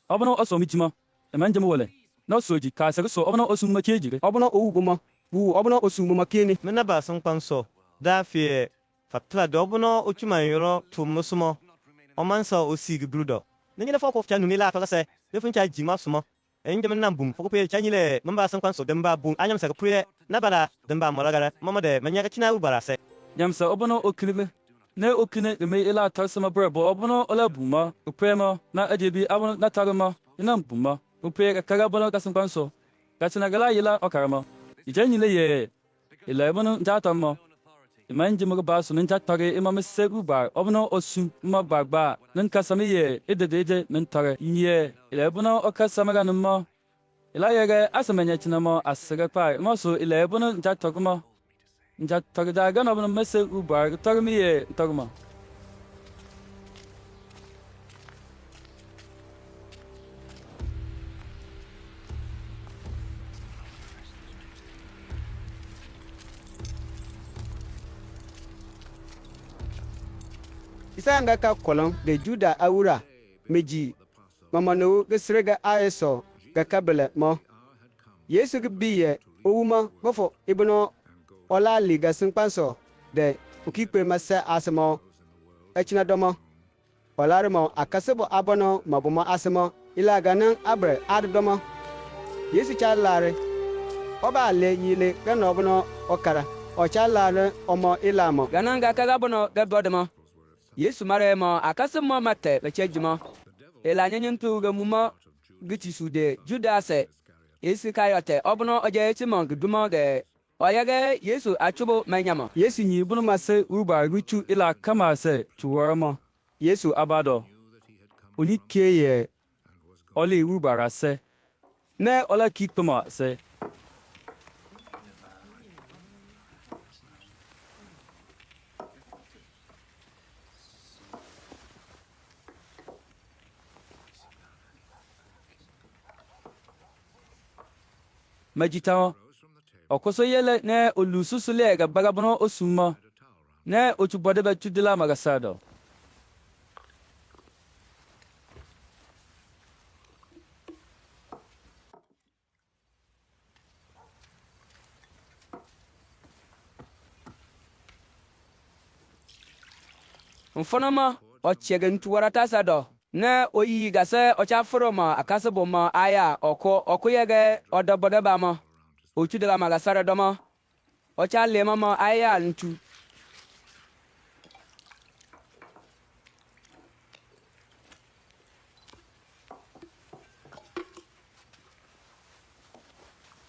Obono oso michima. Emanje mo wole. No soji ka se so obono osu makeji. obono owu buma bu obono osu mama kini Mena ba san panso. Da fie fatla do obono ochuma yoro to musumo. Omansa osi gibrudo. Nengele foko fcha numila to se. Le funcha jima sumo. Enje men nambum foko pe chanyile mamba san panso demba bum anyam sa prie na bala demba moragara mama de manyaka china ubara se. Nyamsa obono okilime. Ne okine me ila tarsama brebo obono ola buma. Upema na ajebi abono na tarama. Inam buma. Upe kaga bono kasan panso. Katsina gala yila okarama. Ijanyile ye. Ila obono jatamo. Imanje mo ba so ninja tare imam segu ba obono osu ma bagba nan kasami ye ededeje nan tare ye ila obono okasama ganuma ila yega asamanya chinamo asega pa mo so ila obono jatoguma jatog daga no obono mesegu ba tagmi ye tagma isaya ngaka kolon de juda awura meji mamanu gesrega aeso gakabele mo Yesu gbiye owuma bofo ibno olali gasinkpanso de ukikpe masa asmo echina domo olarimo akasebo abono mabumo asmo ilaganan abre adomo Yesu chalare oba le yile ganobno okara ochalare omo ilamo ganan ga kaga bono ga bodmo Yesu mare mo akasim mo mate be chejimo ela nyenyin tu ga mumo giti sude Judase Yesu kayote obono oje timon gudumo ge oyage Yesu achubo manyamo Yesu nyi bunu mase uruba ruchu ila kama se tuwaramo. Yesu abado. Oni keye ole uruba rase. Ne ola kikpema se. Majitawo. Okoso yele ne olususule ga bagabono osuma. Ne ochubode be chudila magasado. mfonoma ochegen tuwarata sado ne oyi gase ochafuroma akaseboma aya okuyege odobode bama ochudela magasara doma ocha lemama aya ntu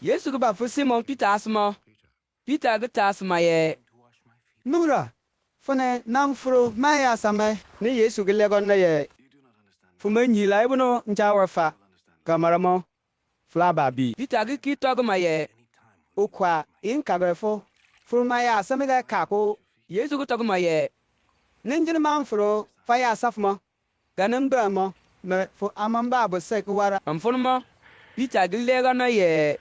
Yesu gba fu Simon Peter asma Peter gta asma ye nubra fone nang furo maya sambe ni Yesu gilegon na ye fumenyi la ibno nchawarfa kamaramo flaba bi Peter gi ki togma ye ukwa in kagrefo furo maya sambe ga kako Yesu gu togma ye ninjin man furo faya safmo ganin bramo me fo amamba bo sek wara mfonoma Peter gi lega na ye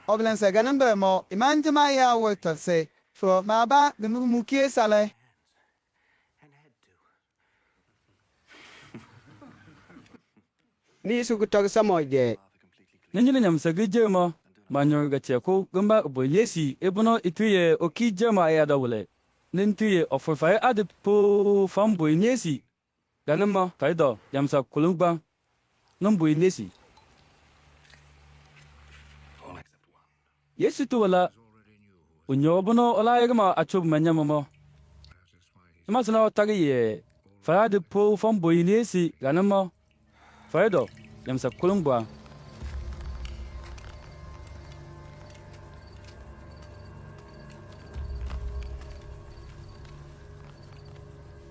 oblense ganan be mo imanje maya wota se furo maba gnu mukie sale ni Yesu gutog samo je Nenjini nyamsa gijema. Manyor ga cheko gamba bo Yesi ebono ituye okijema ya dawle. Nintuye ofurfaye ade po fambo Yesi. Ganama faido yamsa kulungba. Nambo Yesi. Yesu tu wala unyobono ola yegma achub manyamamo. Imasana tagi ye fayade po fambo Yesi ganama faido yamsa kulungba.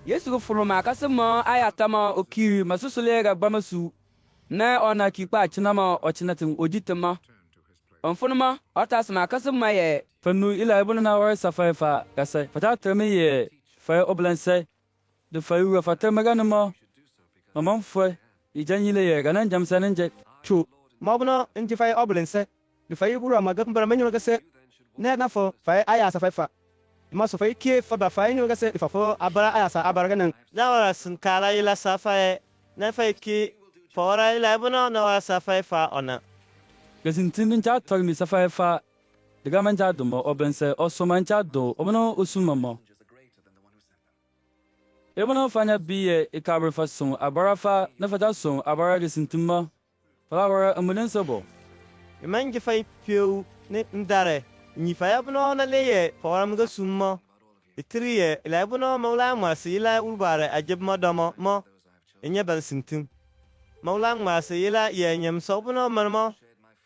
Yesu gu furuma akasema aya tama okiri masusule ga bamasu ne ona kikpa chinama ochinatin ojitema mfonoma otasma akasema ye Fanu ila ibuna na war safaifa kase fata terme ye fa oblanse de fa yu fata maganama mamam fwe ijanyile ye ganan jamsanin je tu mabno inji fay oblense du fay buru ma gam bara menyo gase ne na fo fay aya sa fay fa ma so fay kie fa ba fay nyo gase fa fo abara aya sa abara ganan na wara sun kala ila sa fay na fay ki fora ila ibuna na wara sa fay fa ona gasintin cha tormi safaifa daga manja dumo oblanse osomancha do obono osumamo ebono fanya biye ikabre fason abarafa na fata son abara gasintima fala amulen sabo imanji fay piu ne ndare ni fay abno na leye fora mga summo itriye ila ibuna mawla masi ila ulbare ajib madamo mo enya ban sintim mawla masi ila ye nyam sobno marmo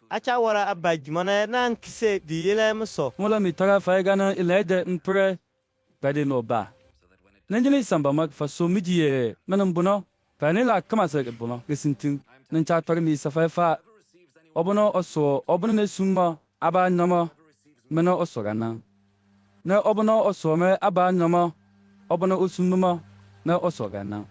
acha wara abaji mana nan kise di ila muso mola mi tara fa gana ilede mpre bade no ba nanjini samba mak fa so midiye manam buno fa ne la kama se buno gasintin nan cha tormi safaifa obono oso obono ne summa aba nama mena oso gana na obono oso me aba nama obono osumma na oso gana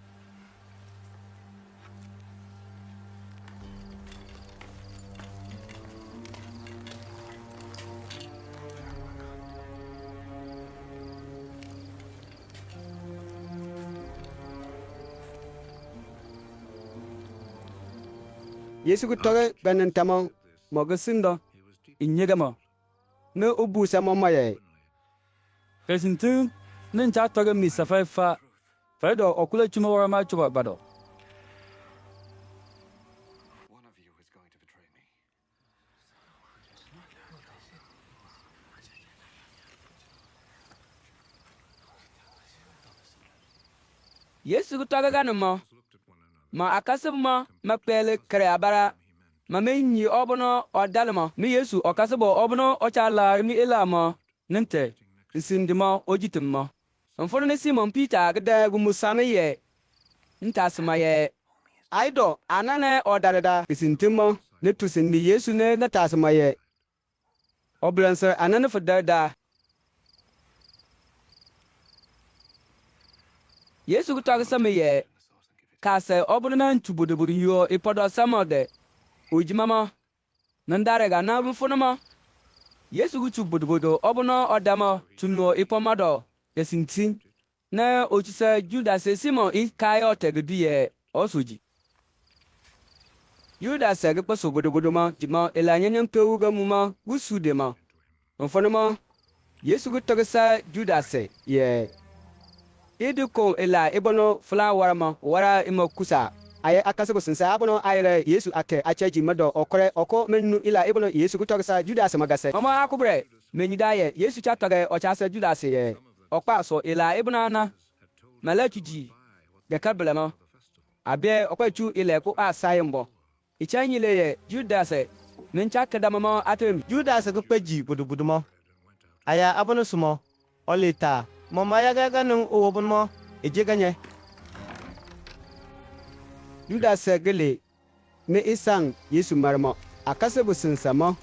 Yesu gu tɔg ganin tamɔ mo ga sindo inyega mo ne o bu samɔ mɔ yɛ Kesintin nin cha toge mi safai fa do okula chuma wara ma chuba bado. One of you is going to betray me. Yesu gu tɔg ganin mo ma akasib mo ma kpɛɛli kiri abara ma me nyi ɔbɔnɔ ɔdali mo mi Yesu ɔkasib ɔbɔnɔ ɔcha laari mi ila mo ninte nsindi mo ojitim mo nfɔni ni Simon Peter gida gu musani yɛ ntasi ma yɛ aidɔ anane ɔdarida isintimɔ ne tusindi Yesu ne na taasima yɛ ɔbilansir anani fi darda Yesu gu tɔg sami yɛ kaasɛ ɔbɔnɔ na ntubudubudi yo ipɔdɔ samɔde ojima mo nandariga na nfɔni mo Yesu gu tubudubudu ɔbɔnɔ ɔdamɔ tuno ipɔmɔdɔ yasinti na ochisa Judas Simon Iskariot gidi yɛ ɔsoji Judas gi kpaso budubudu mo jima ilanyanya pewu ga mu mo gusu de mo nfɔni mo Yesu gu tɔg sa Judas yɛ idi ko ila ibɔnɔ fulawara mo wara ima kusa aye akasibu sinsa abono ayre Yesu ake acheji mado okore oko menu ila ibno Yesu gu sa Judas magase mama akubre menyida ye Yesu cha toge ocha sa Judas ye okpa so ila ibna na malachiji de kabelama abe okpa chu ila ko asayembo ichanyile ye Judas mencha kadamama atem Judas gu peji budubudu mo aya abono sumo olita mo maya ga nun o bon mo ejeganye Judas gele ne isang Yesu marmo akasibu sinsamo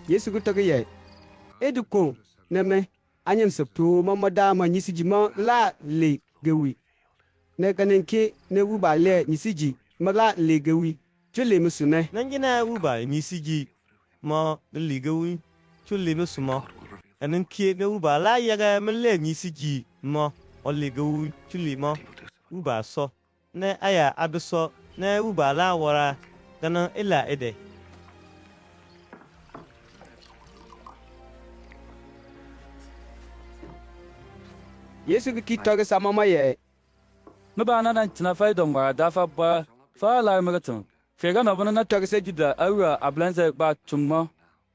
Yesu gu tɔg yɛ ediko ne me anyem septo momoda ma nyisiji mo la le gewi ne kanenke ne wuba le nyisiji mo la le gewi chule musune nangina uba misiji mo ligawi chule musumo anan kie ne uba la yaga mele nyisiji mo oligawi chule mo uba so ne aya aduso ne uba la wara kana ila ede Yesu ki tɔg samama yɛ Me ba na dan tina fai don wara dafa ba fa la magatin. Fega na bana na tɔg se juda awura ablanze ba tumma.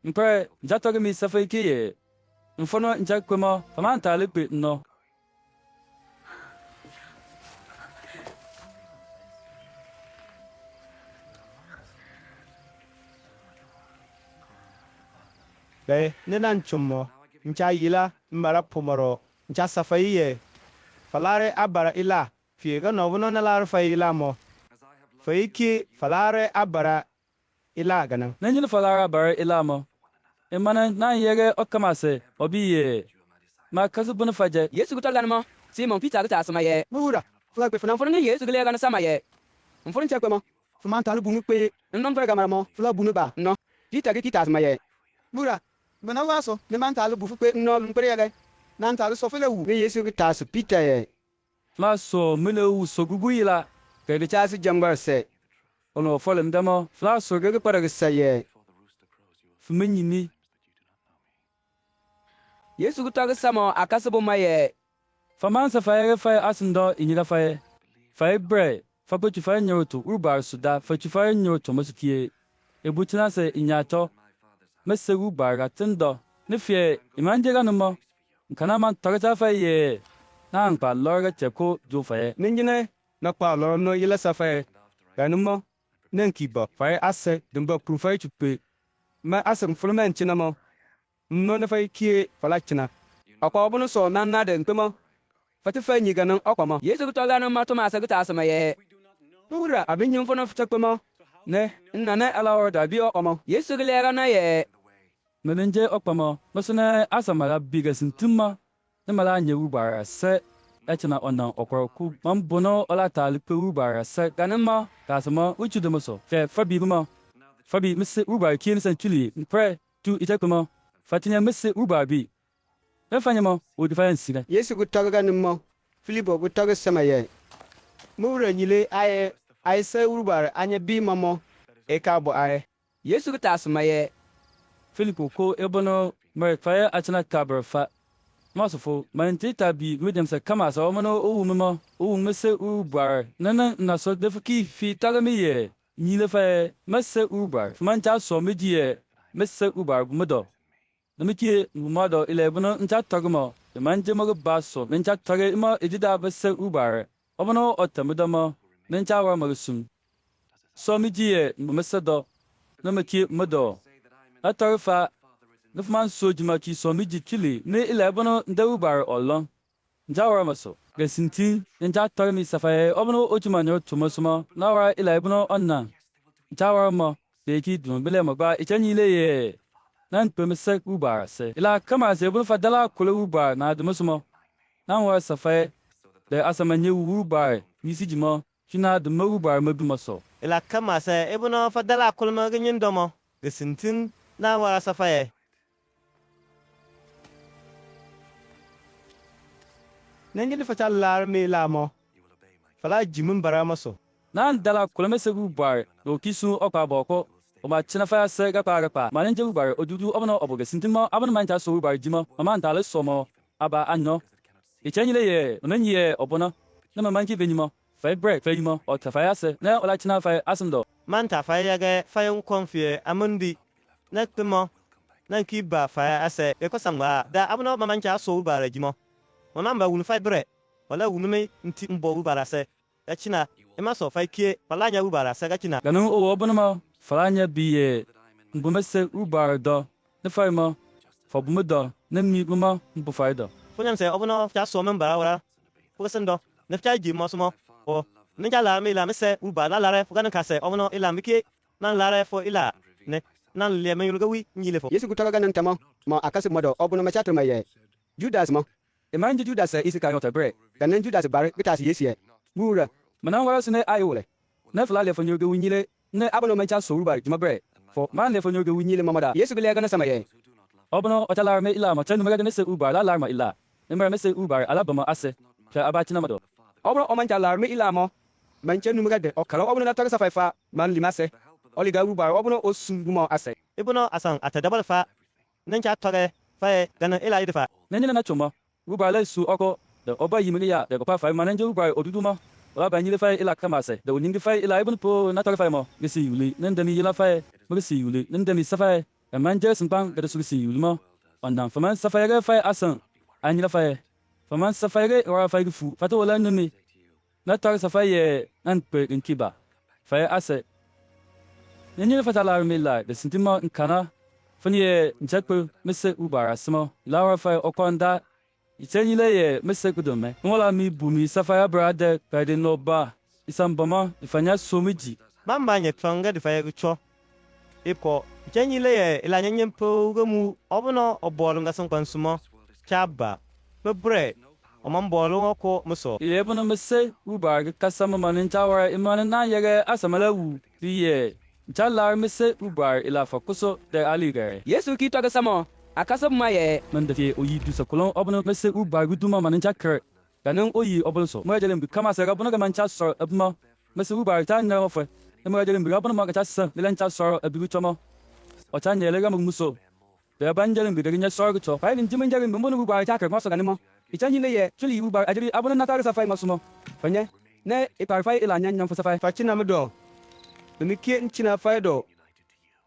Mpre jatɔg mi safai ki ye. Mfono njak kwema faman talipe no. be ne nan chummo ncha yila mbara pomoro ncha safai ye falare abara ila fiega no bono na lar fai ila mo faiki falare abara ila ganan Nanjil falara bare ilamo. Imana na yege okamase obiye. Ma kasu bunu faje. Yesu gu tɔg ganimo Simon Peter gu taasima yɛ mura fula kpe fana nfɔni ni Yesu gu le gani sama yɛ mfɔni che kpema fuma talu bunu kpe nnom fere gamara mo fula bunu ba no Peter ki taasima yɛ mura bana waso ne man talu bufu kpe no mpere yɛgɛ nan talu sofele wu ne Yesu ki taasu Peter yɛ Ma so mele u so gugu yila. ke de chaasi jambar se Ono folem damo. Fla so ge parag se yɛ fumenyini. Yesu gu tɔg samo akasibu ma yɛ Faman sa fai fai asindo inyira fai. Fai bre. Fa pochi fai nyoto ubar suda. Fa chi fai nyoto masukie. Ebutina se inyato. Mese ubar gatindo. Nifye imanjega numo. Nkana man torita fai ye. Na angpa lorga cheko jo fai. ninjine na kpa lɔrɔ no yila safɛ ganimo ne kiba fai ase dumba prufai chupe ma asem fulmen chinamo no ne fai kie fala china akwa bunu so nan na de nkpemo fati fai nyi ganan akwama Yesu gu tɔg ganimo Thomas gu taasima yɛ mura abin yin fona fita kpemo ne nane alawar da biyo omo Yesu gu le gana yɛ Melenje okpamo. Masune asamara biga sintima. Nemala nye ubar se. Echina ona okoroku. Mam bono ola talipe ubar se. Ganima. Kasama uchu demoso. Fe fabi buma. Fabi misse ubar kien sentuli. Mpre tu itekpemo. Fatinya misse ubar bi. Efanyamo odifayan siga. Yesu gu tɔg ganimo Filipo gu tɔg sama yɛ mura nyile aye se urbar anya bi mamo e ka bo are Yesu ki taasi ma ye Filipo ko ibono mer fa achana kabar fa masofo man tita bi midem se kama so mono o wumma o wumse u bar nana na so defiki fi tagami ye ni le fa mase u bar man ta so miji ye mase u bar gumodo namiki gumodo ile bono nta tagmo man je mo ba so men ta tage ma edida mase u bar obono otamudama men ta wa magsum so miji ye mase do namiki modo atarfa nufman sojima ki so miji kili ne ile bono ndeubar olon njawara maso gesinti nja tarmi safaye obono ojuma nyo tumasuma nawara ile bono onna njawara mo beki dumbele magba ichanyi le ye nan pemse ubar se ila kama se bono fadala kula ubar na dumasuma nan wa safaye de asamanye ubar nisijima kina de ubar madumaso ila kama se ebono fadala kulma ganyin domo gesintin na wara safaye nanjini fatal lar me lamo fala jimin baramaso nan dala kulmese ubar do kisu okwa boko o ma china fa se ga pa manen je ubar odudu obono oboge sintima abon man ta so ubar jima man ta le somo aba anno ichenile ye onanyi ye obona na man ki benimo fa break fa yimo o ta fa se na ola china fa asendo man ta fa yage fa yon konfie amundi na temo na ki ba fa ase e ko sangwa da abono man cha so ubar jima onamba wunu fa bre wala wunu me nti mbo ubar ase ya china e ma so fa kie wala nya ubar ase ga china ganu o obona ma falanya biye mbumese ubar do na fa ma fa bumudo na mi buma mbu fa do funyam se obono cha so men bara wala ko sendo na cha ji mo so mo o ni cha la me se ubar la re fugan ka se obono ila miki nan la re fo ila ne nan le me yulga wi nyile fo Yesu kutaga ganan tamo ma akasi modo obuno ma chatma ye Judas mo imanje Judas Isikariota bre ganan Judas bar gitas Yesu ye bura manan wara sine ayole na fla le fanyo ge winyile ne abono man cha so ubar jima bre fo man le fanyo ge winyile mamada Yesu bile gana sama ye obono otalar me ila ma tanu me ga se ubar la larma ila ne me se ubar ala bama ase fa abatina mado obono o man cha lar me ila mo man chenu mga de okala obono na taga safaifa man limase oliga ubar obono osungumo ase ibono asan atadabal fa nan cha toge fa ganan ila idifa nenye na choma ubar la su oko de oba yimini ya de ko pa fa mananje ubar oduduma wala ba nyile fa ila kama se de oningi fa ila ibn po na taga fa mo gesi yuli nan dani yila fa gesi yuli nan dani safa e manje sinpang ga su gesi yuli mo ondan fa man safa ga fa asan anyila fa man safa ga wala fa fu fa to wala numi na taga safa ye nan pe inkiba fa ase nenye fa tala mi la de sintima nkana fanye njakpo mese ubar asmo lawa fa okonda itenyile ye mese kudome wala mi bumi safaya brade pede no ba isambama ifanya somiji mamba nye tonga di fa ye cho ipo jenyile ye ila nyenye po gamu obono obolo ngason konsumo chaba bebre omambolo ko muso yebono mese ubar kasama manin tawara imana na yege asamala wu diye jalar mese ubar ila fokuso de aligare Yesu ki taga sama akasa ma ye man da fi oyi du sakolon obono mese ubar guduma manin jakar ganin oyi obono so mo jelem bi kama se gabono ga man cha so abma mese ubar ta na ofe mo jelem bi gabono ma ga cha sa lelan cha so abigu chomo o ta nyele ga muso de ban jelem bi ga nya so ga cho fa ni jimin jari mbo no ubar ta ka maso ganimo ichanyi ye chuli ubar ajiri abono na taga safai masumo fanye ne iparfai ila nyanya fusafai fa china mdo ni kie nchina fa do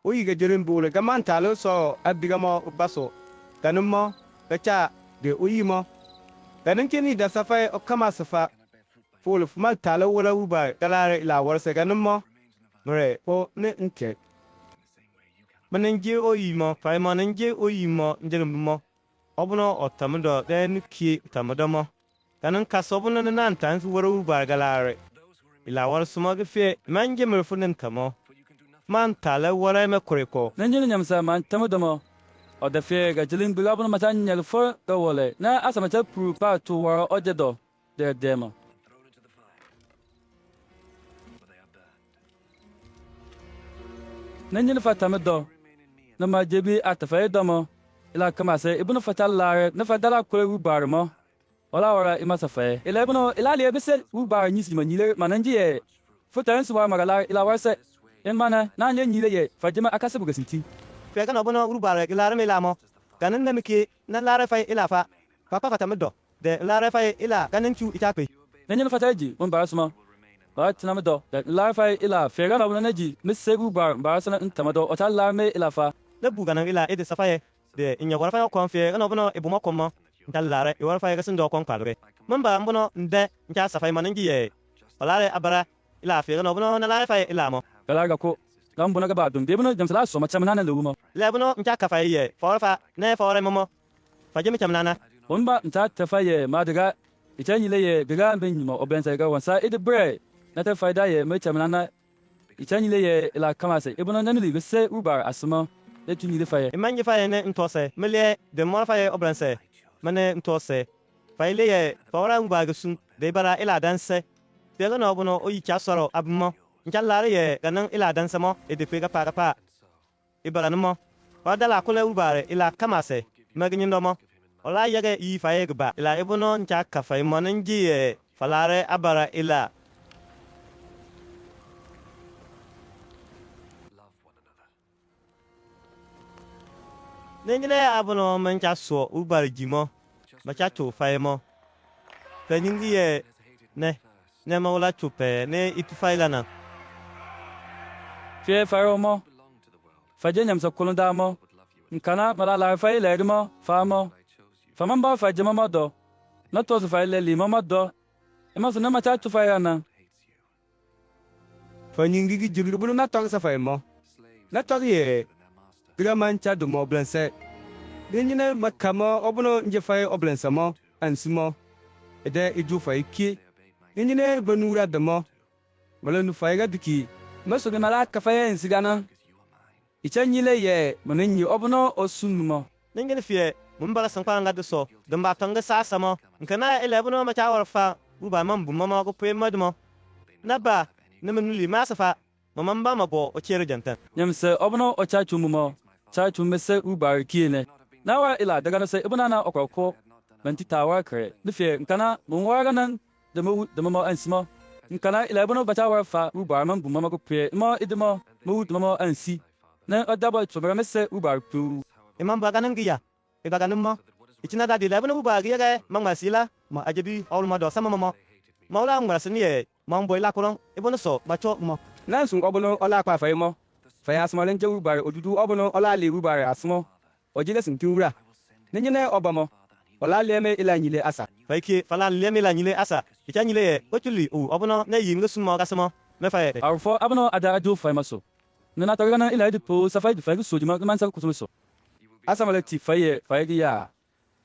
o yiga jerin bule ga man talo so abiga mo baso ganin mo ga cha de uyimo ganin kini da safa o kama safa fulu mal talo wala uba galare ila warse ganin mo mure po ne nke mananje oyimo fa mananje oyimo njerum mo obuno otamdo de nuki tamdo mo ganin kasobuno nan tan wara uba galare ila war sumo ga fe manje murfunin kamo man tala wara me kureko nanjini nyamsa man tamudamo o da fe ga jilin bi gabono mata nyal fo ga wole na asama ta pru pa to wara ojedo de demo nanjini fatamudo na ma jebi atafa damo ila kama se ibnu fatal la na fadala kure barmo wala wara ima safa ila ibnu ila le bese bar nyisi ma nyile mananji e futan suwa magala ila warse en mana na nye nyile ye fajima akasibu gasinti fe kana bono urubare ilare me lamo ganin da muke na lare fai ila fa papa fata mido de lare fai ila ganin chu itape nenye fataji on barasuma ba tinama do da la fa ila fega na bona ji misegu bar barasana ntamado o ta la me ila fa le bu ganin ila ede safaye de inya wara fa kon fe kana bono ibumo komo ndalare i wara fa ga sindo kon palre mamba bono nde nja safai manangi ye balare abara ila fe kana bono na lare fai ila mo kala ga ko gam bona ga ba dum de bona jam sala so ma chamna na lumo le bono nja ka fai ye fa ne fa momo fa jemi chamnana on ba nta ta fa ye ma daga ita nyile ye daga ben nyimo obensa ga wansa ide bre na ta faida ye me chamna na ita nyile ye ila kama se ibona na mi se ubar asma le tu nyile fa ye imanje fa ye ne ntose mele de mo fa ye obranse mane ntose fa ile ye fa ora uba ga sun de bara ila danse de ga no bono o yi cha soro abmo njallare ye ganan ila danse mo e de fe ga pa ibara no mo fa dala ko le ubare ila kama se magni ndo mo ola yage yi fa ye ba ila ibono ncha ka fa mo nji ye falare abara ila Nengile abono mancha so ubar jimo macha to faimo feningi ye ne mawla chupe ne itu failana fie faro mo faje nyam sa kulunda mo nkana mara la fa ile mo fa mo faman ba faje mo do na to fa ile li mo do e ma so na macha tu failana Fanyin gigi jiru bunu na tong sa mo. Na tong ye. Gra mancha do mo blanse. Denjine makama obono nje fay oblanse mo ansimo. Ede idu fay ki. Denjine banura de mo. Wala nu fay ga diki. Maso be mala ka fa ye nsigana ita nyile ye monenyi obono osunmo nengile fie mumbara sankwa nga de so damba tanga sa samo nkana ele bono macha warfa uba mambu mama ko pe madmo naba ne menuli masafa mamamba mabo o chere jantan nyamse obono o cha chumumo cha chumese ubar kiene nawa ila daga na se ibuna na okoko menti tawa kre difie nkana munwaga nan de mo ansimo nkana ila bono bacha warfa ubar mambu mama ko pe mo idimo mo mama ansi na adaba chobara mese ubar pu imam baganan giya e baganan mo ichina da dile bono uba giya ga mangmasila ma ajebi awul ma do sama mo mawla ngrasini e mam boy la koron e bono so bacho mo na sun obono ola kwa fa mo fa ya asmo lenje ubar odudu obono ola le ubar asmo ojile sun tiura nenyine obamo ola le me ila nyile asa faiki fala le me la nyile asa icha nyile e ochuli o obono na yinga sunmo gasmo me fa e arfo abono ada adu fa maso nana tagana ila dipo safai de fa so jima man sa ko so asama le ti faye ya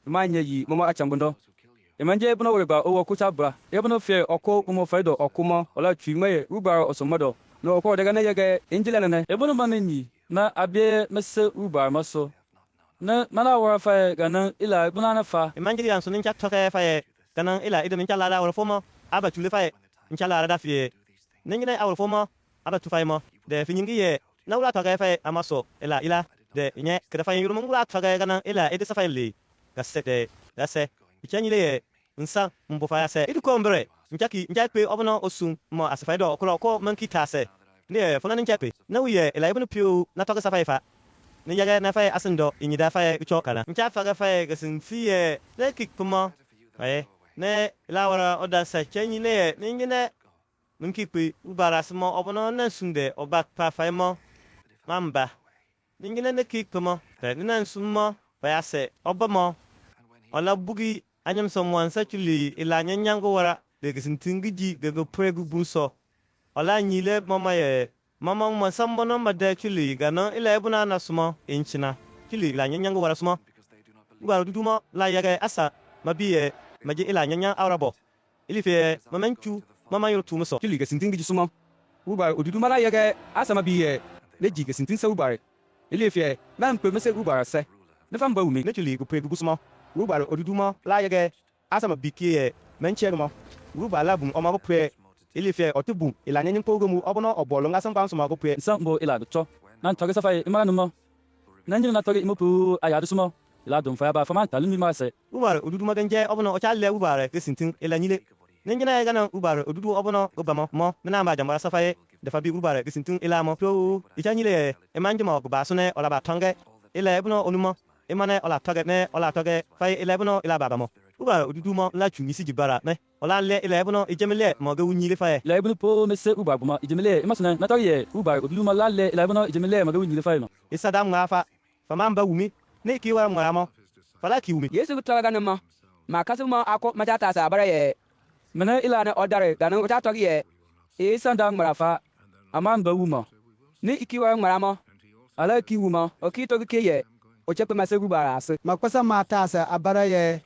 manye yi momo achambundo emanje bono weba owo kucha bra ebono fie oko mo faido okumo ola twimeye ubar osomodo no ko daga na yege injile ne ebono manenyi na abie mese ubar maso na mana wara fa gana ila buna na fa imanje yan sunin cha toke fa e ganan ila ido min cha la wala fomo aba chule fa e ncha la da fie nengine awol fomo aba tu fa mo de finyingi ye na wala toke fa e amaso ila de nye kada fa yuru mungula toke ganan ila ide sa fa le gasete dase ichanyile ye nsa mbo fa se idu kombre njaki obono osum mo asafaido okro ko manki tase ne fona njape na wiye ila ibnu piu na toka safai fa ne yaga na fa asindo inyida fa ucho kana ncha fa ga fa gasin fiye ne kik puma ne ila wara oda sa chanyile ne ngine manki pe ubara smo obono na sunde oba pa fa mo mamba ngine ne kik puma ne na summo fa ase obamo ola bugi anyam someone actually ila nyanyango wara de gisintingiji de go pregu bunso ola nyile mama mo sambono made actually gana ila ebuna na sumo inchina actually ila nyanyango wara sumo gwa duduma la yaga asa mabiye maji ila nyanya awrabo ilife mamanchu mama yoro tumuso kili gisintingiji sumo ubar odudu mala yege asa mabiye le ji gisintin sa ubar ilifie man pe mese ubar se ne famba umi actually go pregu busumo ubar oduduma la yaga asa mabikie menchero ruba labum o ma ko pre ilifie otubum ila nyanyin pogomu obono obolo nga sampa so ma ko pre sambo ila do nan toge safai imanu mo nanjin na toge imopu ayadu sumo ila dum fa ba fa man talumi ma se ubar oduduma ganje obono o challe ubare kesintin ila nyile nenjina ga na ubar odudu obono obamo mo na ma jambara safai dafa bi urubare gisintin ila mo to ichanyile emanjimo gbasune ola ba tonge ile ibno onumo imane ola toge fay ile ibno ila baba mo urubare odudumo la chungi sijibara me ola le ile ibno ijemile mo ga wunyile fay la ibnu po mese uba buma ijemele imasuna na taye uba oduluma la le la ibnu ijemele ma ga wini fa no isa dam ngafa famamba wumi ne ki wara ngamo fala ki wumi Yesu toga nama ma kasuma ako majata sa bara ye mena ila na odare danu ta togi ye e sanda marafa aman ba wuma ni ikiwa maramo ala ki wuma o ki togi ke ye o chepe mase gubara ase makwasa mata sa abara ye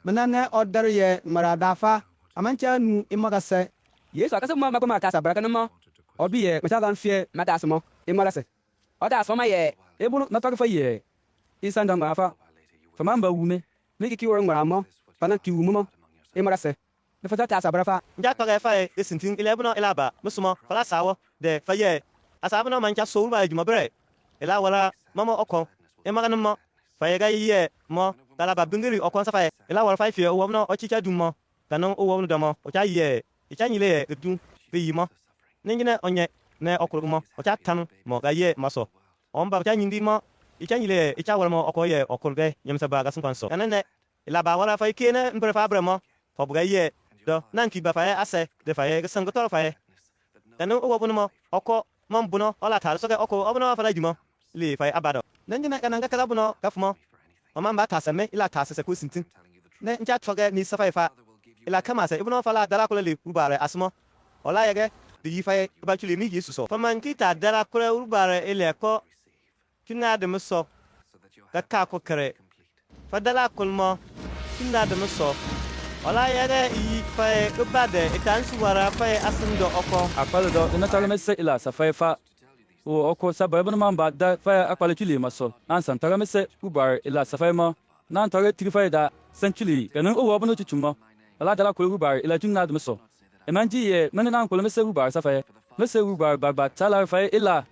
menane odar ye maradafa amancha nu imagase Yesu akasuma ma ko mata sa bara kanama obi ye mata dan fie mata asmo imorase oda asoma ye ebunu na taga fa ye e sanda marafa faman ba wume ni ikiwa maramo pana ki wumumo imorase ne fata ta sa bara fa nja toge fay gisintin ile ibno ila ba musumo fala sawo de faye asabno mancha so urubare jumabere ila wala mama okon emaganmo faye ga ye mo dala ba bingiri okon sa faye ila wala fay fie o womno o chicha dummo kanon o womno damo o cha ye ichanyile edun be yimo ningine onye ne okurmo o cha tan mo ga ye maso on ba cha nyindi mo ichanyile icha wala mo okoye okurge nyemsa ba ga sun kwanso kanane ila ba wala fay kene mbere fa bremo fo buga ye do nanki ba faye ase de faye ga sango toro faye kanon o womno mo oko mon buno ola tar so ga oko obuno fala jimo li faye abado ningine kananga kala buno gafmo o man ba tasame ila tasase ko sintin ne nja toge ni safa fa ila kama se ibno fala dala ko le ubare asmo ola yege di yifaye ba chule mi yesu so faman kita dala ko ubare ile ko kina de muso ka ko kare fa dala ko mo kina de muso ola yege yi faye ubade itan suwara faye asindo oko akwala do na taga mese ila sa fa o oko sa ba ibnu mamba da fa akwala chuli maso an san taga mese ubar ila sa fa ma nan taga tigi fa da century kanan o wabno chuchuma ala dala ko ubar ila junna de maso emanji ye men nan ko mese ubar sa fa mese ubar ba tala fa ila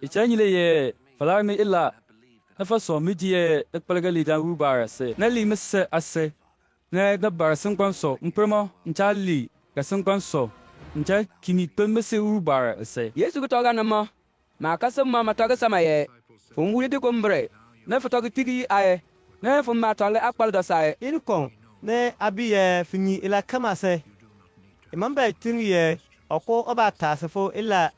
ichanyile ye fala mi ila na fa so mi die ekpalagali da ubar se na li mese ase na da bar sun kwanso mpremo nchali ga sun kwanso ncha kimi pe mese ubar se Yesu toga nama ma kasuma ma toga sama ye fumuri de kombre na fotogi tigi aye na fum ma tole akpal da sai ilkon ne abiye finyi ila kama se imamba tinye oko oba tasefo ila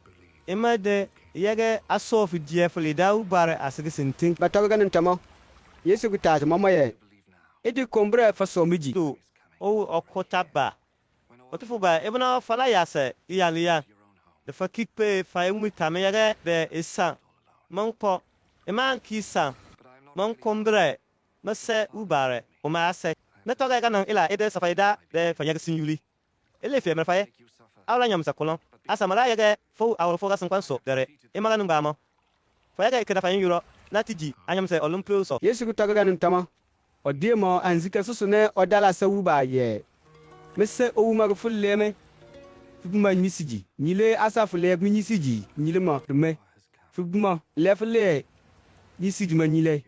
imade yege asofu die fulida ubare asigisintin ba toga ganin tamo Yesu ku ta mama ye edi kombre fa so miji do o okotaba otufu ba ibna fala yase iyaliya de fakikpe fa umi tameyege de isa manko iman kisa man kombre mase ubare o ma ase ne toga ganan ila ede safaida de fanyag sinyuli ele fe merfaye awla nyam sakolon asa mala yege fo awol fo gasan kwanso dere imaga num bama fa yege ikeda fayin yuro natiji anyam se olympio so Yesu ku toga ganin tamo o demo anzika susu ne odala sawu ba ye mese owu mag fulleme fugma nyisiji nyile asa fulle nyisiji nyile ma me fugma le fulle nyisiji ma nyile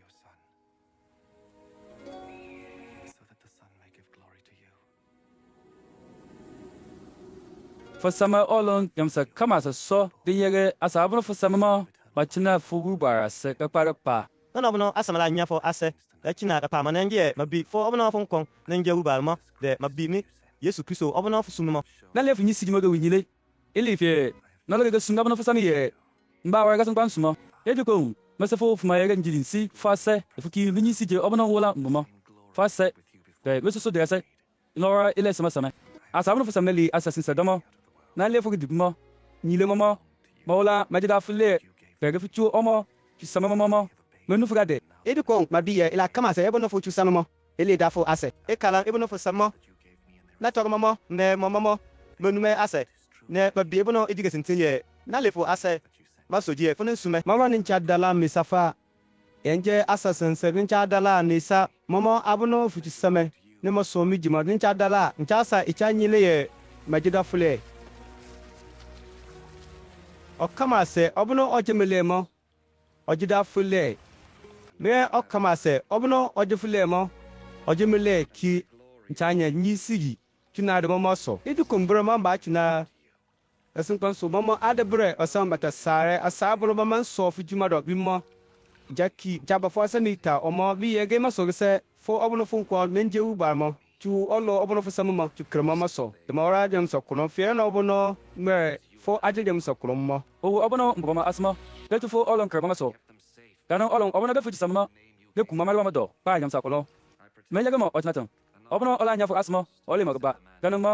fasama olon yamsa kama sa so de yege asabno fasama ma machina fugu bara se ka para pa no no asamala nyafo ase china ka pa manenje mabi fo obno fon kon nenge ubal mo de mabi ni Yesu Kristo obno fo sunmo na le finyi sigi maga winyile ile fie na le ga sunga bno fasama ye mba wa ga sun kwan sumo e de ko masa fo fuma yege njilin si fa se fuki vinyi sigi obno wala mmo fa se de meso so de se nora ile sama sama asabno fasama li assassin sadamo na le fuki dibmo nyile momo mawla majida fulle pege fuchu omo fi sama momo menu fugade edi kon mabiye ila kama se ebo no fu chusano mo ele da fo ase e kala ibno fo samo na togo momo ne momo menume ase ne mabi ibno idige sintiye na le fo ase masoji e fo ne sume mama nin chadala misafa enje assassin se nin chadala nisa mama abuno fu chusame ne mo so mi jima nin chadala nchasa ichanyile ye majida fule o kama se obuno ojemele mo ojida fule me o kama se obuno ojefule mo ojemele ki nchanya nyisigi tuna de mo so edu kumbura ma ba tuna asin kan so mama adabre asan bata sare asabro mama so fu juma do bimmo jaki jaba fo sanita omo bi yege maso se fo obuno fun ko menje u ba mo tu olo obuno fo samma tu krema maso de mawra dem so kuno fe na obuno me fo aje dem so kuno mo o obono mboma asma letu fo olon krema so kanon olon obono be futi samma le kuma malwa mado pa jam sa kolo men yaga mo otnatan obono ola nya fo asma ole magba kanon mo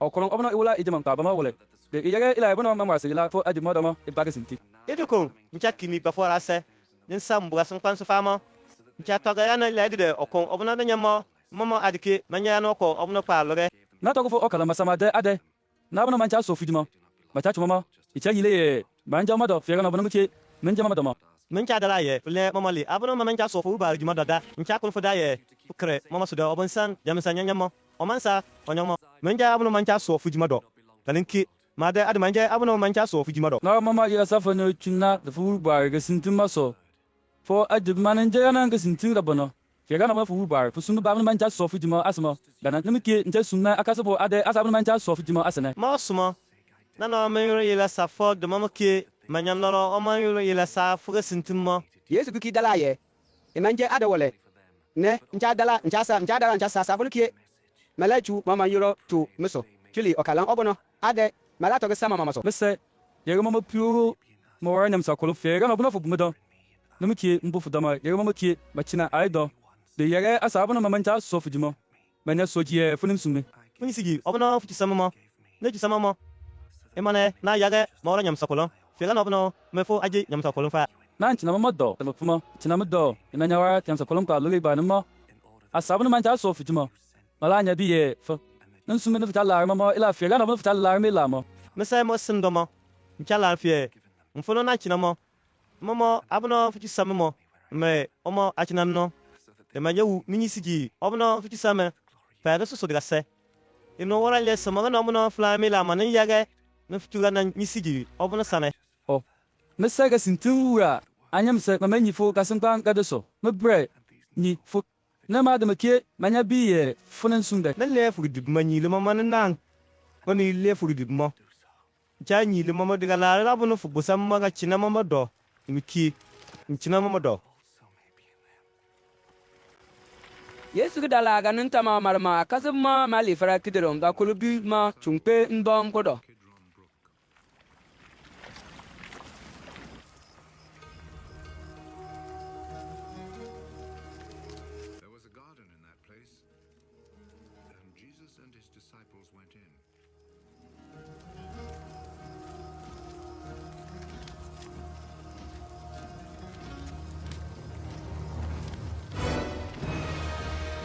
okolon obono iwala ijman ka ba ma wole de yaga ila obono ma marse ila fo adi modo mo e baga sinti edukon nchaki mi pa fora se nsam buga sun kwansu fama ncha ga yana ila de okon obono na nyamo mama adike manya no ko obono pa loge na to ko fo okala masama de ade na obono mancha so fudima macha chuma icha yile manja modo fiega na obono muke menja modo mo mencha dala ye fule mama li abono mama ncha so fu ba juma dada ncha kun fu da ye fukre mama su da obon san jamsa nyanyamo omansa onyomo menja abono mancha so fu juma do kalinki ma da ade manja abono mancha so fu juma do na mama ya safa no chuna da fu ba ga sintin maso fo ade mananja na ga sintin da bono fiega na ma fu ba fu sunu ba mancha so fu juma asmo dana nimike nje sunna akasabo ade asabu mancha so fu juma asane ma sumo na no menyo yela safo de mama ke manyan loro o man yelo yela sa fuga sintimmo yesu ki dala ye e manje ada wole ne nja dala nja sa sa fulke malachu mama yoro to miso chili okalan obono ade malato ga sama mama so bese yega mama piuro mo wara nyam sa kolo fiega na bono fu bumedo nimike mbu fu dama yega mama ke machina aido de yega asabu na mancha so fu juma manya sojiye funim summe muni sigi obono futi samamo ne ju samamo emane na yaga mawra nyam sakolo fiega na obono mefo aji nyam sakolo fa nan china mama do tamo fuma china mado ina nyawa nyam sa kolom ka luli ba nimo asabu na mancha so fu juma mala nya biye fa nan summe na fita la mama ila fiega na fita la me la mo mesa mo sindomo nchala fie mfono na china mo momo abono futi samamo me omo achina no de mayewu mini sigi obono futi same fa da so diga se ino wara le sama na obono fla me la manin yaga na futura na misigi obono same o mesa ga sintura anyam se mama nyi fo kasin kwan ka so me bre ni fo na ma da make manya biye funan sunde na le fu dib manyi le mama nan oni le fu dib mo ja nyi le mama diga la la bono fu busam ma ga china mama do miki china mama do yesu dala ga nun tama marma kasma mali fara kidirom da kulubi ma chungpe ndom kodo There was a garden in that place, and Jesus and his disciples went in.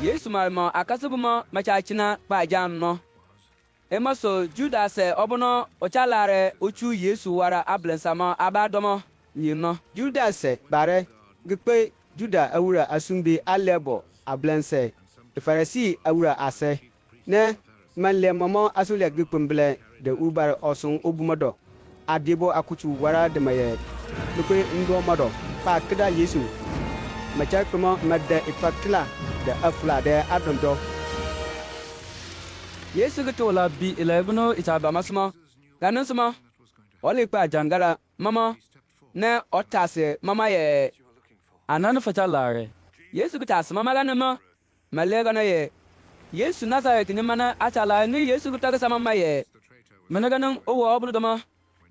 yesu marma akasbuma machachina pa jam no emaso judas obono ochalare ochu yesu wara ablensama abadomo yino judas bare gpe juda awura asumbi alebo ablense farisi awura ase ne manle mama asule gpemble de ubar osun obumodo adebo akuchu wara de maye gpe ndo modo pa kida yesu macha kuma madda ifatla da afla da adondo yesu gtola bi 11 itaba masma ganun suma oli pa jangara mama ne otase mama ye anan fata lare yesu gtas mama ganama malega na ye yesu nazaret ni mana atala ni yesu gtaga sama mama ye menaganun owo obnu dama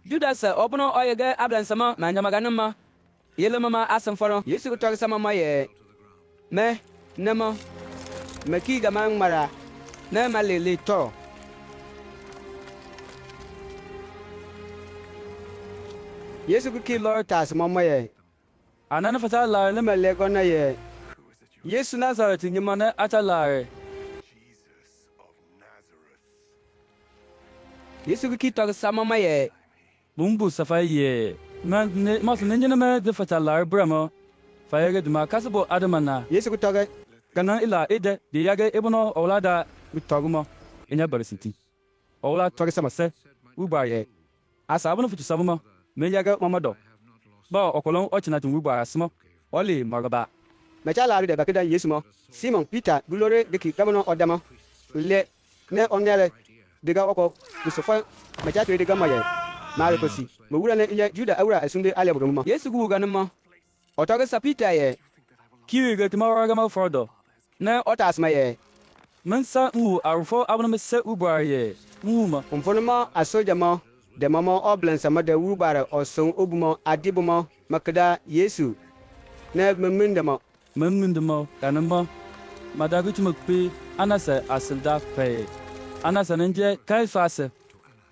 judas obnu oyege ablan sama manyama ganuma yele mama asan foro yesu gtaga sama mama ye me nema meki gamang mara na malele to yesu ki lord tas mama ye anan fata lare le malego na ye yesu nazaret ni mana atalare yesu ki to sama mama ye bumbu safaye man ne masu nenjena me de fata lare bramo fayege duma kasabo adamana yesu ki toge kana ila ede de yage ebono olada bitoguma enya barisiti ola toge sama se ubaye asabono fitu sabuma me yage mamado ba okolon ochina tun uba asmo oli magaba macha la de bakida yesu mo simon peter glore de ki gabono odama le ne onele diga oko musofa macha de diga maye maare ko si mo wura ne ye juda awura asunde ale bu mo yesu gu ganin ma otoge sa peter ye kiwi ga tuma wara ma fordo ne otas ma ye men sa u arfo abna me se ubar ye muma umfono mo asoja mo de mo oblen sama de wubare osun obumo adibumo makda yesu ne meminde mo men mindimo kanamba madagu tuma pe anasa asilda pe anasa nje kai fase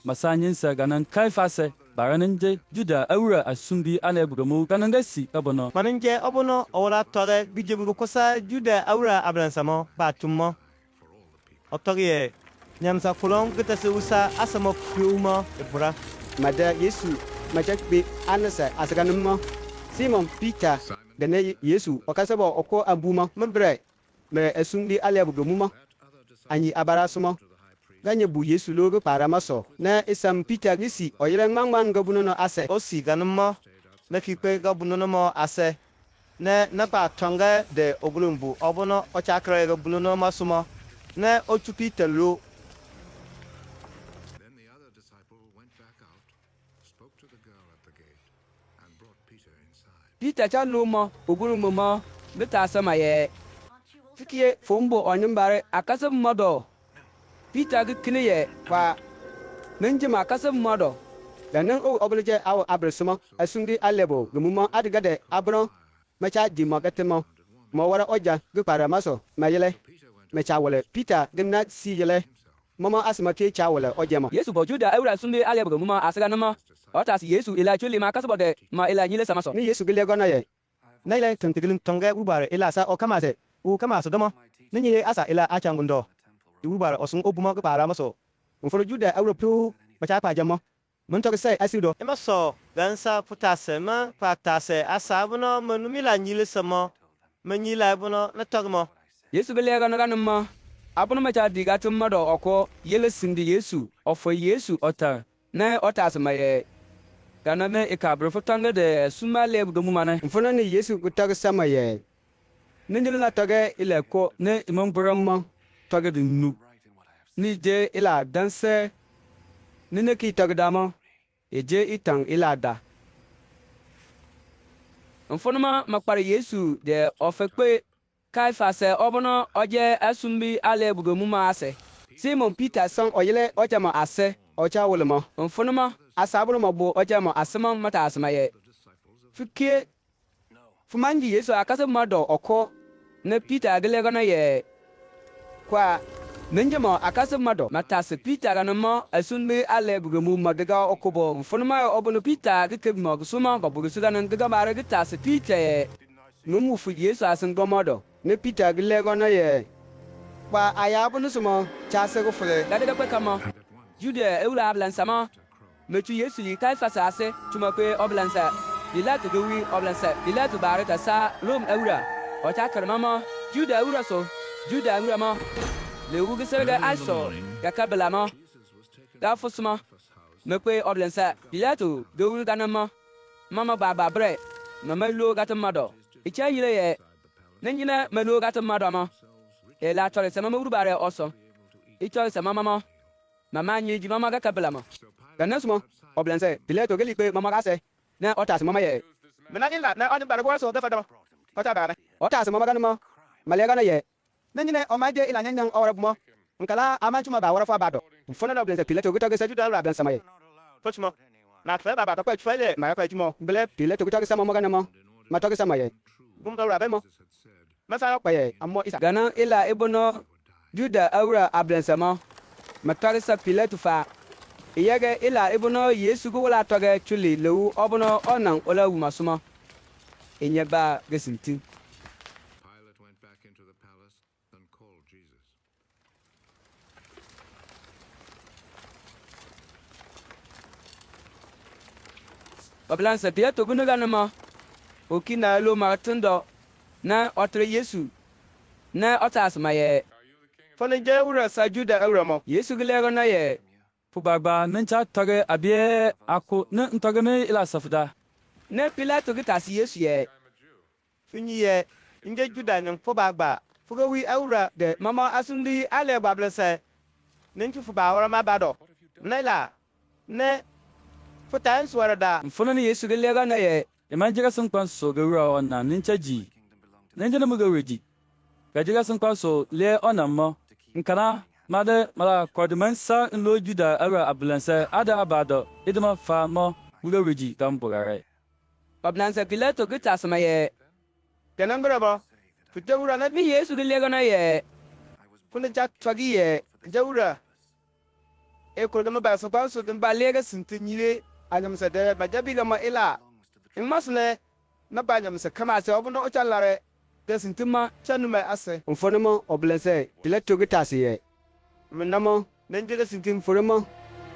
masanyin sa ganan kai fase baranin je juda awura asumbi ana bugamu kanan gasi kabono manin je obono owala tore bijebu ko sa juda awra abransamo batummo otogi ye nyamsa kulon gita se usa asamo fiuma ebura mada yesu majak be anasa asaganim mo simon peter de ne yesu okasabo oko abuma mbre me asumbi ale bu mo anyi abarasumo ganye bu yesu logo para maso na isam peter gisi oyire mangman gabuno no ase osi ganmo na fikwe gabuno mo ase ne na pa tonga de ogulumbu obono ochakra gabuno no masumo ne ochupita lo. Then the other disciple went back out, spoke to the girl at the gate, and brought Peter inside. peter cha lo mo oguru mo bita sama ye fikie fombo onyumbare akasa modo peter gu kine ye kwa menjima akasa modo danan o obleje aw abresuma asundi alebo gumumo adigade abro mecha di mogatemo mo wara oja gu para maso mayele mecha wole peter gna siyele mama asma ke cha wole ojema yesu bo juda awura sunde ale bugamu ma asaga ma otas yesu ila chuli ma akasa bode ma ila nyile sama so ni yesu gile gona ye Naile tantigilin tonga ubare ila sa o kamase u kamase domo ninyi asa ila achangundo ubare osun obuma ko para maso mforo juda awro pro mecha pa jamo mun to sai asido emaso gansa putase ma patase asabuno manumila nyile samo manyila buno na togmo yesu bele ga naga ma abuno ma cha diga tum modo oko yele sindi yesu ofo yesu ota na otas ma ye kana me ikabro futanga de suma le bugamu mana mforo ni yesu gutag sama ye ninjil na toge ile ko ne imam burama toge de nu ni je ila danse ni ne ki toge dama eje itang ila da mfonoma makpare yesu de ofekpe kai fase obono oje asumbi ale bugamu ma ase simon peter san oyele ojama ase ocha wolmo mfonoma asabro mabo ojama asema mata asema ye fikie fumanji yesu akasa mado oko ne peter agele gana ye kwa menjema akasa mado mata se peter gana ma asumbi ale bugamu madaga okobo mfonoma obono peter gike mo kusuma babu suga nan gaga mare gita se peter ye numu fu yesu asin gomodo ne peter gile gona ye kwa ayabu nusumo chase go fule gade kwe kama jude eula ablansama metu yesu yi kai fasa ase tuma kwe oblansa dila to gowi oblansa dila to bare ta sa rom eura o ta karmama jude eura so jude eura ma le rugu serga aso ga kabla ma da fosuma me kwe oblansa dila to gowi ganama mama baba bre mama lo gatamado icha yile ye nenjina melo gatamado ma ela tole sama muru bare oso itole sama mama mama nyi mama ga kabla ma ganasmo oblense pileto geli pe mama gase na otas mama ye mena ila na oni bare so da fadama ota bare otas mama ganamo malega na ye nenjine o maide ila nyanyan ora bumo nkala amachuma ba wara fa bado mfona na oblense pileto gito gese juda ra blense maye tochmo na tfe baba to kwa tfele ma kwa timo bele pileto gito gese mama ganamo matoke sama ye bum to ra be mo masa kwa ye ammo isa gana ila ibono juda awra ablensama matari sa piletu fa iyage ila ibono yesu go wala toge chuli lewu obono onan ola wu masuma enye ba gesinti Pilate went back into the palace and called Jesus. bablansa piletu gunu ganama okina lo martundo na otre yesu na otas maye fone je ura sa juda awra mo yesu gilego na ye fubagba nencha toge abie ako ne ntoge ne ila safda ne piletu gitasi yesu ye finyi ye nge juda nyang fo bagba fugo wi awra de mama asundi ale bablese nenchu fu ba wara ma bado naila ne futa en suara da Mfono ni Yesu gelega na ye. Iman jiga sun kwan so ga wura ona nincha ji. Ninja na muga weji. Ga jiga sun kwan so le ona mo. Nkana made mala kordiman sa nlo juda ara abulansa ada abado idama fa mo muga weji tambugare. Oblansa Pilato gita sama ye. kenan gura ba futa wura na Mi Yesu gelega na ye. kuna jak twagi ye jawura e ko gama ba so pa so din ba lega sintinyire anyam sa de ba jabi gama ila in masle na ba nyam sa kama se obuno o chalare de sintima chanu mai ase mfono mo oblense Pilato gitase ye minamo nenjere sintim mfono mo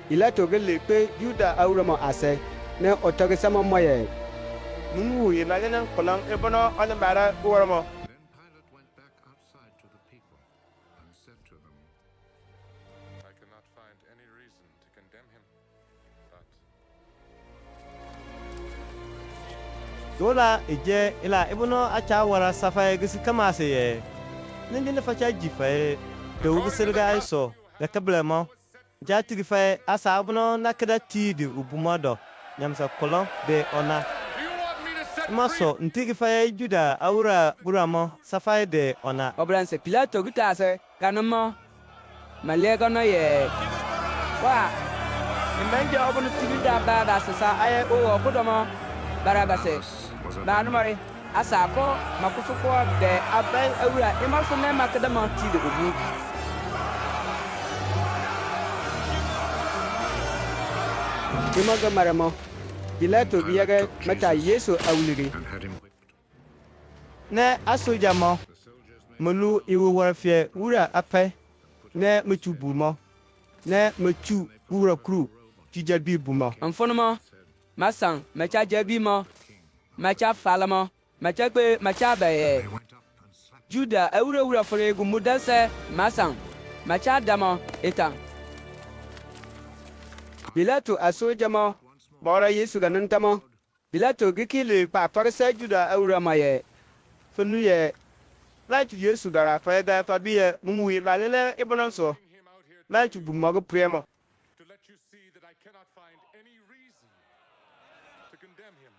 Pilato gele pe Juda awramo ase ne otoge sama moye numu ye na genen kolan e bono on bara wormo Then Pilate went back outside to the people and said to them, I cannot find any reason to condemn him, but dola eje ila ibuno acha wara safa gisi kama se ye nenjene facha jifa de ugu sirga aiso da kablemo jati gifa asa abuno nakada tidi ubumodo nyamsa kolon de ona maso ntigi fa Juda awura buramo safa de ona Oblansa Pilato gita ase kanamo. Malega na ye. Wa. Imanje obono tibida bada sasa aye o obodomo. Barabase. Banu mari. Asa ko makusuko de abai awura imaso na makadama tidi ubu. imaga maramo Pilato biyaga mata Yesu awligi and had him whipped. ne asoja mo mulu iwu warfie wura apai ne mechu bumo ne mechu wura kru tijabi bumo Mfono mo. Masang macha jabi mo. Macha fala mo. Macha pe macha ba ye. They went up and slapped Juda awura fore gu mudanse masang. Macha damo etang. Pilato asoja mo bora Yesu ganantamo Pilato gikile pa farsa Juda awramo ye fenu ye laitu Yesu dara fa da fa biye mumu la lele ibonon so laitu bumo go premo to let you see that I cannot find any reason to condemn him.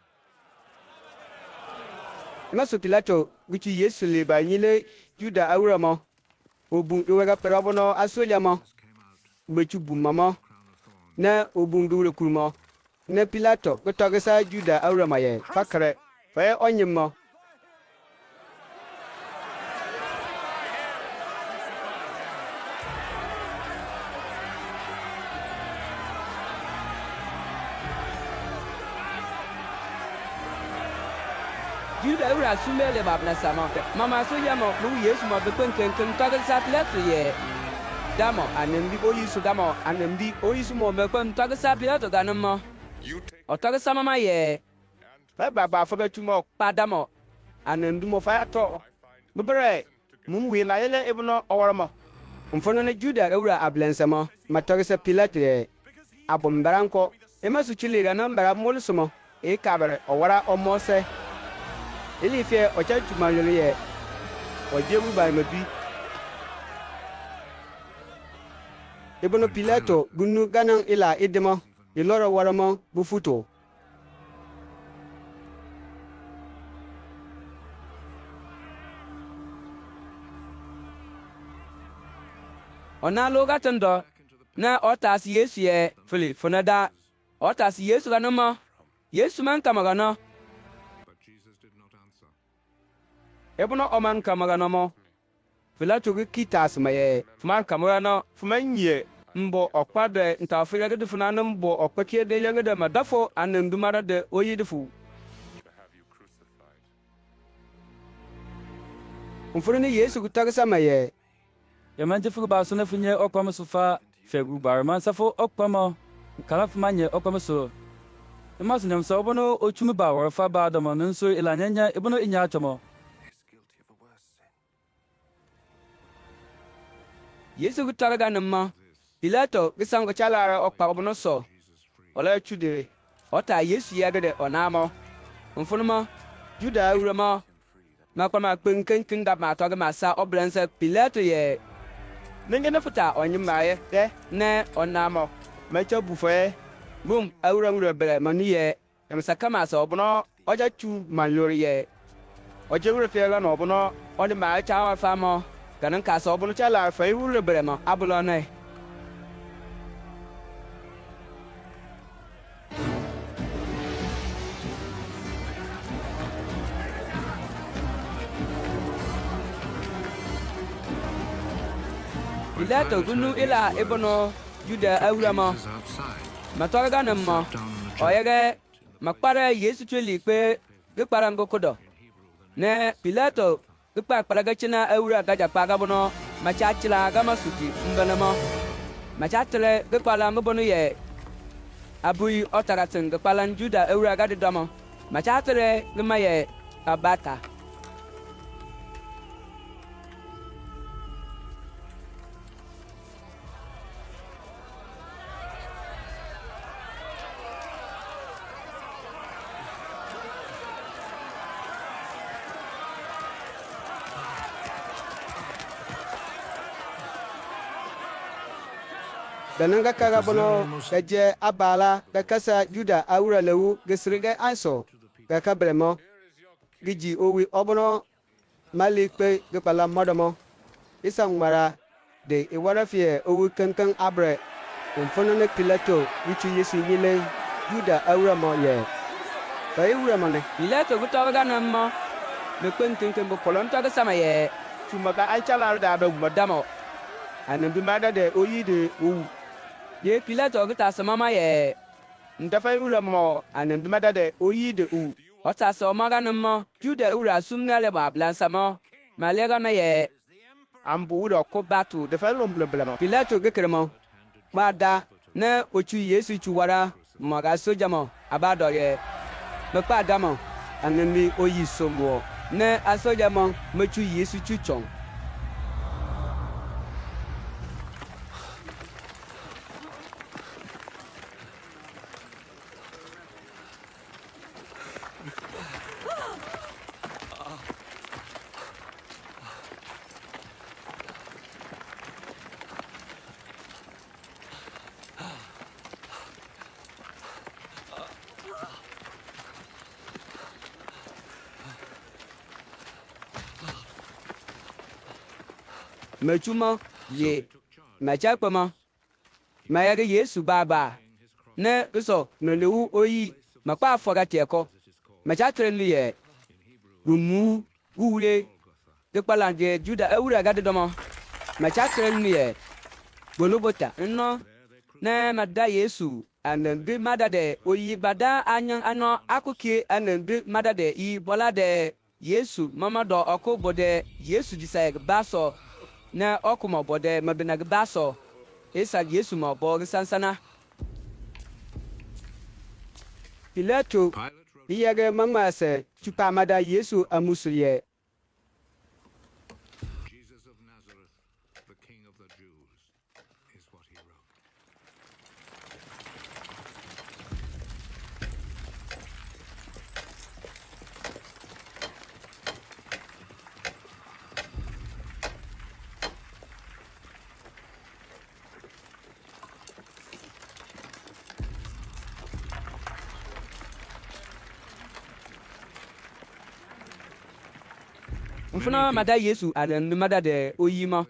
maso Pilato gichi Yesu le ba nyile Juda awramo obun iwaga perabono asoja mo mechu bumamo na obun dure kurmo ne Pilato gotogesa Juda awramo ye fakre fa onyimo Juda awura sumele babla sama. Mama soja mo mu Yesu mo be ken tagsa Pilato ye. Damo anembi o Yesu damo anembi o Yesu mo be tagsa Pilato ganamo. You take Otagsa mama ye. fa baba fa betumo Padamo. anendumo fa to bebere mumu la lele ibono owarmo mfono ne Juda awura ablensamo matogesa Pilato ye abombaranko emasu chiliga nambara mulsumo e kabere owara omose ilifie ochachumanyole ye ojebu ba mabi ibono Pilato gunu ganan ila idimo iloro waramo bufuto Ona loga tando na otas Yesu ye fili fonada otas Yesu ganamo. Yesu man kamagano. but Jesus did not answer. Ebono oman kamagano. Pilato gikitas maye Fuman kamagano. fumanye Mbo okpade ntafira gede funana mbo okpake de yanga de madafo anendumara de oyidefu. to have you crucified. mfono ne Yesu gutagesa maye Yamanje fugu ba sona funye okwama sufa fegu barman safo okwama kala fumanye okwama so. Imasu nyam so bono ochumi ba warfa ba da manin so ilanyanya ibono inya chamo. is guilty of a worse sin. Yesu gutaraga namma. Pilato gisango chalara okpa obono so. ola chudere Ota Yesu yagede onamo. Mfunuma Juda urama. Nakoma kpenken da ma toga masa oblense Pilato ye. Nenge na futa onyimaye de ne onamo. mecha bufe mum awura ngura bere manu ye em sakama sa obono oja chu malori ye oje wura fe la no obono odi ma cha wa fa mo kanan ka sa obono cha la fa wura bere mo abulo nai Pilato gunu ila ebono Juda awura mo Is outside. matoga na mo oyege makpara Yesu chuli pe gkpara ngokodo ne Pilato gkpara gachina awura gaja paga bono machachila gama suti mbana mo machatele gkpara mbono ye abui otaratin gkpara Juda awura gadi domo machatele gma ye abata danan ga kaga bono ga je abala ga kasa Juda awura lewu gesrige anso ga kabremo giji owi obono malikpe gpala modomo isang mara de iwara fie owi kankan abre umfono ne Pilato wichu Yesu yile Juda awura mo ye ba iwura mo ne Pilato gutoga na mo me kwentin ken bo polon to ga sama ye tuma ga anchala da do modamo anan bi mada de oyi de wu ye Pilato guta sama ma ye ndafa iwura mo anan bi mada de oyi de wu ota so maga na mo Juda ura sumna le ba blansa mo malega na ye ambu wudo ko batu de fa lom blem Pilato gekremo bada ne ochu Yesu chuwara maga soja mo abado ye me pa damo anan mi oyi sombo ne asoja mo mechu Yesu chuchong mechuma ye machakpama mayaga Yesu baba ne guso no lewu oyi makpa afoga tieko machatrenli ye gumu wure dekpalanje Juda awura gade domo machatrenli ye golobota nno ne mada Yesu anambi madade oyi bada anyan ano akuki anambi madade I bolade Yesu mamado oko bode Yesu disayeg baso na okuma bode mabinag baso isa Yesu ma bo sansana Pilato biyage mamase chupa mada Yesu amusuye Jesus of Nazareth, the King of the Jews, is what he wrote. mfuna mada Yesu adan mada de oyima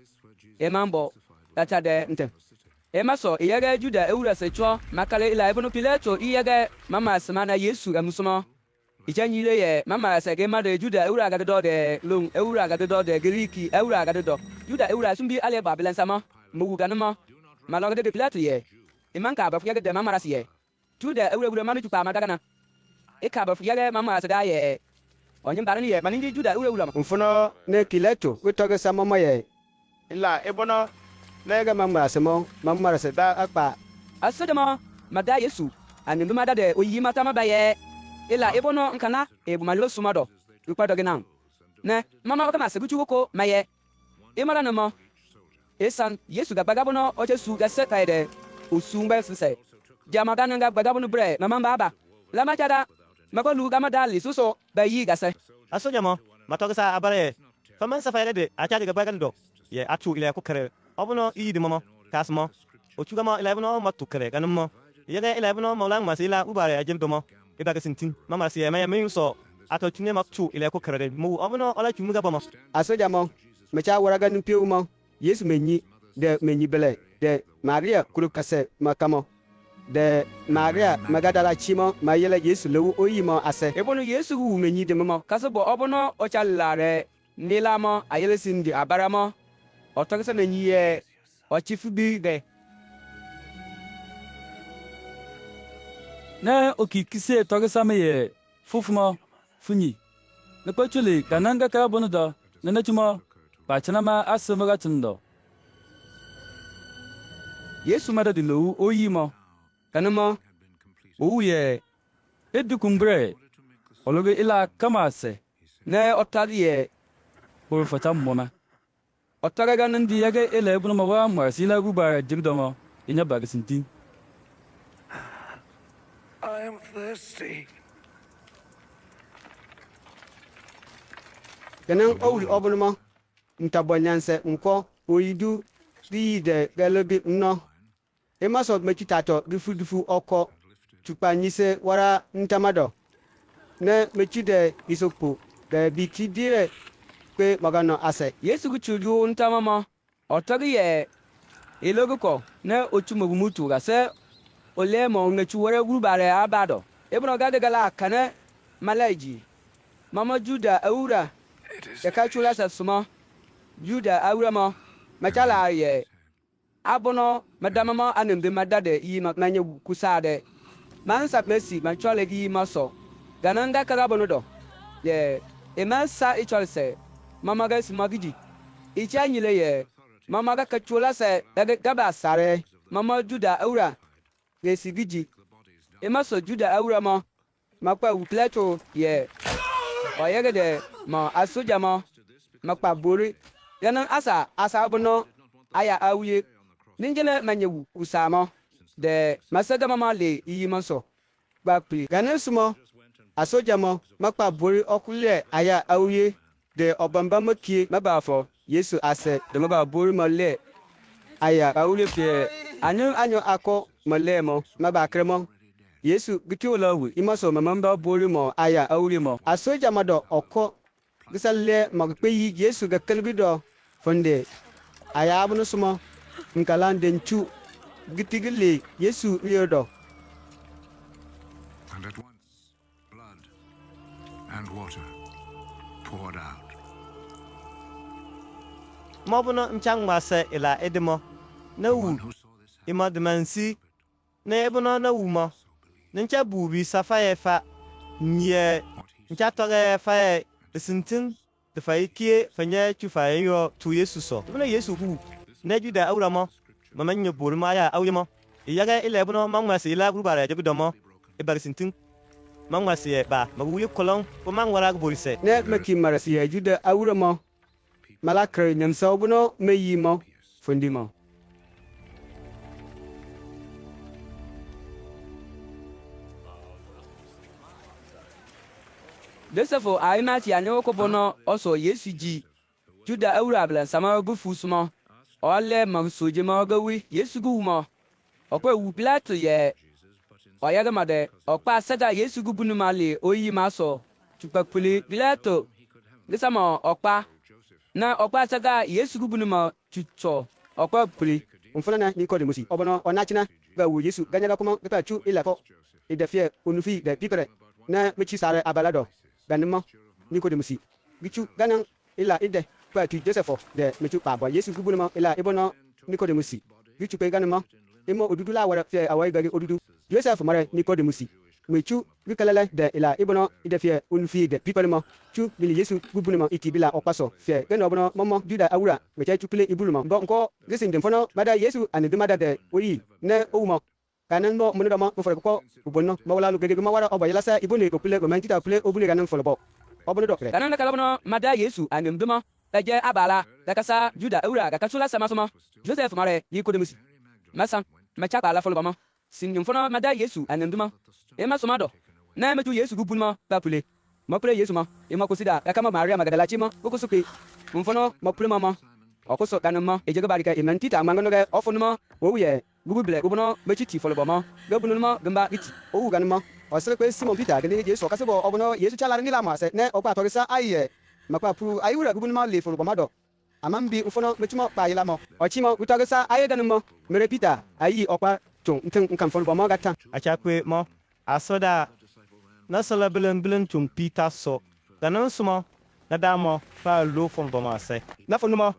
emambo tata de ntem emaso iyaga Juda ewura secho makale ila ebono Pilato iyaga mama semana Yesu amusoma ijanyile ye mama sege mada Juda ewura gade do de long ewura gade do de Griki ewura gade do Juda ewura sumbi ale babilan sama mugu ganama malogade de Pilato ye imanka ba fuyaga de mama rasiye Juda ewura manu chupa madagana ikaba fuyaga mama sada ye onye mbarani ye manindi Juda ewura mfono ne Pilato witoge samama ye ila ebono lega mama semo mama se da akpa asodemo mada Yesu anindu mada de oyima tama baye ila ebono nkana ebumalo sumado ukpado gina ne mama okama sebuchu woko maye imara no mo esan Yesu ga bagabono ochesu ga setaide osumba sise jama gananga bagabono bre mama baba la machada makolu ga madali suso bayi ga se asoja mo matoga sa abare faman sa fayde de acha de bagan do ye atu ile ko kare obono idi mo kasmo o chuga mo ile bono matu kare kanum mo Yaga ila ibn maulang masila ubare ajem domo. Ida ka sintin. Mama si ma yamin so. Ato tunye makchu ila ko krede. Mu abono ala chumu ga bomo. asoja mo me cha waraga nu piu mo yesu menyi de menyi bele de maria kuru kase makamo de maria magadala chimo mayele yesu lewu oyimo ase ebonu yesu wu menyi de mo kaso bo obono o chalare ndila mo ayele sindi abaramo o tokse menyi ye o chifu bi de Ne okikise togesame ye fufuma funyi. Ne pachuli kananga ka bono do. Ne chuma bachanama asamaga tundo. Yesu mada di lowu oyimo. kanamo Owu ye edukumbre. Ologe ila kamase. ne otadi ye Por fata moma. otoga Ndi yage ele ebunu mawa mwasila guba jigdomo. Inya bagasintin. I am thirsty. kenan owul obunumo ntabonyanse nko oyidu di de galobi no emaso mechitato dufu oko tupanyise wara ntamado ne mechide isopo de bikidire pe magano ase yesu gu chuju ntamama otogi ye elogo ko ne ochumo mutu ga se ole mo ngechu wore gurubare abado ebno gade gala kane malaiji mama juda aura e ka chula sa suma juda aura mo machala ye abono madama mo anembe madade yi manye kusade mansa mesi manchole gi maso gananga kala bono do ye emansa icholse mama ga simagiji icha nyile ye mama ga kachula se dade gaba sare mama juda aura gesigiji emaso juda aura mo makpa upleto ye oyegede mo asoja mo makpa bori yanan asa bono aya awuye ninjele manyewu usamo de masaga mama le iyi monso bakpi ganesumo asoja mo makpa bori okule aya awuye de obamba mokie mabafo yesu ase de maba bori mo le aya awule fie anyo ako malemo mabakremo yesu gitiolawu imaso mamamba bori mo aya awuye mo asoja mado oko gisalle magpeyi yesu ga kalbido fonde aya abunu sumo nkalanden chu gitigile yesu yodo And at once, blood and water poured out. Mobono mchang mase ila edemo. Na wu Who saw this ima demansi. Na ebono na wuma. Ncha bubi safaye fa nye ncha toge fa sintin de fa ikie fanya chu fa yo tu yesu so. Tuna yesu hu. Na juda aura mo. Mama nyo buru ma ya awye iyaga ile ebono mangmasi ila gubare jebi domo. Ibar sintin. Mangmasi ba mabuye kolon ko mangwara gborise. ne maki marasi ya juda awuramo malakre nyamsa obuno meyimo fondimo desefo aimati anyo ko bono oso yesu ji juda aura ablan sama bufu sumo ole magsoje mo gawi yesu gu mo okwe wu plato ye oyaga made okpa sada yesu gu bunu male oyi maso chupakpuli plato desama okpa na okpa sada yesu gu bunu ma chucho okpa puli umfana Nicodemus obono onachina ga wu yesu ganyaga kuma ga chu ilako idefie onufi de pipere na mechi sare abalado ganimo Nicodemus gichu ganan ila ide pa tu Joseph de mechu pa bo yesu gubunu mo ila ibono Nicodemus gichu pe ganimo imo odudu la wara fe awai gari odudu Joseph mare Nicodemus mechu gikalala de ila ibono idefie onufi de pipere mo chu bili yesu gubunu mo itibila opaso fe gano obono momo juda awura mecha chu pele ibulu mo nko gisin de fono mada yesu ane de mada de oyi ne owumo kanan mo mun dama mo fere ko ubonno mawla lu gege ma wara oba yalasa ibune ko pile ko mentita pile obune kanan folo bo obono dokre kanan da kalabono mada yesu anem duma daje abala da kasa juda aura ga kasula sama sama joseph mare Nicodemus masan macha kala folo bama singin fono mada yesu anem duma e masomado na metu yesu gubunma ba pile mo pile yesu ma e ma kosida ga kama maria magadala chima ko suke mun fono mo pile mama okoso kanan ma e jega barika e mentita mangano ga ofono ma wo ye gubu bile gubuno mechiti folo bomo gabunu mo gamba giti owu gan mo osere kwe Simon Peter gene Yesu kasebo obono Yesu chala ni la ma se ne okwa to sa aye makwa pu ayi wura gubu ma le fo bomado amambi mfono mechumo pa yila mo ochimo gutoge sa aye gan mo mere Peter ayi okwa tung ntin nkan fo bomo gata achakwe mo asoda na sala bilen tum Peter so ganan sumo na damo fa lo fon boma se na fo numo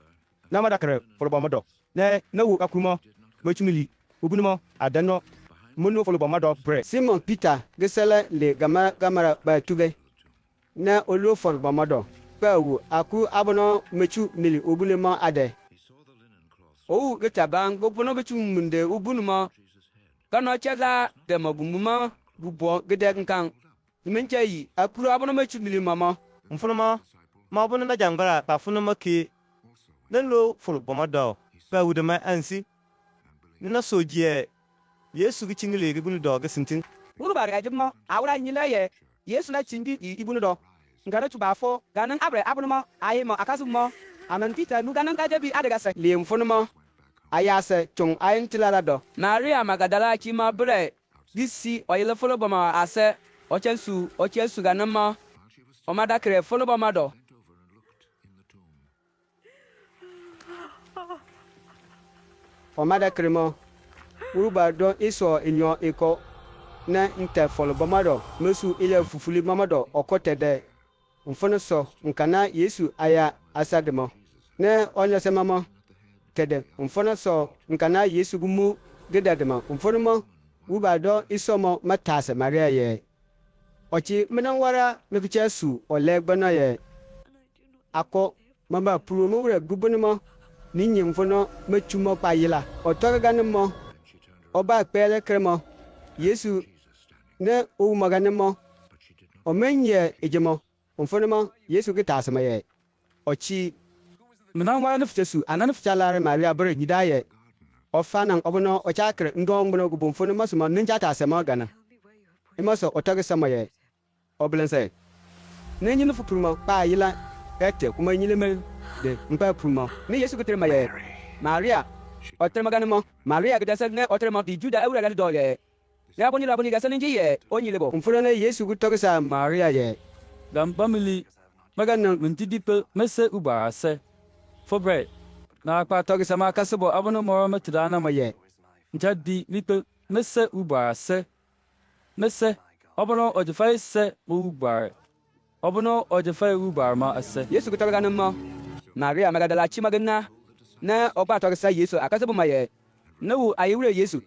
na madakre fo bomado ne na wu akumo mechumili ubunumo adano munu fo bomado bre Simon Peter gesele le gamara ba tube na olu fo bomado pa wu aku abono mechu mili ubulema ade owu gita bang gubuno bechu munde ubunuma kano chela de mabumuma bubo gede nkan menche yi akuru abono mechu mili mama mfunuma ma bunu na jangara pa funuma ki den lo fulu bomado pa wude ma ansi ni na sojie Yesu gi chingile gi bunu do ga sintin uru bare ajimo awra nyila ye Yesu na chindi ibunu do ngara tuba fo ganan abre abunuma ayi mo akasumo anan Peter nu ganan gaje bi adaga se le mfunuma ayase tung ayin tilala do Maria Magdala chima bre disi oyele folo boma ase ochensu ganan ma omada kre folo boma do omada kremo uruba do iso inyo iko na nte folo bomado mesu ile fufuli mamado okotede mfono so nkana Yesu aya asademo ne onye se mama tede mfono so nkana Yesu gumu gedadema mfono mo uruba do iso mo matase Maria ye ochi menan wara mekicha su ole gbana ye ako mama puru mo wure gubunu mo ninyi mfono mechumo payila otogaganimo oba pele kremo Yesu ne o maganimo omenye ejemo mfonoma Yesu gitasema ye ochi Mina mwa nuftesu anan fchalare Maria bre hidaye ofanan obono ochakre ndong bono gubo mfonoma suma ninja tasema gana imoso otogesema ye oblense nenyi nufu pruma pa yila ete kuma nyile mel de mpa pruma ni Yesu gitrema ye Maria otrema ganimo Maria gidasa ne otrema di Juda ewura gani do ye ya boni la boni gasa ninji ye onyilebo mfonona Yesu gutogesa Maria ye Gambamili magana mintidipe mese ubase for bread na kwa togi sama kasebo abono moro matidana maye njadi lipe mese ubase mese abono ojefai se ubar abono ojefai ubar ma ase Yesu gutoga nama Maria Magdala chimagana na oba togesa Yesu akasebo maye na wu ayiwure Yesu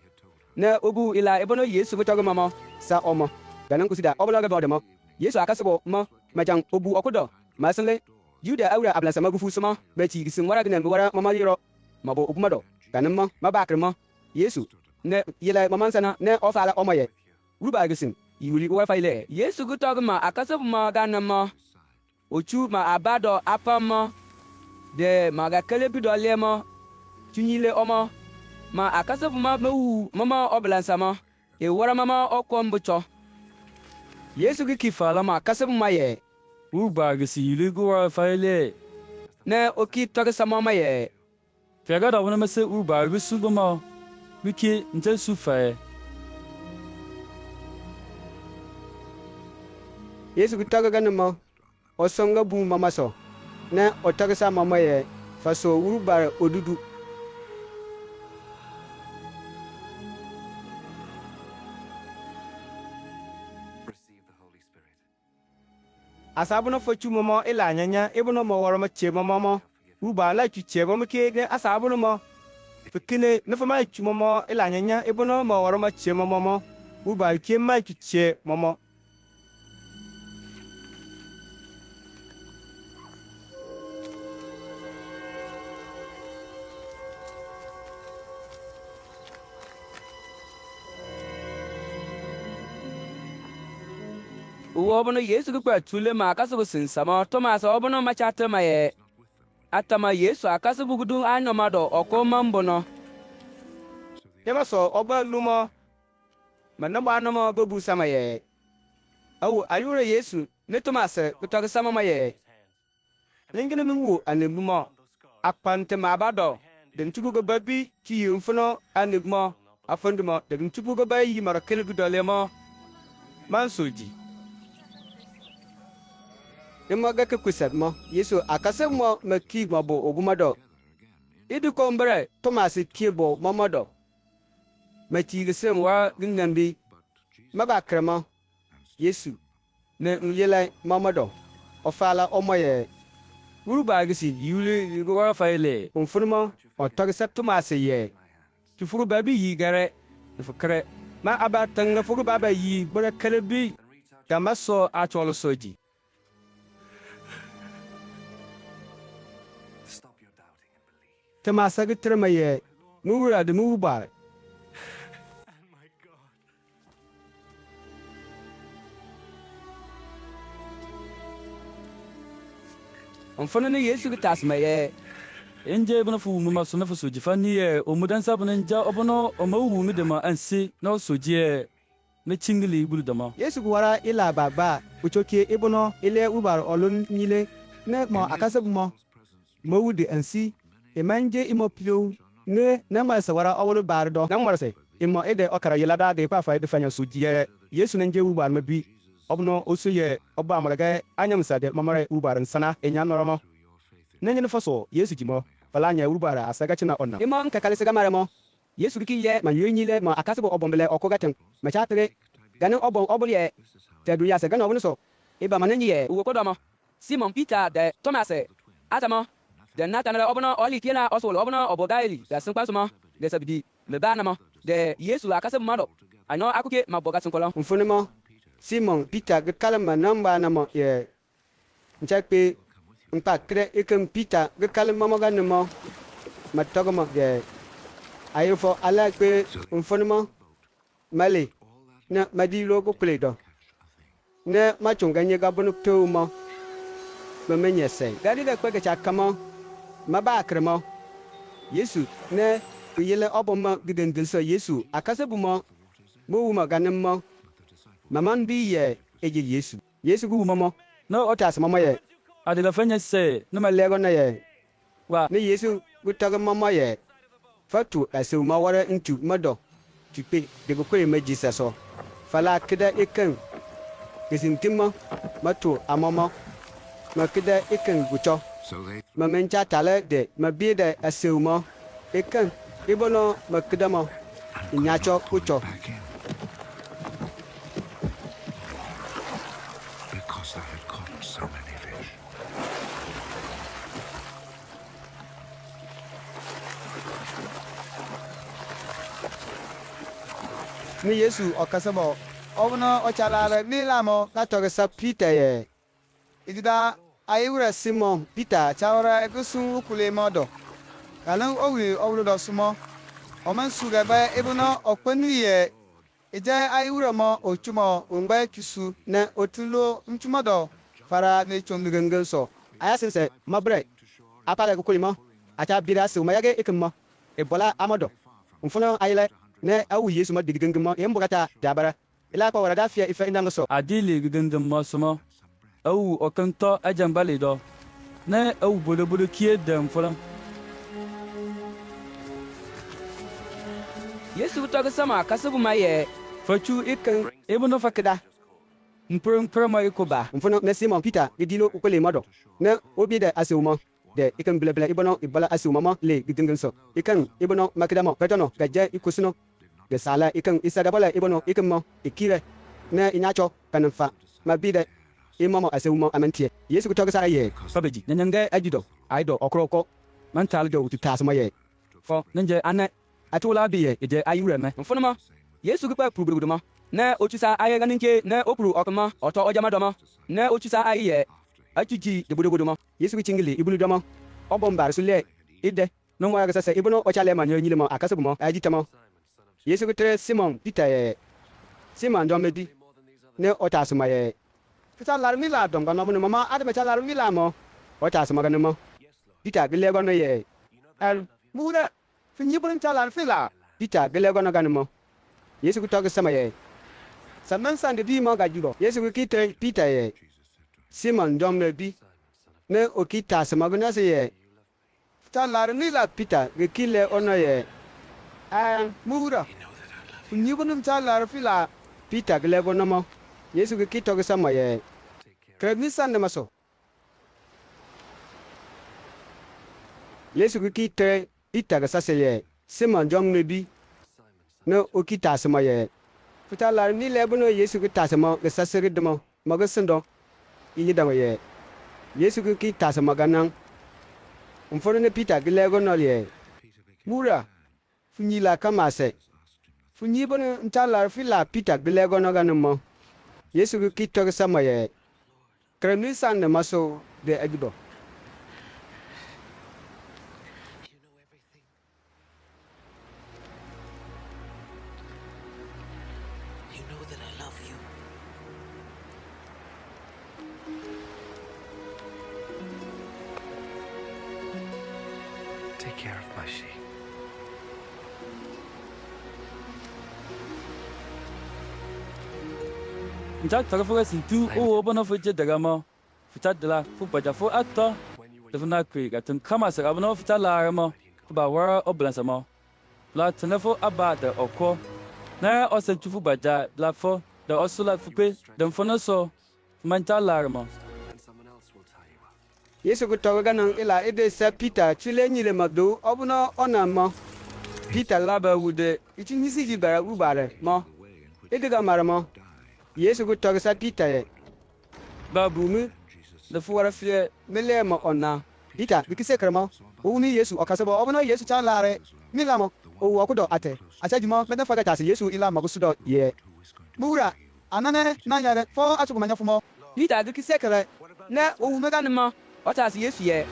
na obu ila ebono Yesu gutoga mama sa omo ganan kusida obologa bodemo Yesu akasebo ma majang obu okudo masanle Juda awra ablansa magufu suma beti gisin wara gnen wara mama yiro mabo obumado ganamma mabakrema Yesu ne yela mama sana ne ofala omoye ruba gisin yuri wara faile Yesu gutogma akasebo ma ganamma ochu ma abado apama de maga kelebido lema tunyile omo ma akasebo ma mewu mama oblansa ma e wara mama okombucho Yesu gikifala ma akasebo ma ye ubar gisi yuligo wa faile ne oki togesa mama ye fega da wona mese ubar bisu goma wiki nte sufa Yesu gutoga ganamo osonga bu mama so ne otogesa mama ye faso urubar odudu Receive the Holy Spirit. asabuno fochu momo ila nyanya ibuno mo woro mache momo uba la chuche mo ke ne asabuno mo fikine ne fama chu momo ila nyanya ibuno mo woro mache momo uba ke ma chuche momo obono Yesu gukwa tule ma akasebo sinsama Thomas obono machate maye atama Yesu akasebo gudu anyomado okoma mbono yemaso oba lumo manamba anamo bebu samaye awu ayure Yesu ne Thomas gutogesa mama ye lengene mungu anebumo akpante mabado den tugo babi ki yumfuno anebumo afondi mo de tupu go ba yi mara kel gu dole mo man soji Imo ga ke kusat mo Yesu akase mo maki mo bo ogumado. idi ko mbere Thomas kiebo momodo. Mati gisem wa gingambi. Maba kremo Yesu ne nyele momodo. Ofala omoye wuru ba gisi yule go fa ile unfunmo otogisa Thomas ye. tufuru ba bi yi gare fukre ma aba tanga furu ba ba yi bore kale bi damaso a cholo soji Stop your doubting and believe. Thomas ga trema ye. Muwura de muwba. And my God, onfono ne Yesu ga tasma ye Inje bana fu mu maso na fu soji fa ni e o mudan sa bana nja obono o ma wu mi de ma ansi na soji e na chingili bulu de ma. Yesu gwara ila baba uchokie ibono ile ubar olun nyile ne mo akase mo mawudi ansi emanje imo pio ne na marsa wara awolu bardo Na marse imo ede okara yelada de pa fa de fanya sujiye Yesu nje ubar mabi obno osuye oba amalaga anyamsa de mamare ubar sana enya noromo nenye faso Yesu jimo falanya ubar asaga china onna imo nka kale sega maremo Yesu ki ye ma yenyile ma akase bo obombele okogaten ma chatre ganin oboliye tedu ya sega no bunso iba manenye ye ugo ko domo Simon Peter de Thomas atama de Nathanael obono oli tiela osol obono obogaili da sun kwasuma de sabidi me bana mo de Yesu akase mado ano akuke maboga sun kolon mfunimo Simon Peter ge kalma namba na mo ye nchakpe mpa kre ikem Peter ge kalma mo ga nemo matogo ge ayofo ala pe mfunimo male na madilo ko pledo ne machunga nyega bunu to mo mamenye sei dadi de kwege chakamo mabakremo Yesu ne yele oboma gidendilso Yesu akase bumo mo ma ganemo maman bi ye eje Yesu gu momo no otas momo ye Adila fanya se no malego na ye wa ne Yesu gu taga momo ye fatu asu ma wara ntu modo tupe de go kwere ma Jesus so fala kida ikan kesintima mato amomo makida ikan gucho So they mamencha tale de mabide asu mo ikan ibono makida mo nyacho ucho back in. Because they had caught so many fish. ni Yesu okase mo obono ochalare milamo katogesa Peter ye idida ayiwura Simon Peter chawra egusu kule modo kalan owi owlu do sumo oman suga ba ibono okpanu ye ije ayiwura mo ochumo ngba kisu na otulo nchumodo fara ne chomlugengel so ayasense mabre apale ko kulimo acha bira se umayage ikimmo ebola amodo mfuno ayile ne awu Yesu ma digengemo embugata dabara ila ko wara dafia ife indango so adili gidendem ma suma au okanto ajambali do na au bolo bolo kie dem folam Yesu to ga sama kasabu ma ye fachu ikan ebono fakida mpro ma ikoba mfuno ne Simon Peter idilo ukole modo ne obi de asewmo de ikan bilabila ibono ibala asewmo mo le gidengel so ikan ibono makidamo petono gaje ikusuno de sala ikan isadabala ibono ikan mo ikire ne inyacho kanfa mabide imamo asewmo amantie Yesu kutoga sara ye fabeji nyanyange ajido aido okroko mantal do tutasmo ye fo nje ane atula biye ije ayiwura me mfono ma Yesu gpa pruburudu ma na ochusa aye ganinke na opuru okuma oto ojama domo na ochusa aye achuji de bodobodo ma Yesu kichingili ibulu domo obombar sule ide no mo aga sasa ibono ochale ma nyile mo akasebumo ajitamo Yesu kutre Simon Peter ye Simon domedi ne otasma ye fita larmila donga no mama adama cha larmila mo otasma ganimo Peter gilego no ye al muda finyibun chalan fila Peter gilego no ganimo Yesu kutoga sama ye sannan sande di mo gajugo Yesu kite Peter ye Simon domedi ne okita sama gna se ye chalar nila Peter gikile ono ye muda Ni bunum cha lar fila Peter glebo nomo. Yesu ki kito sama ye. Kredni san maso. Yesu ki kite Peter ga sase ye. Simon jom nebi. No okita sama ye. Futa lar ni lebo no Yesu ki tasama ga sase ridmo. Maga sendo. Iyi dama ye. Yesu ki tasama ganang. Umforo ne Peter glego no ye. Mura. Funyi la kamase. Funyi bono ntala fila Peter glego no ganamo. Yesu ki kito sama ye. Kredni san maso de agido. You know that I love you. Take care of my sheep. Njak tara fuga sintu o bono fuje daga mo. Fita dala fu baja fu ato. Da funa kwi ga tun kama sa abono fita la mo. Fu ba wara oblansa mo. La tanafo aba da oko. Na o sen tufu baja la fo da osula fupe da fono so manta la mo. And someone else will tie you up. Yesu ko toga ganang ila ede sa Peter chile nyile magdo obuno onamo. Peter laba wude ichi nisi jibara ubare mo. Ede ga maramo. Yesu ko toga sa Peter ye. Babu mi da fuwara fie mele mo onna. Peter bikise kramo. Uni Yesu okasebo obuno Yesu cha lare. Milamo o wakudo ate. Acha jimo mede faga tasi Yesu ila magusudo ye. Mura anane nanyare fo achukumanya fumo. Peter gi kisekere ne owu mega nimo otas Yesu ye.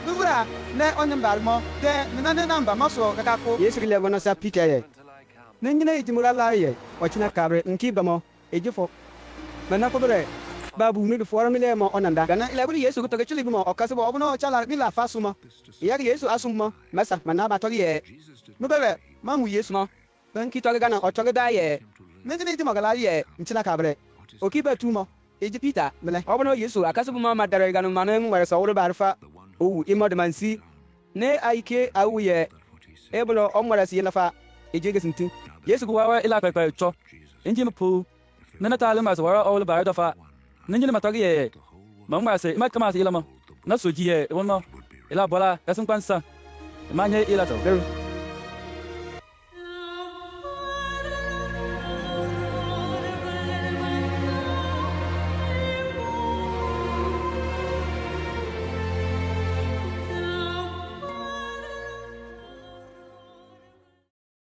Mura ne onye mbalmo de nane namba maso kakako. Yesu ki lebo no sa Peter ye. Until I come. Nengine itimura la ye. Ochina kabre nki bamo. Ejifo. Mana ko bre. Babu mi fuwara mele mo onanda. Gana ile buri Yesu kutoke chuli bimo okasebo obuno cha lare bila fasuma. Ya Yesu asummo. Masa mana ba togi ye. Mubere mamu Yesu mo. Ben ki toga ganang otoga da ye. Nengine itimo gala ye nchina kabre. Okiba tumo. Eji Peter Mele. obono Yesu akasubu ma madare ganu Maneng wara sa woro barfa. Owu imod mansi. Ne aike awu ye. Ebolo omwara si lafa. Ejege sintin. Yesu ko wawa ila pepe cho. Inji mpu. Nana tale mas wara ol ba dafa. Ninji ma togi ye. Mama se ma kama se ila mo. Na soji ye wonno. Ila bola kasun kwansa. Ma nye ila to.